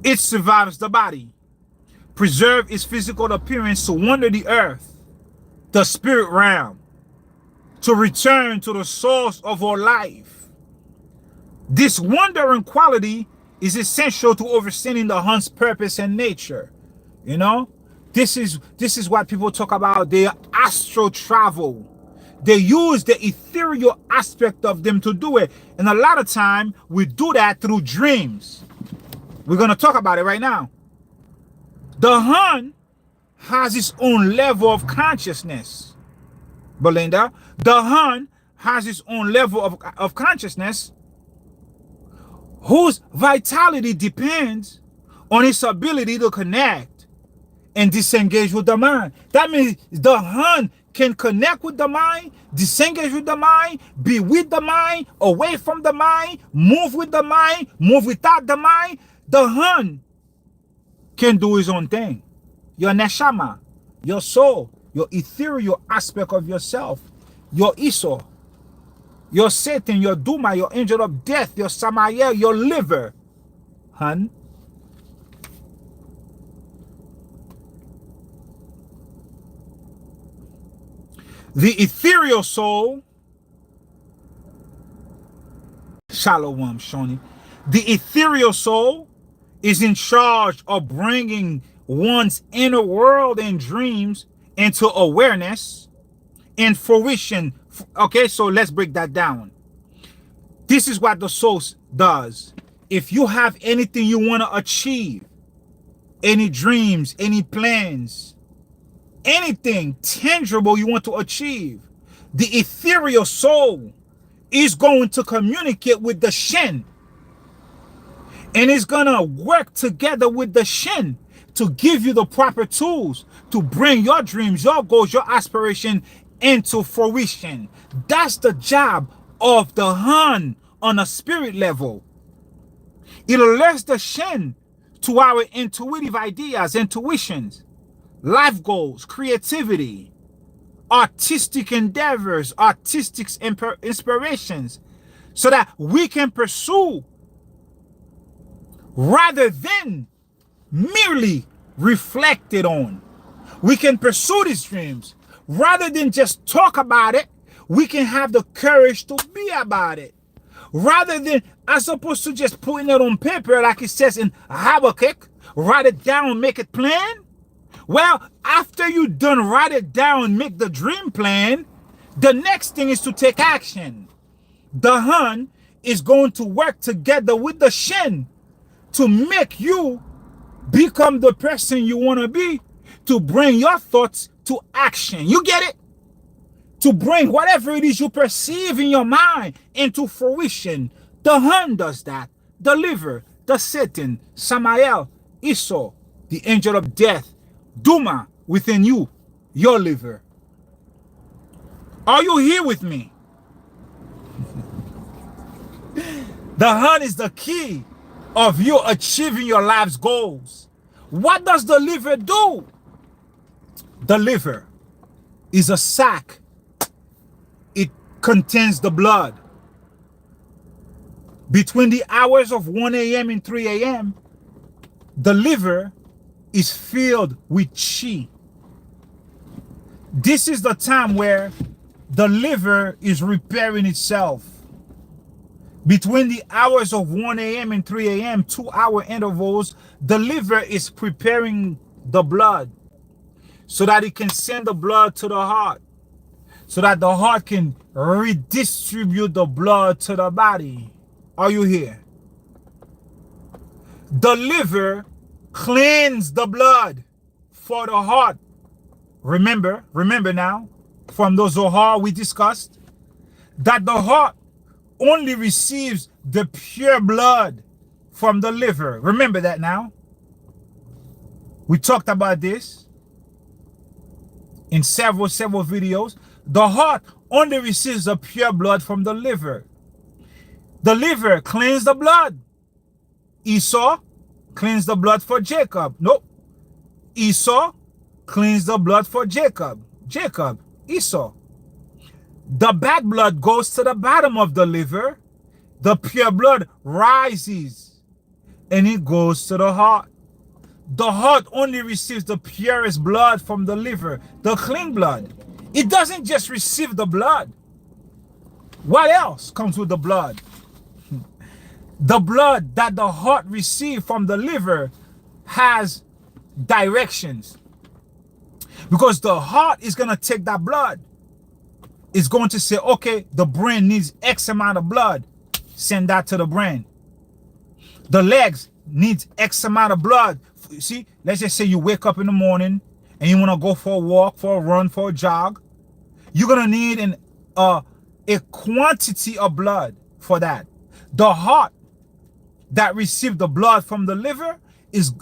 It survives the body, preserve its physical appearance to wander the earth, the spirit realm, to return to the source of our life. This wandering quality is essential to understanding the hunt's purpose and nature. You know, this is what people talk about, their astral travel. They use the ethereal aspect of them to do it. And a lot of time we do that through dreams. We're going to talk about it right now. The Hun has its own level of consciousness. Belinda, the Hun has its own level of consciousness whose vitality depends on its ability to connect and disengage with the mind. That means the Hun can connect with the mind, disengage with the mind, be with the mind, away from the mind, move with the mind, move without the mind. The Hun can do his own thing. Your neshama, your soul, your ethereal aspect of yourself, your Iso, your Satan, your Duma, your angel of death, your Samael, your liver. Hun. The ethereal soul, Shalom, Shoni. The ethereal soul is in charge of bringing one's inner world and dreams into awareness and fruition. Okay, so let's break that down. This is what the soul does. If you have anything you want to achieve, any dreams, any plans, anything tangible you want to achieve, the ethereal soul is going to communicate with the SHEN, and it's going to work together with the SHEN to give you the proper tools to bring your dreams, your goals, your aspiration into fruition. That's the job of the Hun on a spirit level. It alerts the SHEN to our intuitive ideas, intuitions, life goals, creativity, artistic endeavors, artistic inspirations, so that we can pursue rather than merely reflected on. We can pursue these dreams rather than just talk about it. We can have the courage to be about it, rather than as opposed to just putting it on paper like it says in Habakkuk. Write it down, make it plain. Well, after you done write it down, make the dream plan, the next thing is to take action. The Hun is going to work together with the SHEN to make you become the person you want to be, to bring your thoughts to action. You get it? To bring whatever it is you perceive in your mind into fruition. The Hun does that. The liver, the Satan, Samael, Iso, the angel of death, Duma within you, your liver. Are you here with me? The Hun is the key of you achieving your life's goals. What does the liver do? The liver is a sac. It contains the blood. Between the hours of 1 a.m. and 3 a.m., the liver is filled with chi. This is the time where the liver is repairing itself. Between the hours of 1 a.m. and 3 a.m., 2-hour intervals, the liver is preparing the blood so that it can send the blood to the heart, so that the heart can redistribute the blood to the body. Are you here? The liver cleans the blood for the heart. Remember now, from the Zohar we discussed, that the heart only receives the pure blood from the liver. Remember that now. We talked about this in several videos. The heart only receives the pure blood from the liver. The liver cleans the blood. Esau cleans the blood for Jacob. Nope. Esau cleans the blood for Jacob. Jacob, Esau. The bad blood goes to the bottom of the liver. The pure blood rises and it goes to the heart. The heart only receives the purest blood from the liver, the clean blood. It doesn't just receive the blood. What else comes with the blood? The blood that the heart receives from the liver has directions. Because the heart is going to take that blood. It's going to say, okay, the brain needs X amount of blood. Send that to the brain. The legs needs X amount of blood. See, let's just say you wake up in the morning and you want to go for a walk, for a run, for a jog. You're going to need a quantity of blood for that. The heart that received the blood from the liver is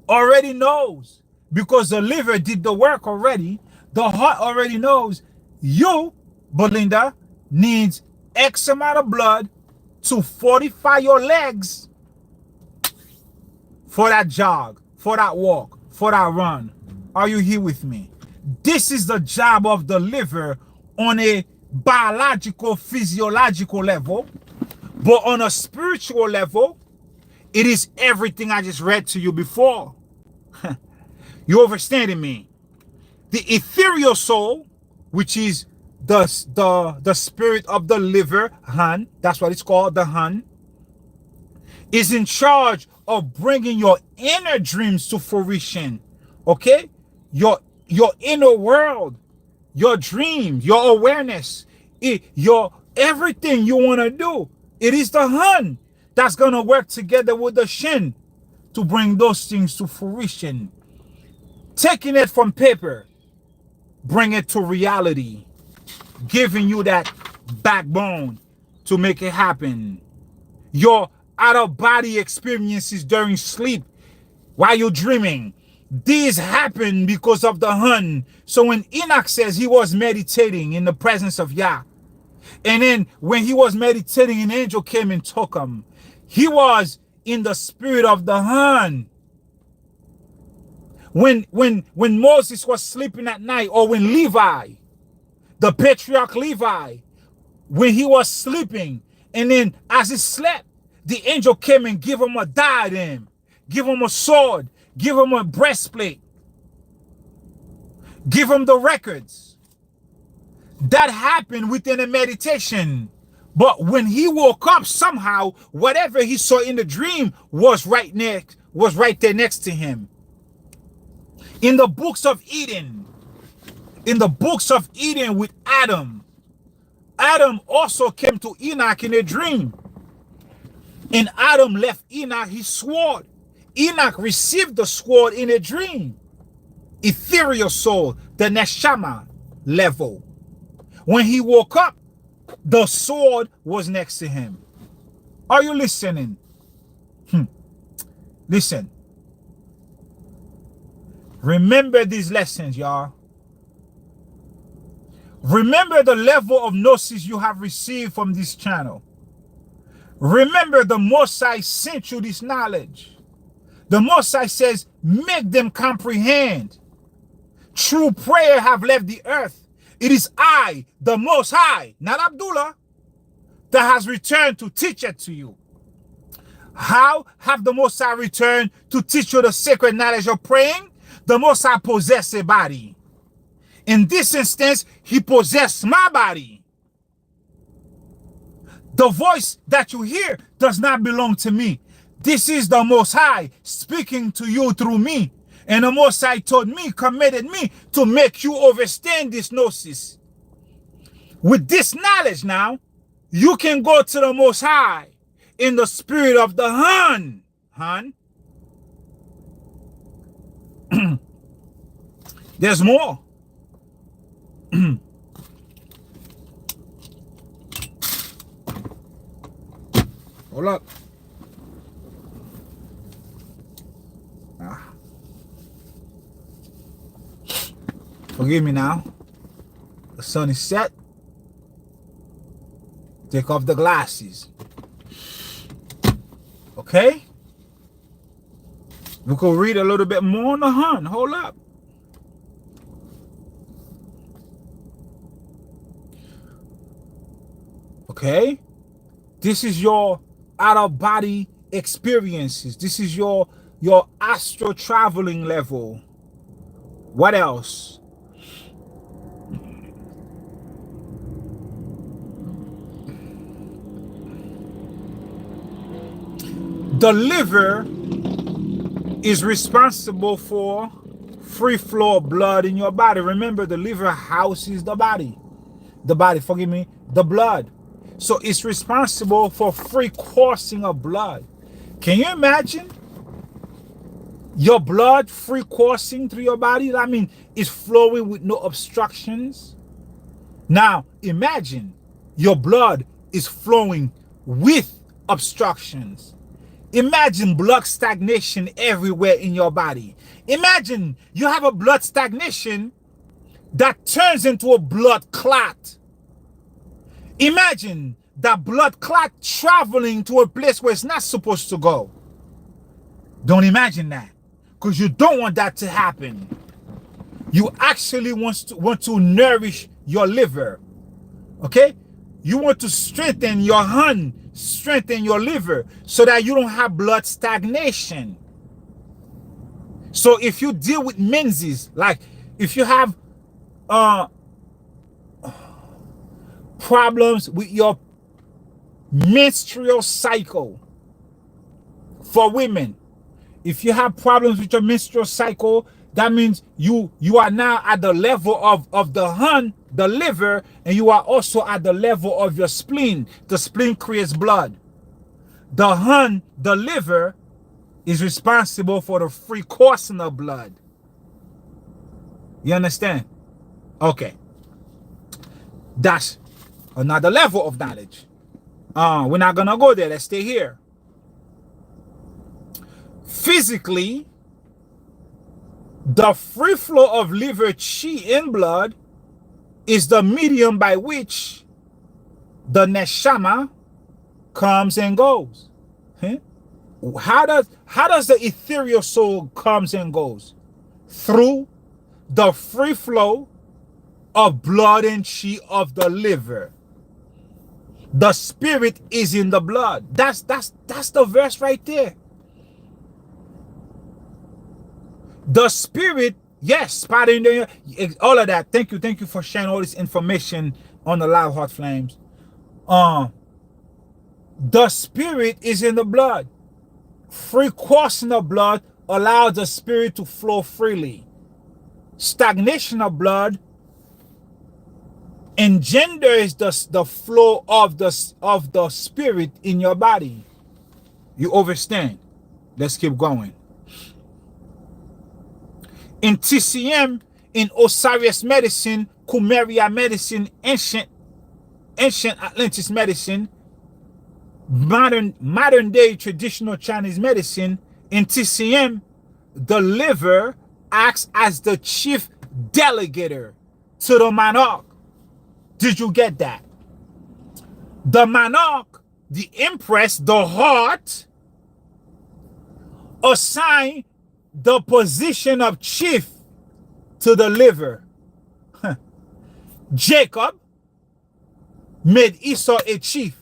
already knows, because the liver did the work already. The heart already knows you, Belinda, needs X amount of blood to fortify your legs for that jog, for that walk, for that run. Are you here with me? This is the job of the liver on a biological, physiological level, but on a spiritual level, it is everything I just read to you before. You understanding me? The ethereal soul, which is the spirit of the liver, Han, that's what it's called, the Han, is in charge of bringing your inner dreams to fruition. Okay? Your inner world, your dreams, your awareness, your everything you want to do. It is the Han that's going to work together with the SHEN to bring those things to fruition. Taking it from paper, bring it to reality, giving you that backbone to make it happen. Your out-of-body experiences during sleep, while you're dreaming, these happen because of the Hun. So when Enoch says he was meditating in the presence of Yah, and then when he was meditating, an angel came and took him, he was in the spirit of the Hun. When Moses was sleeping at night, or when Levi, the patriarch Levi, when he was sleeping, and then as he slept, the angel came and gave him a diadem, give him a sword, give him a breastplate, give him the records. That happened within a meditation. But when he woke up, somehow, whatever he saw in the dream was right there next to him. In the books of Eden, with Adam also came to Enoch in a dream. And Adam left Enoch his sword. Enoch received the sword in a dream. Ethereal soul, the neshama level. When he woke up, the sword was next to him. Are you listening? Listen. Remember these lessons, y'all. Remember the level of gnosis you have received from this channel. Remember the Most High sent you this knowledge. The Most High says, make them comprehend. True prayer have left the earth. It is I, the Most High, not Abdullah, that has returned to teach it to you. How have the Most High returned to teach you the sacred knowledge of praying? The Most High possessed a body. In this instance, he possessed my body. The voice that you hear does not belong to me. This is the Most High speaking to you through me. And the Most High told me, committed me to make you understand this gnosis. With this knowledge now, you can go to the Most High in the spirit of the Han. There's more. Hold up. Forgive me now. The sun is set. Take off the glasses. Okay? We could read a little bit more on the Hun. Hold up. Okay? This is your out-of-body experiences. This is your astral traveling level. What else? The liver is responsible for free flow of blood in your body. Remember, the liver houses the body. The body, forgive me, the blood. So it's responsible for free coursing of blood. Can you imagine Your blood free coursing through your body, that means it's flowing with no obstructions. Now, imagine your blood is flowing with obstructions. Imagine blood stagnation everywhere in your body. Imagine you have a blood stagnation that turns into a blood clot. Imagine that blood clot traveling to a place where it's not supposed to go. Don't imagine that, because you don't want that to happen. You actually want to nourish your liver. Okay? You want to strengthen your hand, strengthen your liver, so that you don't have blood stagnation. So if you deal with menses, like if you have problems with your menstrual cycle, for women, if you have problems with your menstrual cycle, that means you are now at the level of the hand, the liver, and you are also at the level of your spleen. The spleen creates blood. The hand, the liver, is responsible for the free coursing of blood. You understand? Okay. That's another level of knowledge. We're not gonna go there. Let's stay here. Physically, the free flow of liver chi in blood is the medium by which the neshama comes and goes. How does the ethereal soul comes and goes? Through the free flow of blood and chi of the liver. The spirit is in the blood. That's the verse right there. The spirit, yes, all of that. Thank you for sharing all this information on the Live Heart Flames. The spirit is in the blood. Free coursing of blood allows the spirit to flow freely. Stagnation of blood engenders the flow of the spirit in your body. You understand? Let's keep going. In TCM, in Osiris medicine, Kumeria medicine, ancient Atlantis medicine, modern day traditional Chinese medicine, in TCM, the liver acts as the chief delegator to the monarch. Did you get that? The monarch, the empress, the heart, assign the position of chief to the liver. Jacob made Esau a chief.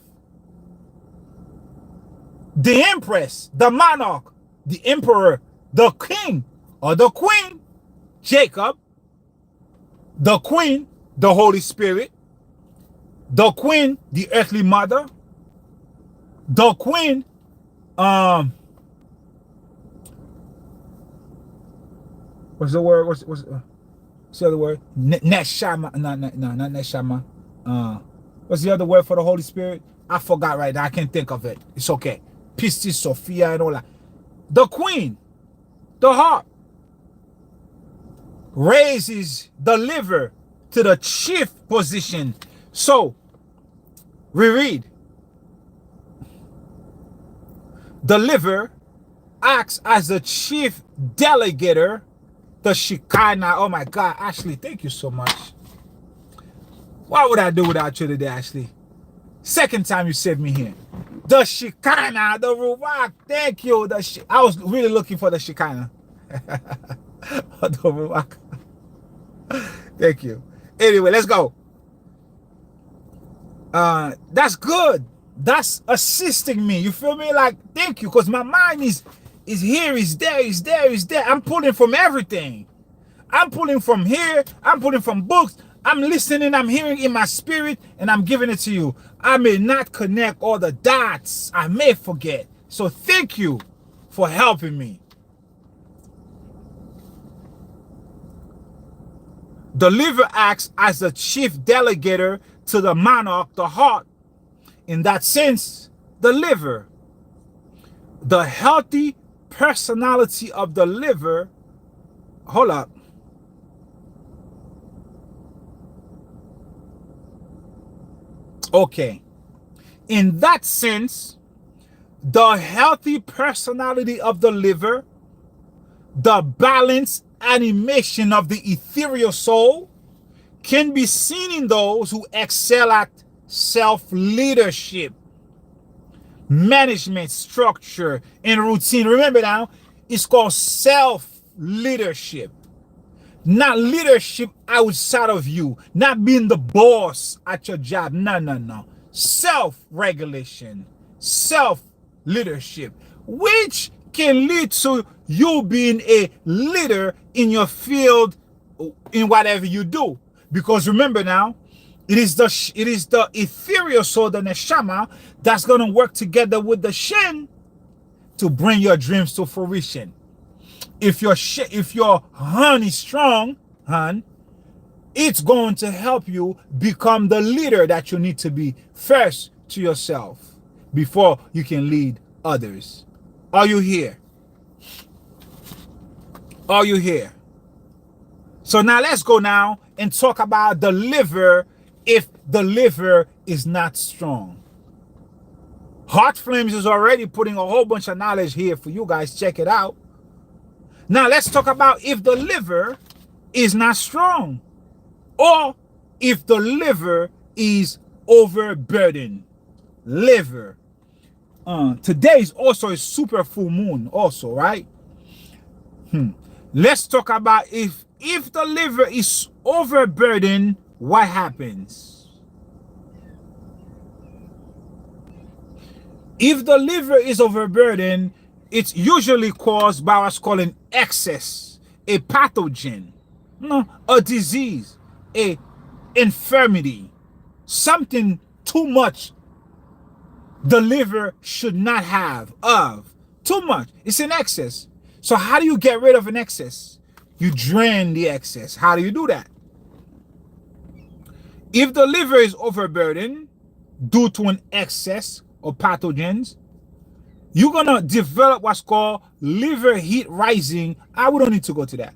The empress, the monarch, the emperor, the king or the queen, Jacob, the queen, the Holy Spirit, the queen, the earthly mother, the queen, what's the word? What's the other word? Neshama. No, not Neshama. What's the other word for the Holy Spirit? I forgot right now. I can't think of it. It's okay. Pistis, Sophia, and all that. The queen, the heart, raises the liver to the chief position. So, we read. The liver acts as the chief delegator. The Shekinah. Oh my God, Ashley, thank you so much. What would I do without you today, Ashley? Second time you saved me here. The Shekinah, the Ruach. Thank you. I was really looking for the Shekinah. The Ruach. Thank you. Anyway, let's go. That's good. That's assisting me. You feel me? Like, thank you, because my mind is here, is there, is there, is there. I'm pulling from everything. I'm pulling from here. I'm pulling from books. I'm listening. I'm hearing in my spirit, and I'm giving it to you. I may not connect all the dots. I may forget. So thank you for helping me. The liver acts as the chief delegator to the monarch, the heart. In that sense, the liver, the healthy personality of the liver, hold up. Okay. In that sense, the healthy personality of the liver, the balanced animation of the ethereal soul, can be seen in those who excel at self-leadership, management, structure, and routine. Remember now, it's called self-leadership. Not leadership outside of you, not being the boss at your job. No. Self-regulation, self-leadership, which can lead to you being a leader in your field, in whatever you do. Because remember now, it is the ethereal soul, the neshama, that's going to work together with the SHEN to bring your dreams to fruition. If your hun is strong, it's going to help you become the leader that you need to be first to yourself before you can lead others. Are you here? Are you here? So now let's go now and talk about the liver if the liver is not strong. Heart Flames is already putting a whole bunch of knowledge here for you guys. Check it out. Now let's talk about if the liver is not strong or if the liver is overburdened. Liver. Today is also a super full moon also, right? Let's talk about if the liver is overburdened, what happens? If the liver is overburdened, it's usually caused by what's called an excess, a pathogen, a disease, a infirmity, something too much the liver should not have of. Too much. It's an excess. So how do you get rid of an excess? You drain the excess. How do you do that? If the liver is overburdened due to an excess of pathogens, you're going to develop what's called liver heat rising. We don't need to go to that.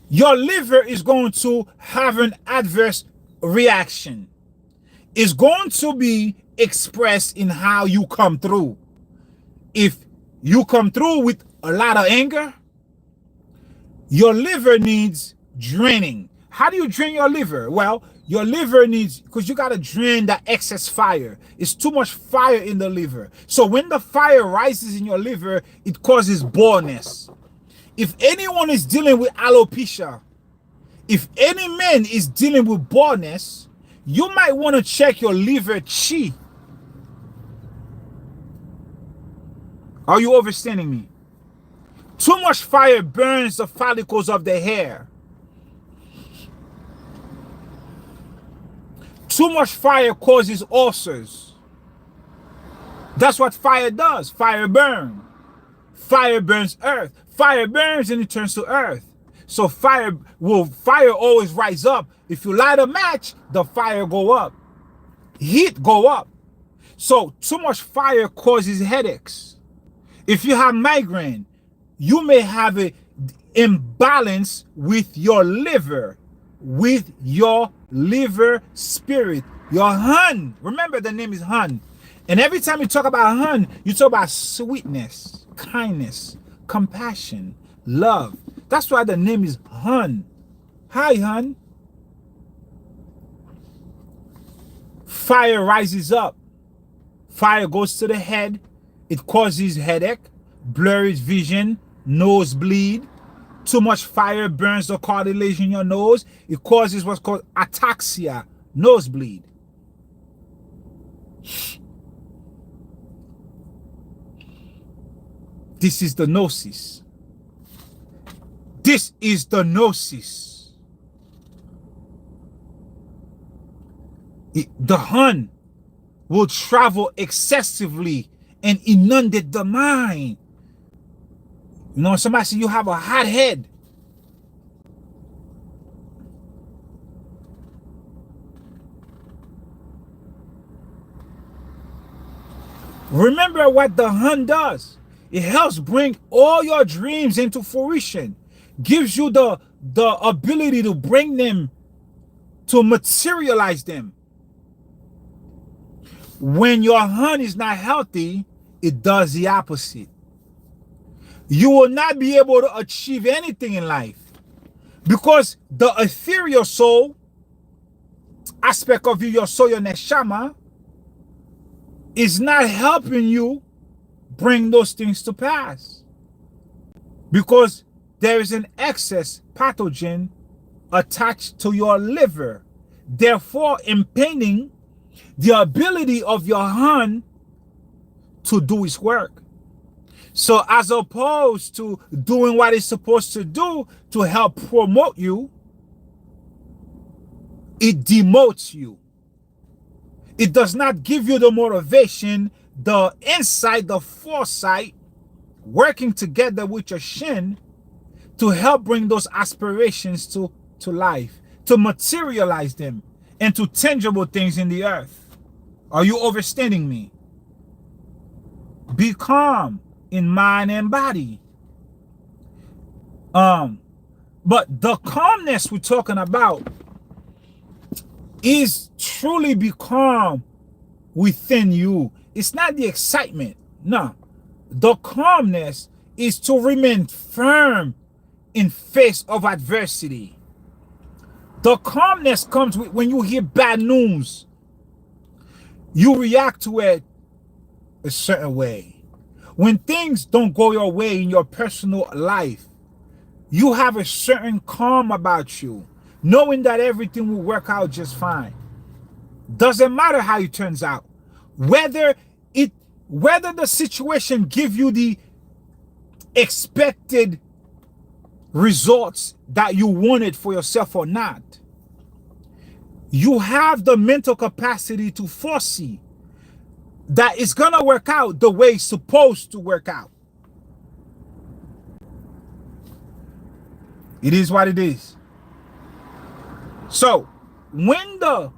Your liver is going to have an adverse reaction. It's going to be expressed in how you come through. If you come through with a lot of anger, your liver needs draining. How do you drain your liver? Well, your liver needs, because you got to drain that excess fire. It's too much fire in the liver. So when the fire rises in your liver, it causes boredness. If anyone is dealing with alopecia, if any man is dealing with boredness, you might want to check your liver chi. Are you understanding me? Too much fire burns the follicles of the hair. Too much fire causes ulcers. That's what fire does. Fire burns. Fire burns earth. Fire burns and it turns to earth. So fire always rise up. If you light a match, the fire go up. Heat go up. So too much fire causes headaches. If you have migraine, you may have an imbalance with your liver spirit, your hun. Remember, the name is hun. And every time you talk about hun, you talk about sweetness, kindness, compassion, love. That's why the name is hun. Hi, hun. Fire rises up. Fire goes to the head. It causes headache, blurred vision, nosebleed. Too much fire burns the cartilage in your nose. It causes what's called ataxia, nosebleed. This is the gnosis. This is the gnosis. The hun will travel excessively and inundate the mind. You know, somebody said you have a hot head. Remember what the hun does. It helps bring all your dreams into fruition. Gives you the ability to bring them, to materialize them. When your hand is not healthy, it does the opposite. You will not be able to achieve anything in life because the ethereal soul aspect of you, your soul, your neshama, is not helping you bring those things to pass because there is an excess pathogen attached to your liver, therefore impeding the ability of your hand to do its work. So as opposed to doing what it's supposed to do to help promote you, it demotes you. It does not give you the motivation, the insight, the foresight, working together with your SHEN to help bring those aspirations to life, to materialize them into tangible things in the earth. Are you understanding me? Be calm in mind and body. But the calmness we're talking about is truly be calm within you. It's not the excitement. No. The calmness is to remain firm in face of adversity. The calmness comes with when you hear bad news. You react to it a certain way. When things don't go your way in your personal life, you have a certain calm about you, knowing that everything will work out just fine. Doesn't matter how it turns out. Whether the situation give you the expected results that you wanted for yourself or not, you have the mental capacity to foresee that it's gonna work out the way it's supposed to work out. It is what it is. So when the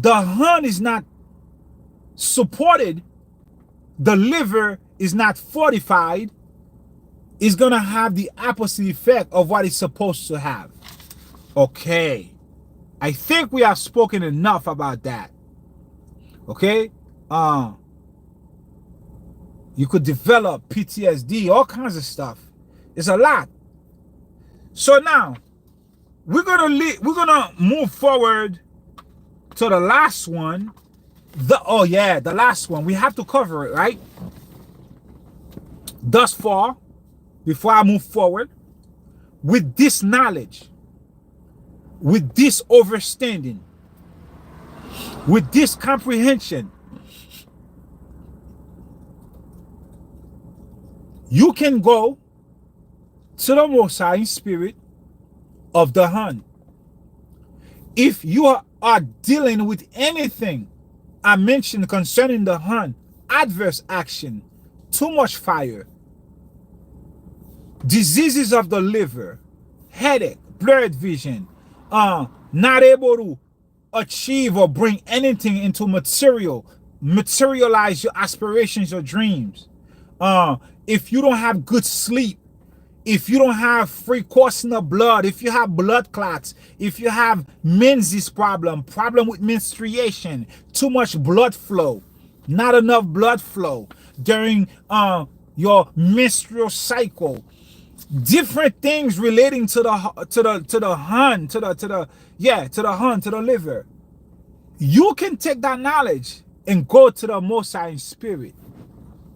hand is not supported, the liver is not fortified, it's gonna have the opposite effect of what it's supposed to have. Okay, I think we have spoken enough about that. Okay, you could develop PTSD, all kinds of stuff. It's a lot. So now we're gonna move forward to the last one. The last one. We have to cover it, right? Thus far, before I move forward, with this knowledge, with this understanding, with this comprehension, you can go to the Most High in spirit of the hand. If you are dealing with anything I mentioned concerning the hand, adverse action, too much fire, diseases of the liver, headache, blurred vision, not able to achieve or bring anything into materialize your aspirations or dreams, if you don't have good sleep, if you don't have free coursing of blood, if you have blood clots, if you have menses problem with menstruation, too much blood flow, not enough blood flow during your menstrual cycle, different things relating to the hand, to the liver, you can take that knowledge and go to the Most High in spirit.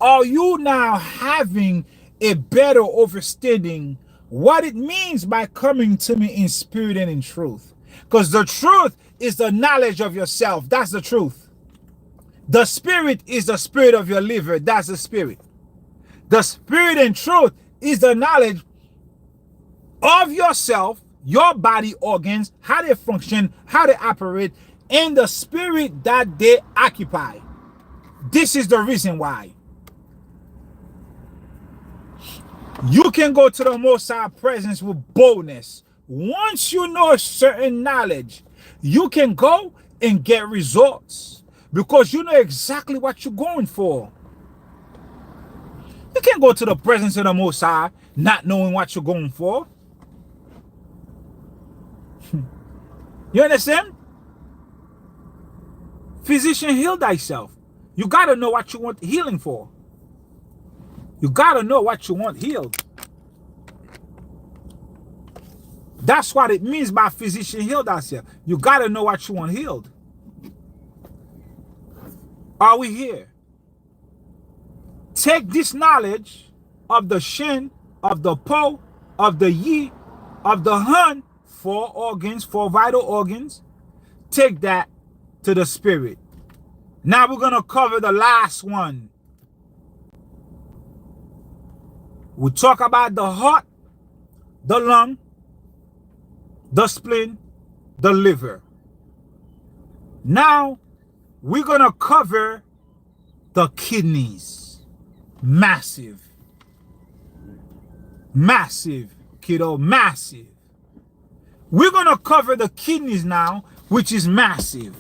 Are you now having a better understanding what it means by coming to me in spirit and in truth? Because the truth is the knowledge of yourself. That's the truth. The spirit is the spirit of your liver. That's the spirit. The spirit and truth is the knowledge of yourself, your body organs, how they function, how they operate, and the spirit that they occupy. This is the reason why you can go to the Most High presence with boldness. Once you know a certain knowledge, you can go and get results because you know exactly what you're going for. You can't go to the presence of the Most High not knowing what you're going for. You understand? Physician, heal thyself. You got to know what you want healing for. You got to know what you want healed. That's what it means by physician, heal thyself. You got to know what you want healed. Are we here? Take this knowledge of the Shen, of the Po, of the Yi, of the Hun, 4 organs, 4 vital organs. Take that to the spirit. Now we're going to cover the last one. We talk about the heart, the lung, the spleen, the liver. Now we're going to cover the kidneys. Massive. Massive, kiddo, massive. We're going to cover the kidneys now, which is massive.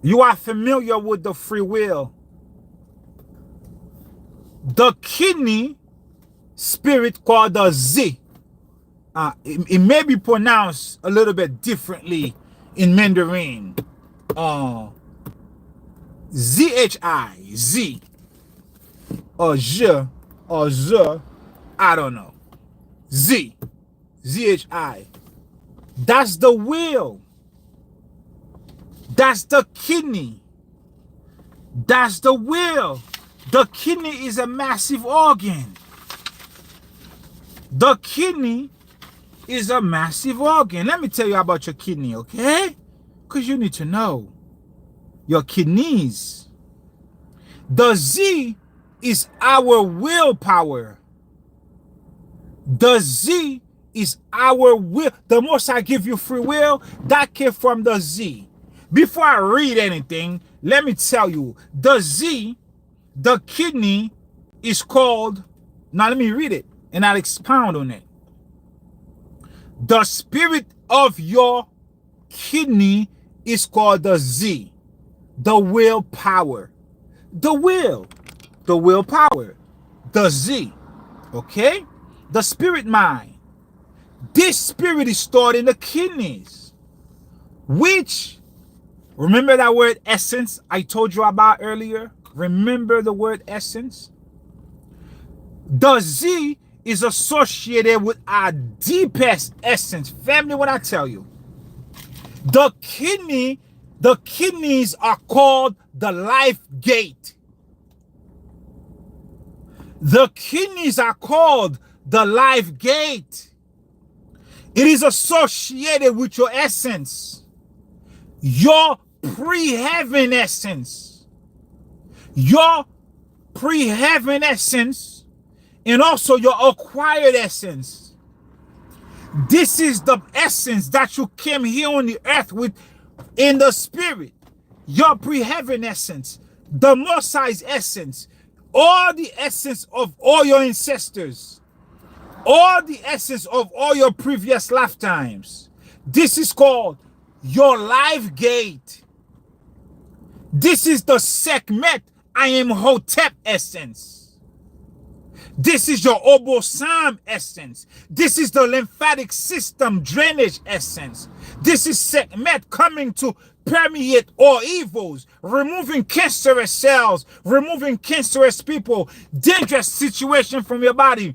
You are familiar with the free will. The kidney spirit called the Z. It may be pronounced a little bit differently in Mandarin. ZHI, Z, or Z, or Z, I don't know. Z, ZHI. That's the will. That's the kidney. That's the will. The kidney is a massive organ. The kidney is a massive organ. Let me tell you about your kidney, okay? Because you need to know. Your kidneys. The Z is our willpower. The Z is our will. The most I give you free will, that came from the Z. Before I read anything, let me tell you, the Z, the kidney, is called, now let me read it, and I'll expound on it. The spirit of your kidney is called the Z, the willpower. The willpower, the Z, okay? The spirit mind. This spirit is stored in the kidneys, which, remember that word essence I told you about earlier? Remember the word essence? The Z is associated with our deepest essence. Family, what I tell you. The kidneys are called the life gate. The kidneys are called the life gate. It is associated with your essence. Your pre-heaven essence. Your pre-heaven essence, and also your acquired essence. This is the essence that you came here on the earth with in the spirit. Your pre-heaven essence, the Most High's essence, all the essence of all your ancestors, all the essence of all your previous lifetimes. This is called your life gate. This is the Sekhmet, I am Hotep essence. This is your Obosam essence. This is the lymphatic system drainage essence. This is Sekhmet coming to permeate all evils, removing cancerous cells, removing cancerous people, dangerous situation from your body.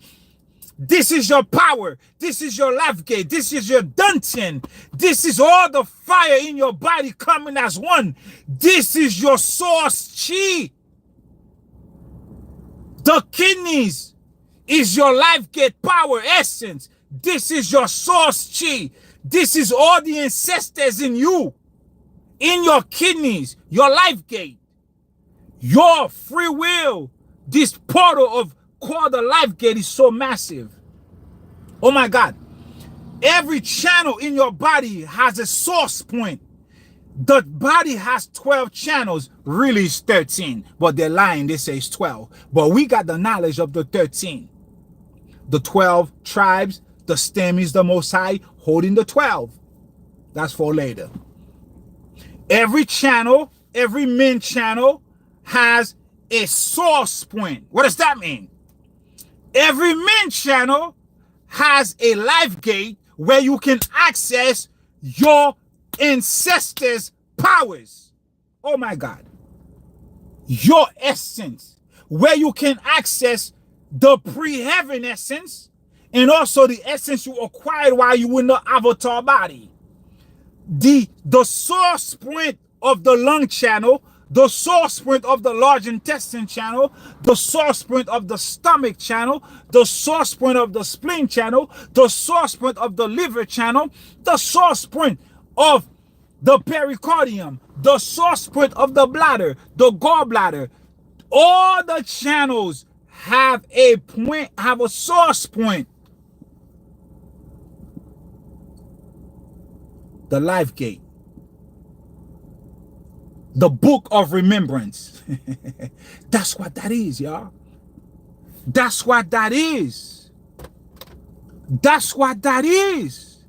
This is your power. This is your life gate. This is your Duntian. This is all the fire in your body coming as one. This is your source chi. The kidneys is your life gate power essence. This is your source chi. This is all the ancestors in you, in your kidneys, your life gate, your free will. This portal of called the life gate is so massive. Oh my God. Every channel in your body has a source point. The body has 12 channels. Really it's 13. But they're lying. They say it's 12. But we got the knowledge of the 13. The 12 tribes. The stem is the Most High holding the 12. That's for later. Every channel every main channel has a source point. What does that mean? Every main channel has a life gate where you can access your ancestors' powers. Oh my God. Your essence, where you can access the pre-heaven essence and also the essence you acquired while you were in the avatar body. The source point of the lung channel, the source point of the large intestine channel, the source point of the stomach channel, the source point of the spleen channel, the source point of the liver channel, the source point of the pericardium, the source point of the bladder, the gallbladder. All the channels have a point, have a source point. The life gate. The book of remembrance. That's what that is, y'all. That's what that is. That's what that is.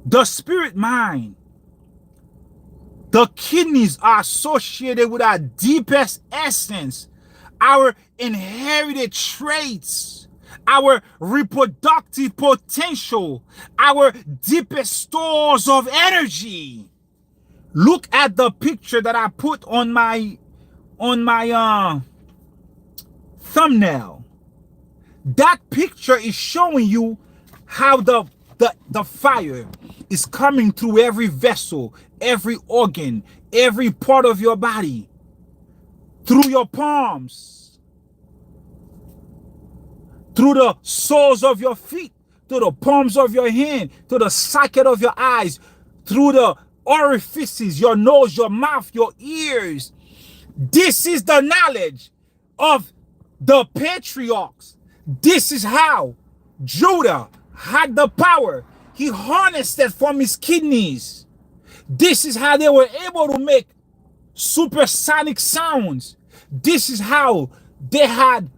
The spirit mind. The kidneys are associated with our deepest essence, our inherited traits, our reproductive potential, our deepest stores of energy. Look at the picture that I put on my thumbnail. That picture is showing you how the fire is coming through every vessel, every organ, every part of your body, through your palms, through the soles of your feet, through the palms of your hand, through the socket of your eyes, through the orifices, your nose, your mouth, your ears. This is the knowledge of the patriarchs. This is how Judah had the power. He harnessed it from his kidneys. This is how they were able to make supersonic sounds. This is how they had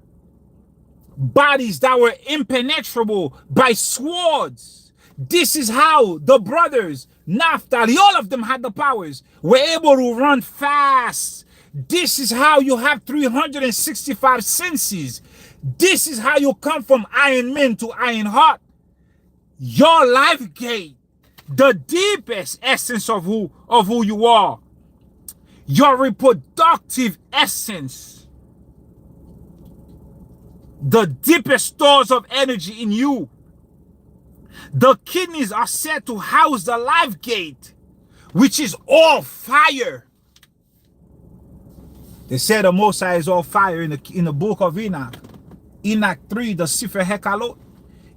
bodies that were impenetrable by swords. This is how the brothers, Naphtali, all of them had the powers, were able to run fast. This is how you have 365 senses. This is how you come from iron man to iron heart. Your life gate, the deepest essence of who you are, your reproductive essence, the deepest stores of energy in you. The kidneys are said to house the life gate, which is all fire. They said the Most High is all fire in the book of Enoch. Enoch 3, the Sefer Hekalot.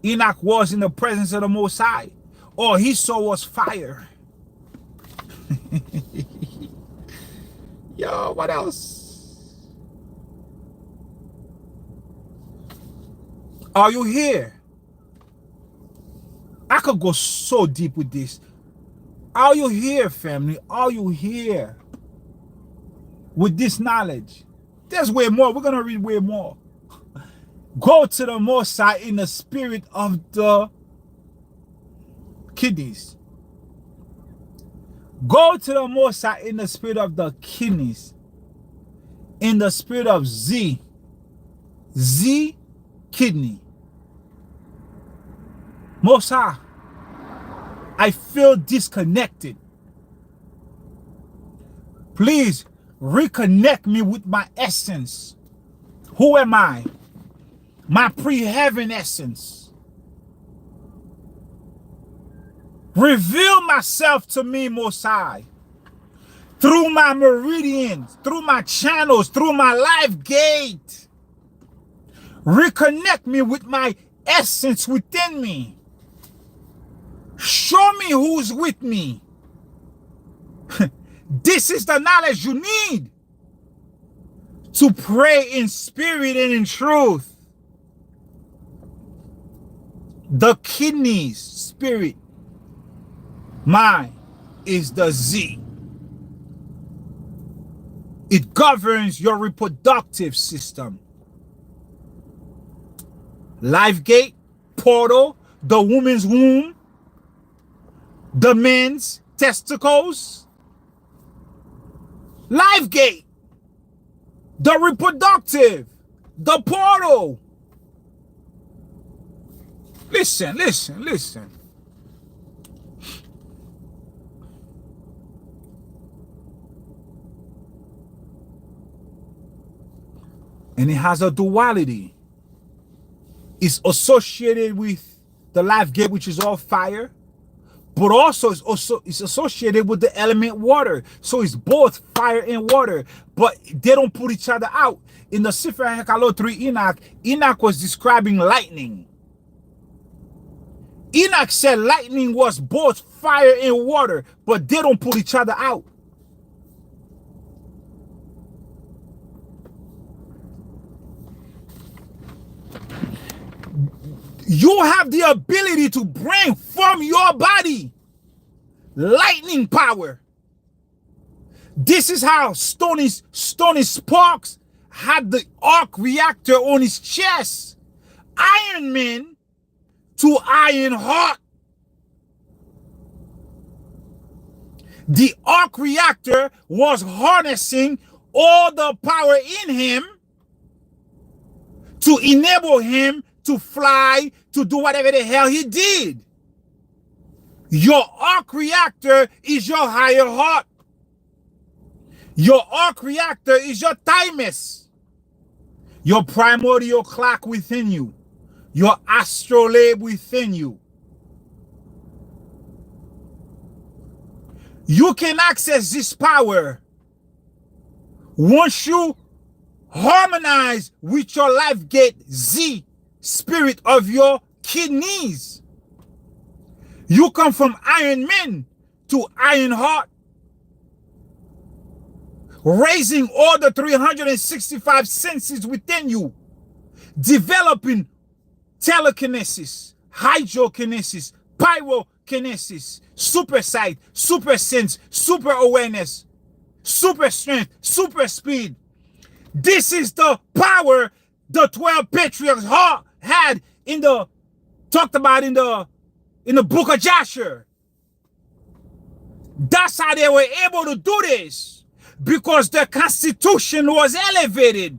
Enoch was in the presence of the Most High. All he saw was fire. Yo, what else? Are you here? I could go so deep with this. Are you here, family? Are you here with this knowledge? There's way more. We're going to read way more. Go to the Most High in the spirit of the kidneys. Go to the Most High in the spirit of the kidneys. In the spirit of Z. Z, kidney. Most High, I feel disconnected. Please reconnect me with my essence. Who am I? My pre-heaven essence. Reveal myself to me, Most High, through my meridians, through my channels, through my life gate. Reconnect me with my essence within me. Show me who's with me. This is the knowledge you need to pray in spirit and in truth. The kidneys, spirit, mind is the Z. It governs your reproductive system. Life gate, portal, the woman's womb, the men's testicles, life gate, the reproductive, the portal. Listen, listen, listen. And it has a duality. It's associated with the life gate, which is all fire, but also it's associated with the element water. So it's both fire and water, but they don't put each other out. In the Sefer Hekalot 3 Enoch, Enoch was describing lightning. Enoch said lightning was both fire and water, but they don't put each other out. You have the ability to bring from your body lightning power. This is how Stony Sparks had the arc reactor on his chest. Iron Man to Iron Heart. The arc reactor was harnessing all the power in him to enable him to fly, to do whatever the hell he did. Your arc reactor is your higher heart. Your arc reactor is your thymus. Your primordial clock within you. Your astrolabe within you. You can access this power once you harmonize with your life gate Z spirit of your kidneys. You come from Iron Man to Iron Heart, raising all the 365 senses within you, developing telekinesis, hydrokinesis, pyrokinesis, super sight, super sense, super awareness, super strength, super speed. This is the power the 12 patriarchs had talked about in the book of Joshua. That's how they were able to do this, because the constitution was elevated.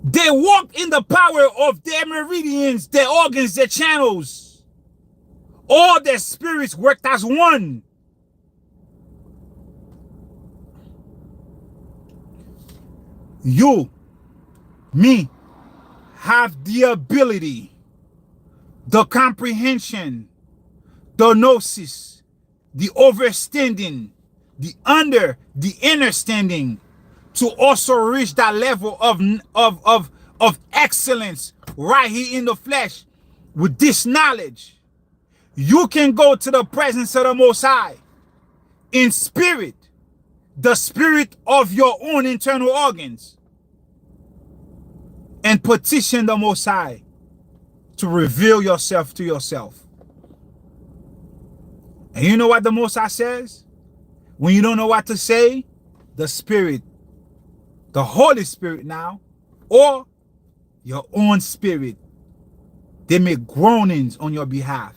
They walked in the power of their meridians, their organs, their channels. All their spirits worked as one. You, me, have the ability, the comprehension, the gnosis, the overstanding, the understanding, to also reach that level of excellence right here in the flesh. With this knowledge, you can go to the presence of the Most High in spirit, the spirit of your own internal organs, and petition the Most High to reveal yourself to yourself. And you know what the Most High says? When you don't know what to say, the Spirit, the Holy Spirit now, or your own spirit, they make groanings on your behalf.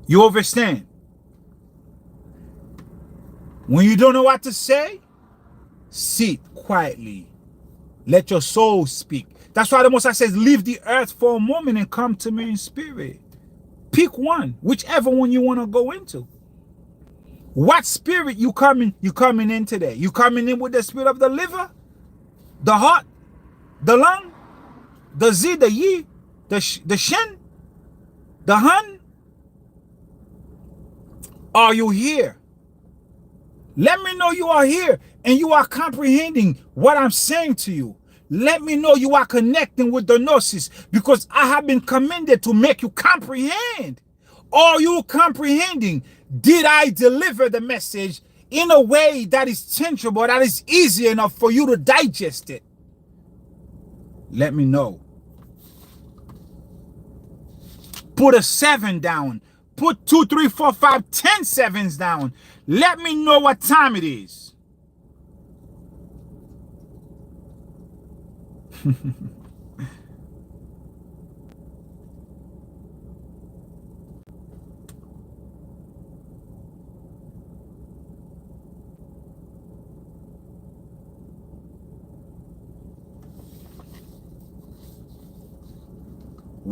You understand? When you don't know what to say, sit quietly. Let your soul speak. That's why the Most High says, leave the earth for a moment and come to me in spirit. Pick one, whichever one you want to go into. What spirit you coming in today? You coming in with the spirit of the liver, the heart, the lung, the Z, the Yi, the Shen, the Hun? Are you here? Let me know you are here and you are comprehending what I'm saying to you. Let me know you are connecting with the gnosis, because I have been commended to make you comprehend. Are you comprehending? Did I deliver the message in a way that is tangible, that is easy enough for you to digest it? Let me know. Put a 7 down. Put 2, 3, 4, 5, 10 sevens down. Let me know what time it is.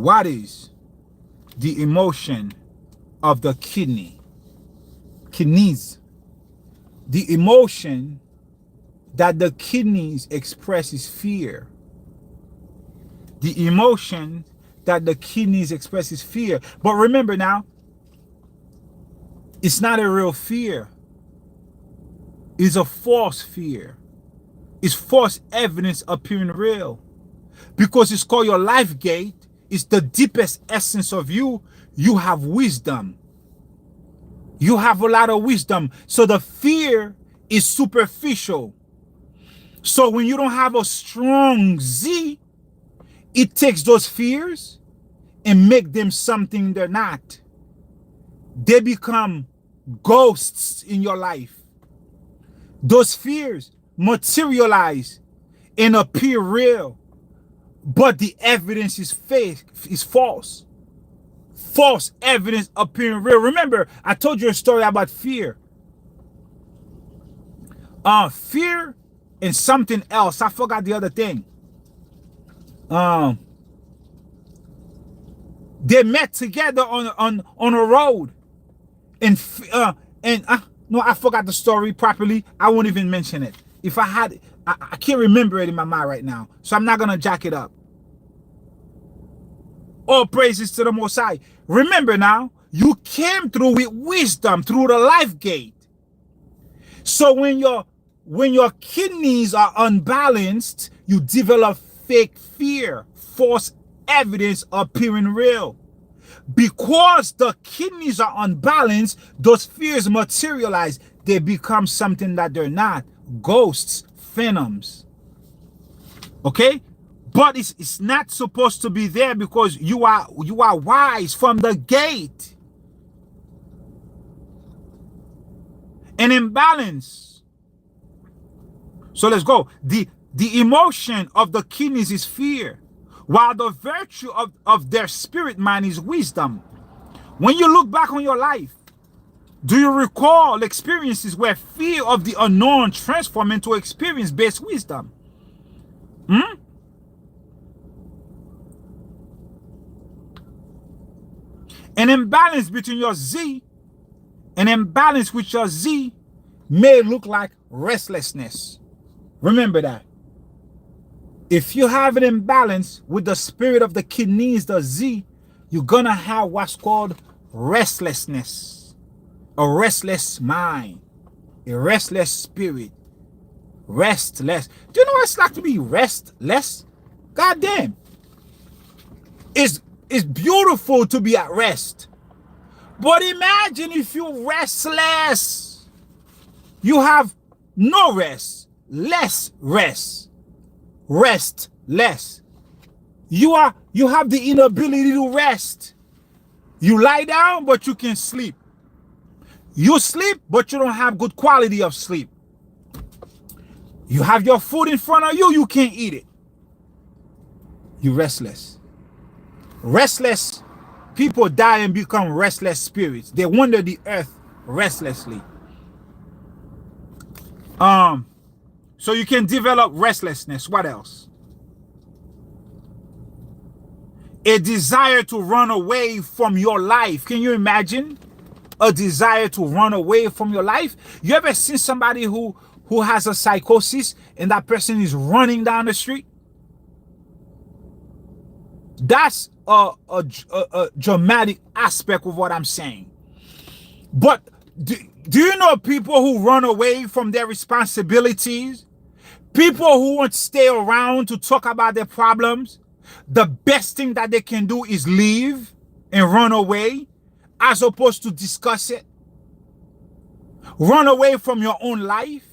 What is the emotion of the kidneys? The emotion that the kidneys express is fear. The emotion that the kidneys express is fear. But remember now, it's not a real fear. It's a false fear. It's false evidence appearing real. Because it's called your life gate. It's the deepest essence of you. You have wisdom. You have a lot of wisdom. So the fear is superficial. So when you don't have a strong Z, it takes those fears and make them something they're not. They become ghosts in your life. Those fears materialize and appear real, but the evidence is fake, is false. False evidence appearing real. Remember, I told you a story about fear. Fear and something else. I forgot the other thing. They met together on a road, and no, I forgot the story properly. I won't even mention it. If I had, I can't remember it in my mind right now, so I'm not gonna jack it up. All praises to the Most High. Remember now, you came through with wisdom through the life gate. So when your kidneys are unbalanced, you develop fake fear, false evidence appearing real. Because the kidneys are unbalanced, those fears materialize. They become something that they're not. Ghosts, phantoms. Okay? But it's not supposed to be there because you are wise from the gate. An imbalance. So let's go. The emotion of the kidneys is fear, while the virtue of their spirit mind is wisdom. When you look back on your life, do you recall experiences where fear of the unknown transformed into experience-based wisdom? An imbalance between your Z, an imbalance with your Z may look like restlessness. Remember that. If you have an imbalance with the spirit of the kidneys, the Z, you're gonna have what's called restlessness, a restless mind, a restless spirit, restless. Do you know what it's like to be restless? God damn. It's beautiful to be at rest. But imagine if you're restless. You have no rest, less rest, restless. You have the inability to rest. You lie down, but you can sleep. You sleep, but you don't have good quality of sleep. You have your food in front of you, you can't eat it. You're restless. Restless people die and become restless spirits. They wander the earth restlessly. So you can develop restlessness. What else? A desire to run away from your life. Can you imagine? A desire to run away from your life? You ever seen somebody who has a psychosis and that person is running down the street? That's a dramatic aspect of what I'm saying. But do you know people who run away from their responsibilities? People who won't stay around to talk about their problems? The best thing that they can do is leave and run away as opposed to discuss it. Run away from your own life.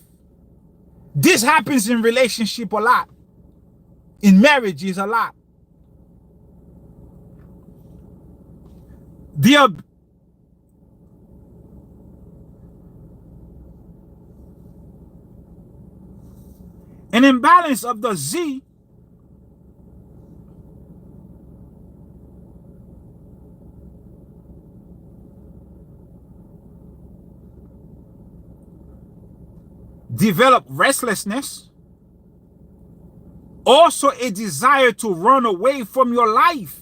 This happens in relationship a lot. In marriages a lot. An imbalance of the Z develop restlessness, also a desire to run away from your life.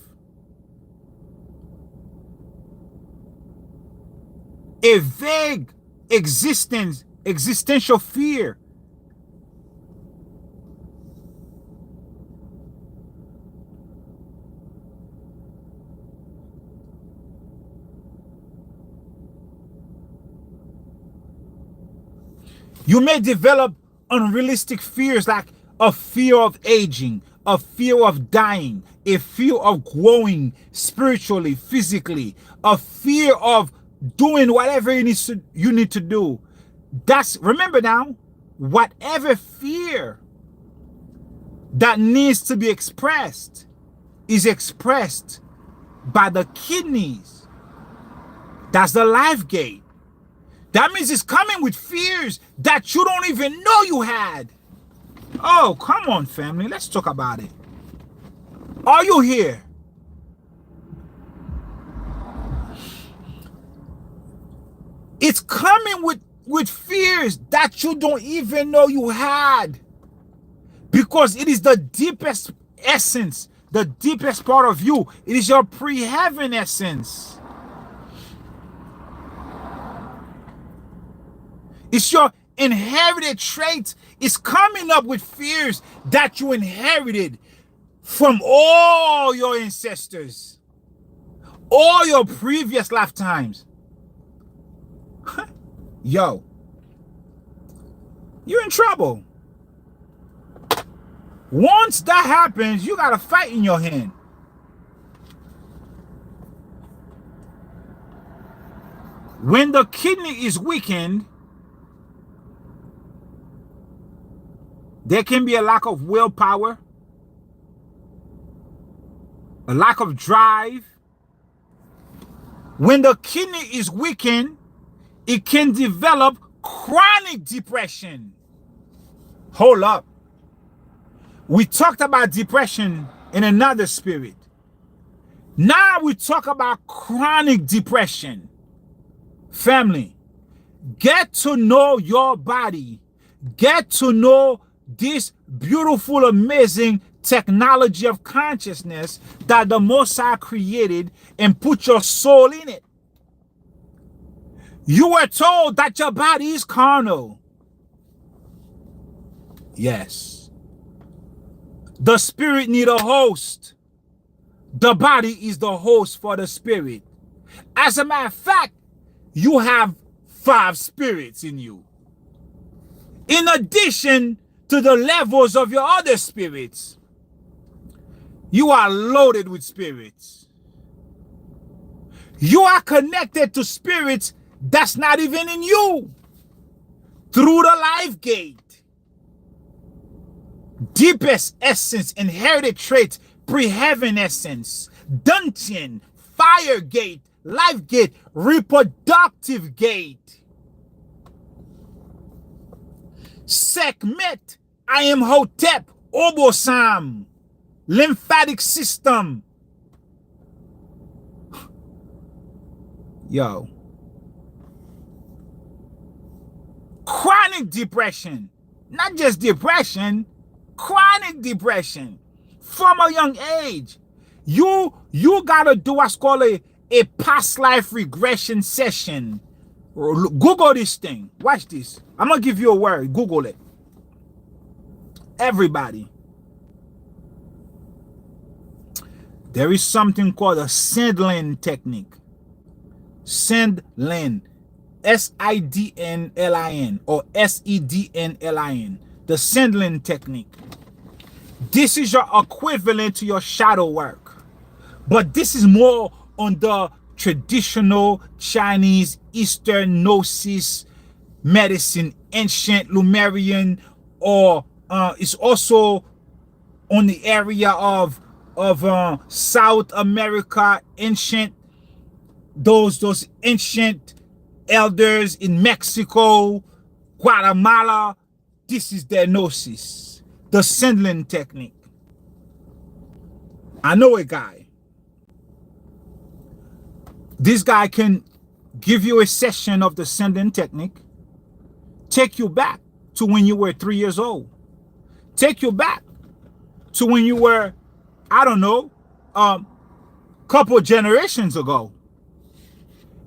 a vague existential fear. You may develop unrealistic fears like a fear of aging, a fear of dying, a fear of growing spiritually, physically, a fear of doing whatever you need to do. Remember now, whatever fear that needs to be expressed is expressed by the kidneys. That's the life gate. That means it's coming with fears that you don't even know you had. Oh, come on, family. Let's talk about it. Are you here? It's coming with fears that you don't even know you had. Because it is the deepest essence, the deepest part of you. It is your pre-heaven essence. It's your inherited traits. It's coming up with fears that you inherited from all your ancestors, all your previous lifetimes. Yo, you're in trouble. Once that happens, you got a fight in your hand. When the kidney is weakened, there can be a lack of willpower, a lack of drive. When the kidney is weakened, it can develop chronic depression. Hold up. We talked about depression in another spirit. Now we talk about chronic depression. Family, get to know your body. Get to know this beautiful, amazing technology of consciousness that the Most High created and put your soul in it. You were told that your body is carnal. Yes. The spirit need a host. The body is the host for the spirit. As a matter of fact, you have 5 spirits in you. In addition to the levels of your other spirits, you are loaded with spirits. You are connected to spirits that's not even in you through the life gate. Deepest essence, inherited traits, pre-heaven essence, dungeon, fire gate, life gate, reproductive gate. Sekhmet, I am Hotep, Obosam, lymphatic system. Yo. Chronic depression, not just depression, chronic depression from a young age. You gotta do what's called a past life regression session. Google this thing. Watch this. I'm gonna give you a word. Google it. Everybody. There is something called a Spleen technique. Spleen. S-I-D-N-L-I-N or S-E-D-N-L-I-N. The Spleen technique. This is your equivalent to your shadow work. But this is more on the traditional Chinese Eastern Gnosis medicine, ancient Lemurian, or it's also on the area of South America, ancient, those ancient elders in Mexico, Guatemala. This is their gnosis, the Spleen technique. I know a guy. This guy can give you a session of the Spleen technique, take you back to when you were 3 years old, take you back to when you were, I don't know, couple generations ago,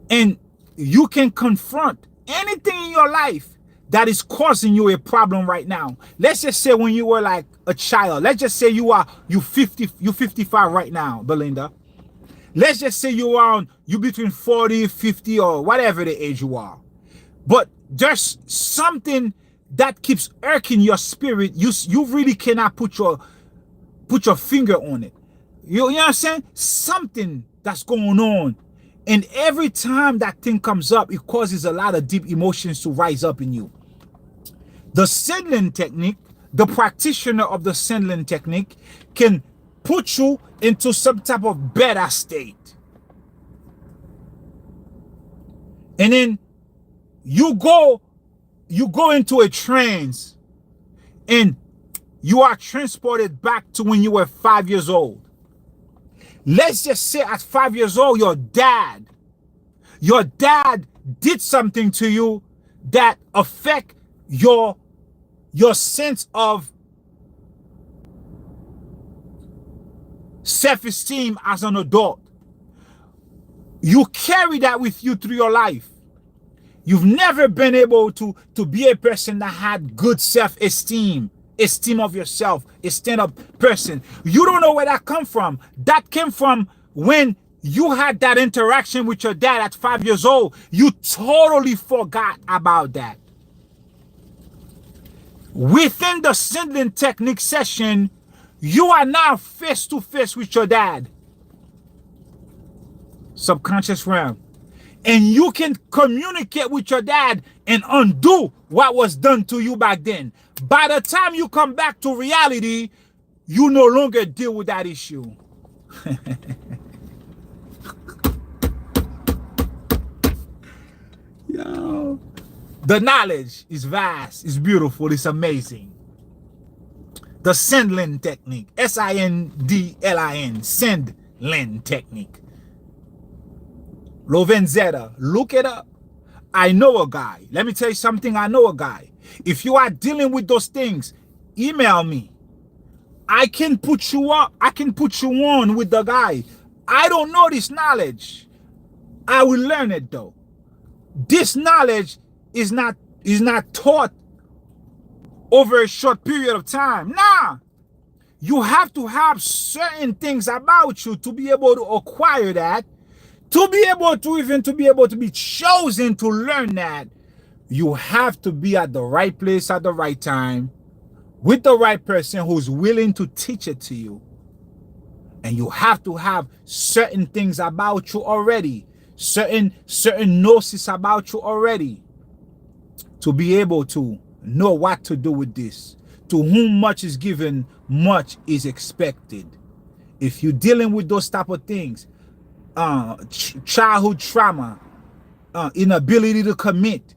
and you can confront anything in your life that is causing you a problem right now. Let's just say when you were like a child. Let's just say you 55 right now, Belinda. Let's just say you between 40, 50, or whatever the age you are. But there's something that keeps irking your spirit. You really cannot put your finger on it. You know what I'm saying? Something that's going on. And every time that thing comes up, it causes a lot of deep emotions to rise up in you. The Sandlin technique, the practitioner of the Sandlin technique, can put you into some type of better state. And then you go into a trance, and you are transported back to when you were 5 years old. Let's just say at 5 years old, your dad did something to you that affect your sense of self-esteem as an adult. You carry that with you through your life. You've never been able to be a person that had good self-esteem, esteem of yourself, a stand-up person. You don't know where that come from. That came from when you had that interaction with your dad at 5 years old. You totally forgot about that. Within the Sandlin technique session, you are now face to face with your dad. Subconscious realm. And you can communicate with your dad and undo what was done to you back then. By the time you come back to reality, you no longer deal with that issue. Yo. The knowledge is vast, it's beautiful, it's amazing. The Sandlin technique, S-I-N-D-L-I-N, Sandlin technique. Lovenzetta, look it up. I know a guy. Let me tell you something, I know a guy. If you are dealing with those things, email me. I can put you up. I can put you on with the guy. I don't know this knowledge. I will learn it though. This knowledge is not taught over a short period of time. Nah. You have to have certain things about you to be able to acquire that. To be able to be chosen to learn that, you have to be at the right place at the right time with the right person who's willing to teach it to you. And you have to have certain things about you already, certain gnosis about you already, to be able to know what to do with this. To whom much is given, much is expected. If you're dealing with those type of things, childhood trauma, inability to commit,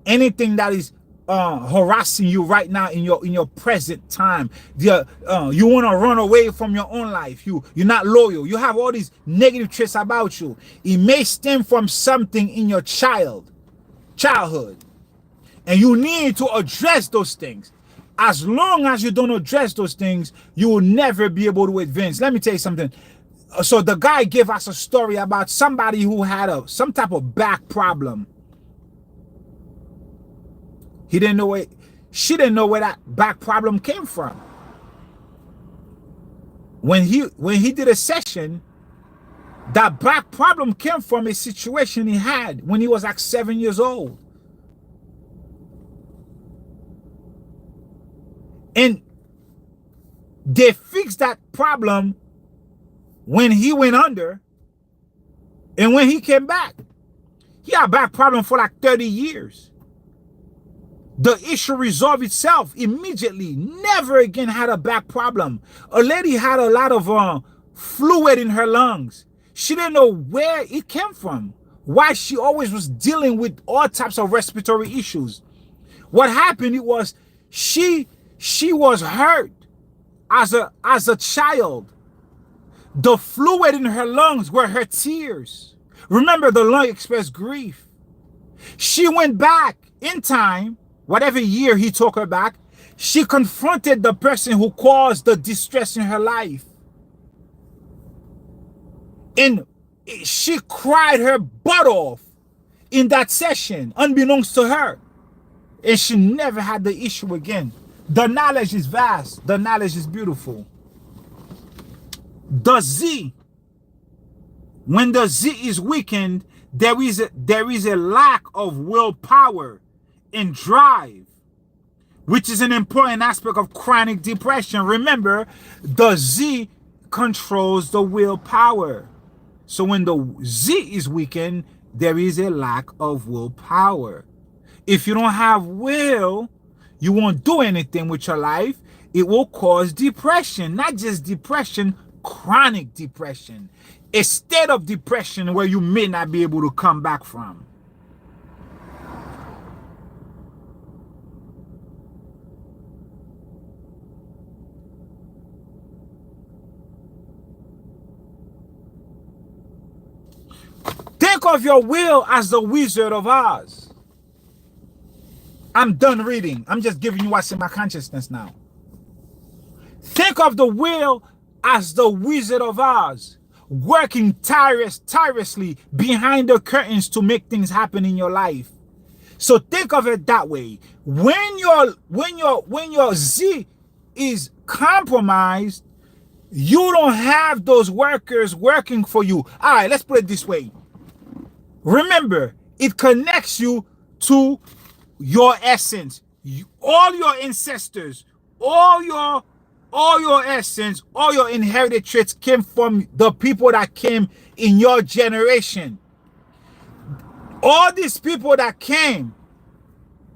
anything that is harassing you right now in your present time, you want to run away from your own life, you're not loyal, you have all these negative traits about you. It may stem from something in your childhood, and you need to address those things. As long as you don't address those things, you will never be able to advance. Let me tell you something. So the guy gave us a story about somebody who had some type of back problem. She didn't know where that back problem came from. When he did a session, that back problem came from a situation he had when he was like 7 years old. And they fixed that problem when he went under, and when he came back, he had a back problem for like 30 years. The issue resolved itself immediately. Never again had a back problem. A lady had a lot of fluid in her lungs. She didn't know where it came from. Why she always was dealing with all types of respiratory issues. What happened, it was she was hurt as a child. The fluid in her lungs were her tears. Remember, the lung expressed grief. She went back in time, whatever year he took her back. She confronted the person who caused the distress in her life. And she cried her butt off. in that session, unbeknownst to her. And she never had the issue again. The knowledge is vast. The knowledge is beautiful. The Z, when the Z is weakened, there is a lack of willpower and drive, which is an important aspect of chronic depression. Remember, the Z controls the willpower. So when the Z is weakened, there is a lack of willpower. If you don't have will, you won't do anything with your life. It will cause depression, not just depression, chronic depression, a state of depression where you may not be able to come back from. Think of your will as the Wizard of Oz. I'm done reading. I'm just giving you what's in my consciousness now. Think of the will as the Wizard of Oz, working tirelessly behind the curtains to make things happen in your life. So think of it that way. When your Z is compromised, you don't have those workers working for you. All right, let's put it this way. Remember, it connects you to your essence. All your ancestors, all your essence, all your inherited traits came from the people that came in your generation. All these people that came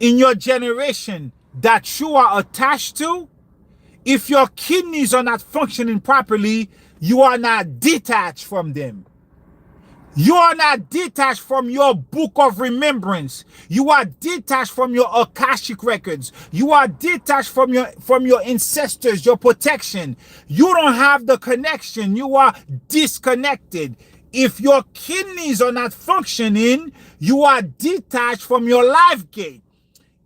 in your generation that you are attached to, if your kidneys are not functioning properly, you are not detached from them. You are not detached from your book of remembrance. You are detached from your Akashic records. You are detached from your ancestors, your protection. You don't have the connection. You are disconnected. If your kidneys are not functioning, you are detached from your life gate.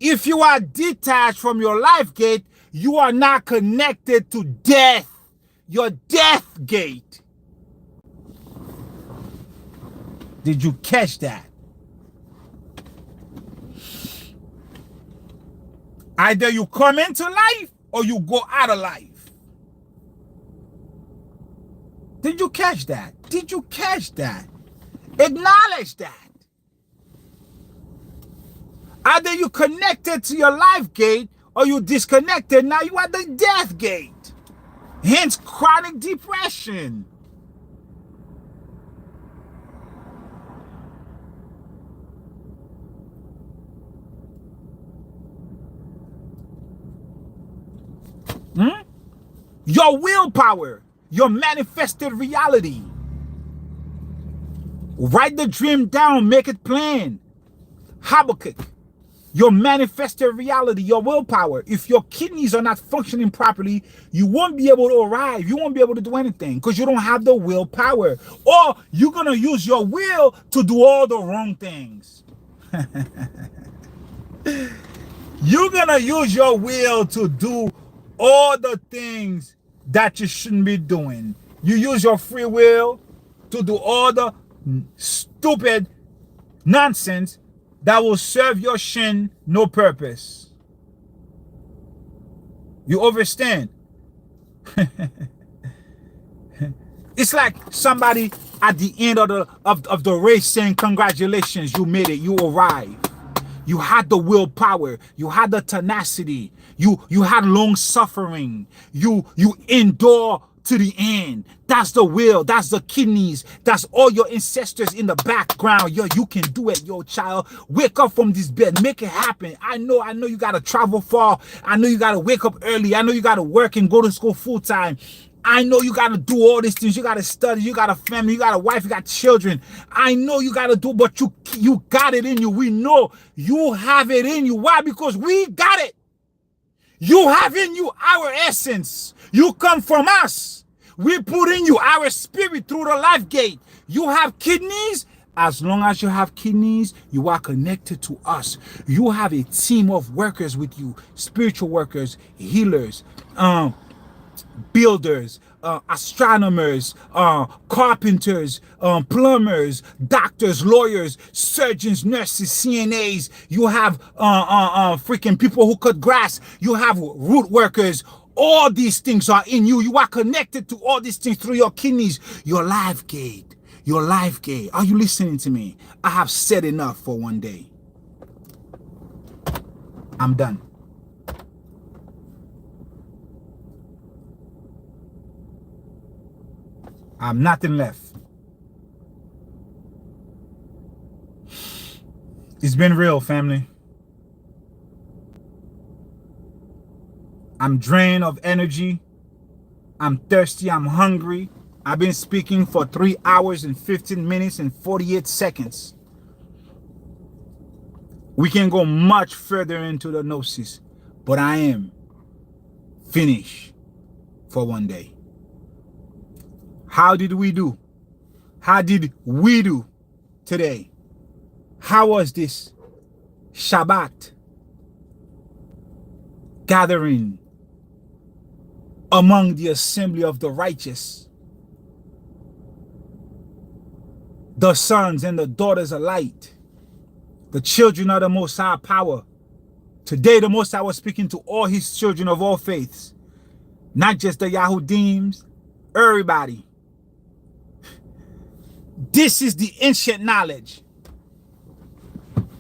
If you are detached from your life gate, you are not connected to death, your death gate. Did you catch that? Either you come into life or you go out of life. Did you catch that? Did you catch that? Acknowledge that. Either you connected to your life gate or you disconnected. Now you are the death gate. Hence chronic depression. Your willpower, your manifested reality. Write the dream down, make it plain. Habakkuk, your manifested reality, your willpower. If your kidneys are not functioning properly, you won't be able to arrive. You won't be able to do anything because you don't have the willpower. Or you're going to use your will to do all the wrong things. You're going to use your will to do all the things that you shouldn't be doing. You use your free will to do all the stupid nonsense that will serve your SHEN no purpose. You understand? It's like somebody at the end of the race saying, congratulations, you made it, you arrived. You had the willpower, you had the tenacity, you had long suffering, you endure to the end. That's the will, that's the kidneys, that's all your ancestors in the background. Yo, you can do it, yo, child. Wake up from this bed, make it happen. I know you gotta travel far. I know you gotta wake up early. I know you gotta work and go to school full time. I know you got to do all these things. You got to study. You got a family. You got a wife. You got children. I know you got to do, but you got it in you. We know you have it in you. Why? Because we got it. You have in you our essence. You come from us. We put in you our spirit through the life gate. You have kidneys. As long as you have kidneys, you are connected to us. You have a team of workers with you, spiritual workers, healers, builders, astronomers, carpenters, plumbers, doctors, lawyers, surgeons, nurses, CNAs. You have freaking people who cut grass. You have root workers. All these things are in you. You are connected to all these things through your kidneys, your life gate, your life gate. Are you listening to me? I have said enough for one day. I'm done. I have nothing left. It's been real, family. I'm drained of energy. I'm thirsty. I'm hungry. I've been speaking for 3 hours and 15 minutes and 48 seconds. We can go much further into the gnosis, but I am finished for one day. How did we do? How did we do today? How was this Shabbat gathering among the assembly of the righteous, the sons and the daughters of light, the children of the Most High power? Today the Most High was speaking to all his children of all faiths, not just the Yahudims, everybody. This is the ancient knowledge,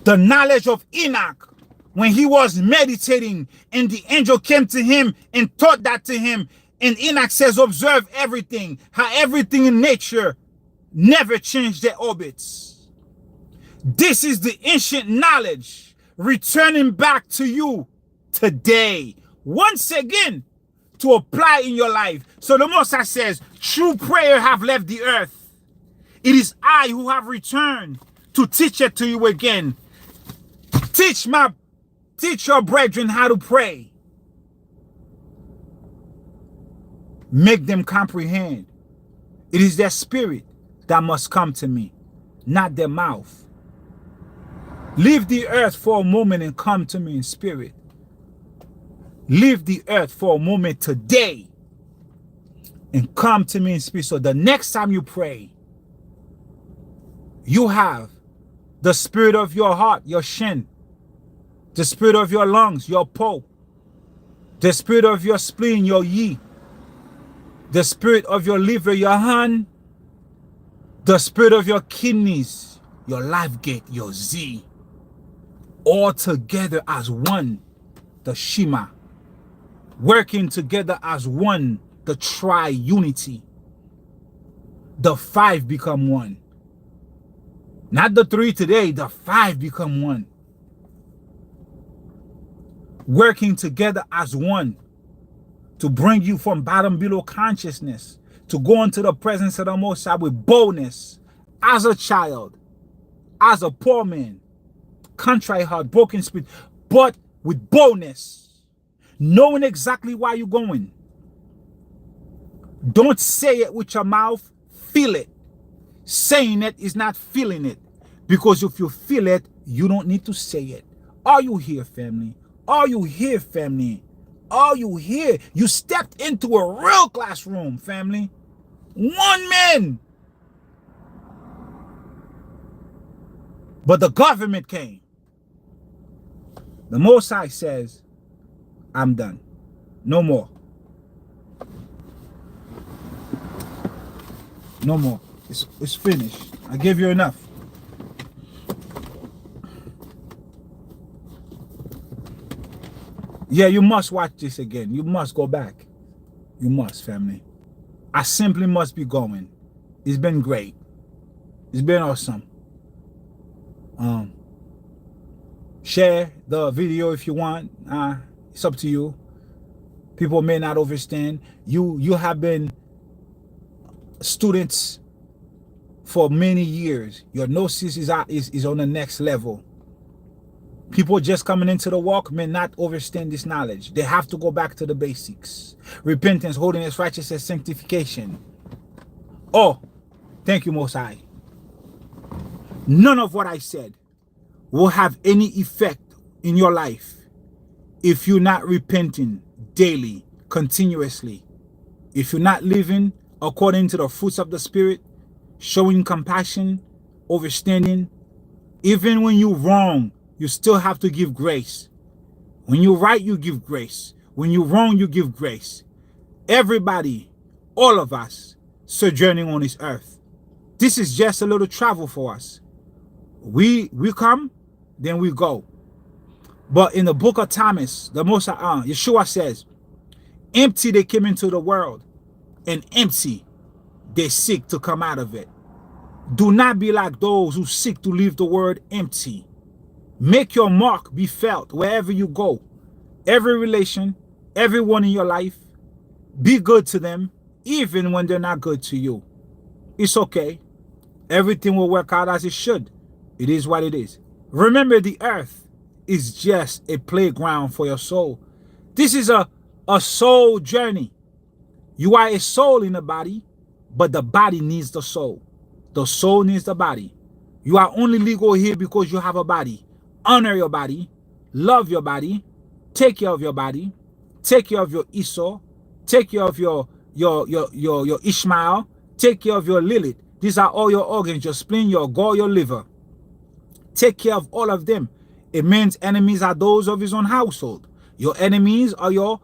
the knowledge of Enoch, when he was meditating and the angel came to him and taught that to him. And Enoch says, observe everything, how everything in nature never changed their orbits. This is the ancient knowledge returning back to you today, once again, to apply in your life. So the Most High says, true prayer have left the earth. It is I who have returned to teach it to you again. Teach your brethren how to pray. Make them comprehend. It is their spirit that must come to me, not their mouth. Leave the earth for a moment and come to me in spirit. Leave the earth for a moment today and come to me in spirit. So the next time you pray, you have the spirit of your heart, your SHEN, the spirit of your lungs, your Po, the spirit of your spleen, your Yi, the spirit of your liver, your Han, the spirit of your kidneys, your life gate, your Z, all together as one, the Shema, working together as one, the tri-unity. The five become one. Not the three today, the five become one. Working together as one to bring you from bottom below consciousness to go into the presence of the Most High with boldness, as a child, as a poor man, contrite heart, broken spirit, but with boldness, knowing exactly why you're going. Don't say it with your mouth, feel it. Saying it is not feeling it, because if you feel it, you don't need to say it. Are you here, family? Are you here, family? Are you here? You stepped into a real classroom, family. One man. But the government came. The Most High says, I'm done. No more. No more. It's finished. I gave you enough. Yeah, you must watch this again. You must go back. You must, family. I simply must be going. It's been great. It's been awesome. Share the video if you want. It's up to you. People may not understand. You have been students for many years. Your gnosis is on the next level. People just coming into the walk may not understand this knowledge. They have to go back to the basics. Repentance, holiness, righteousness, sanctification. Oh, thank you, Most High. None of what I said will have any effect in your life if you're not repenting daily, continuously. If you're not living according to the fruits of the Spirit, showing compassion, understanding, even when you're wrong, you still have to give grace. When you're right, you give grace. When you're wrong, you give grace. Everybody, all of us, sojourning on this earth. This is just a little travel for us. We come, then we go. But in the book of Thomas, the Most Yeshua says, empty they came into the world, and empty they seek to come out of it. Do not be like those who seek to leave the world empty. Make your mark be felt wherever you go. Every relation, everyone in your life, be good to them, even when they're not good to you. It's okay. Everything will work out as it should. It is what it is. Remember, the earth is just a playground for your soul. This is a soul journey. You are a soul in the body, but the body needs the soul. The soul needs the body. You are only legal here because you have a body. Honor your body. Love your body. Take care of your body. Take care of your Esau. Take care of your Ishmael. Take care of your Lilith. These are all your organs, your spleen, your gall, your liver. Take care of all of them. A man's enemies are those of his own household. Your enemies are your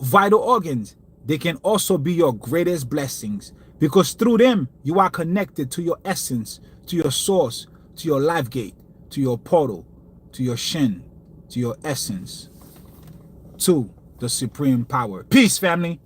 vital organs. They can also be your greatest blessings, because through them, you are connected to your essence, to your source, to your life gate, to your portal, to your SHEN, to your essence, to the supreme power. Peace, family.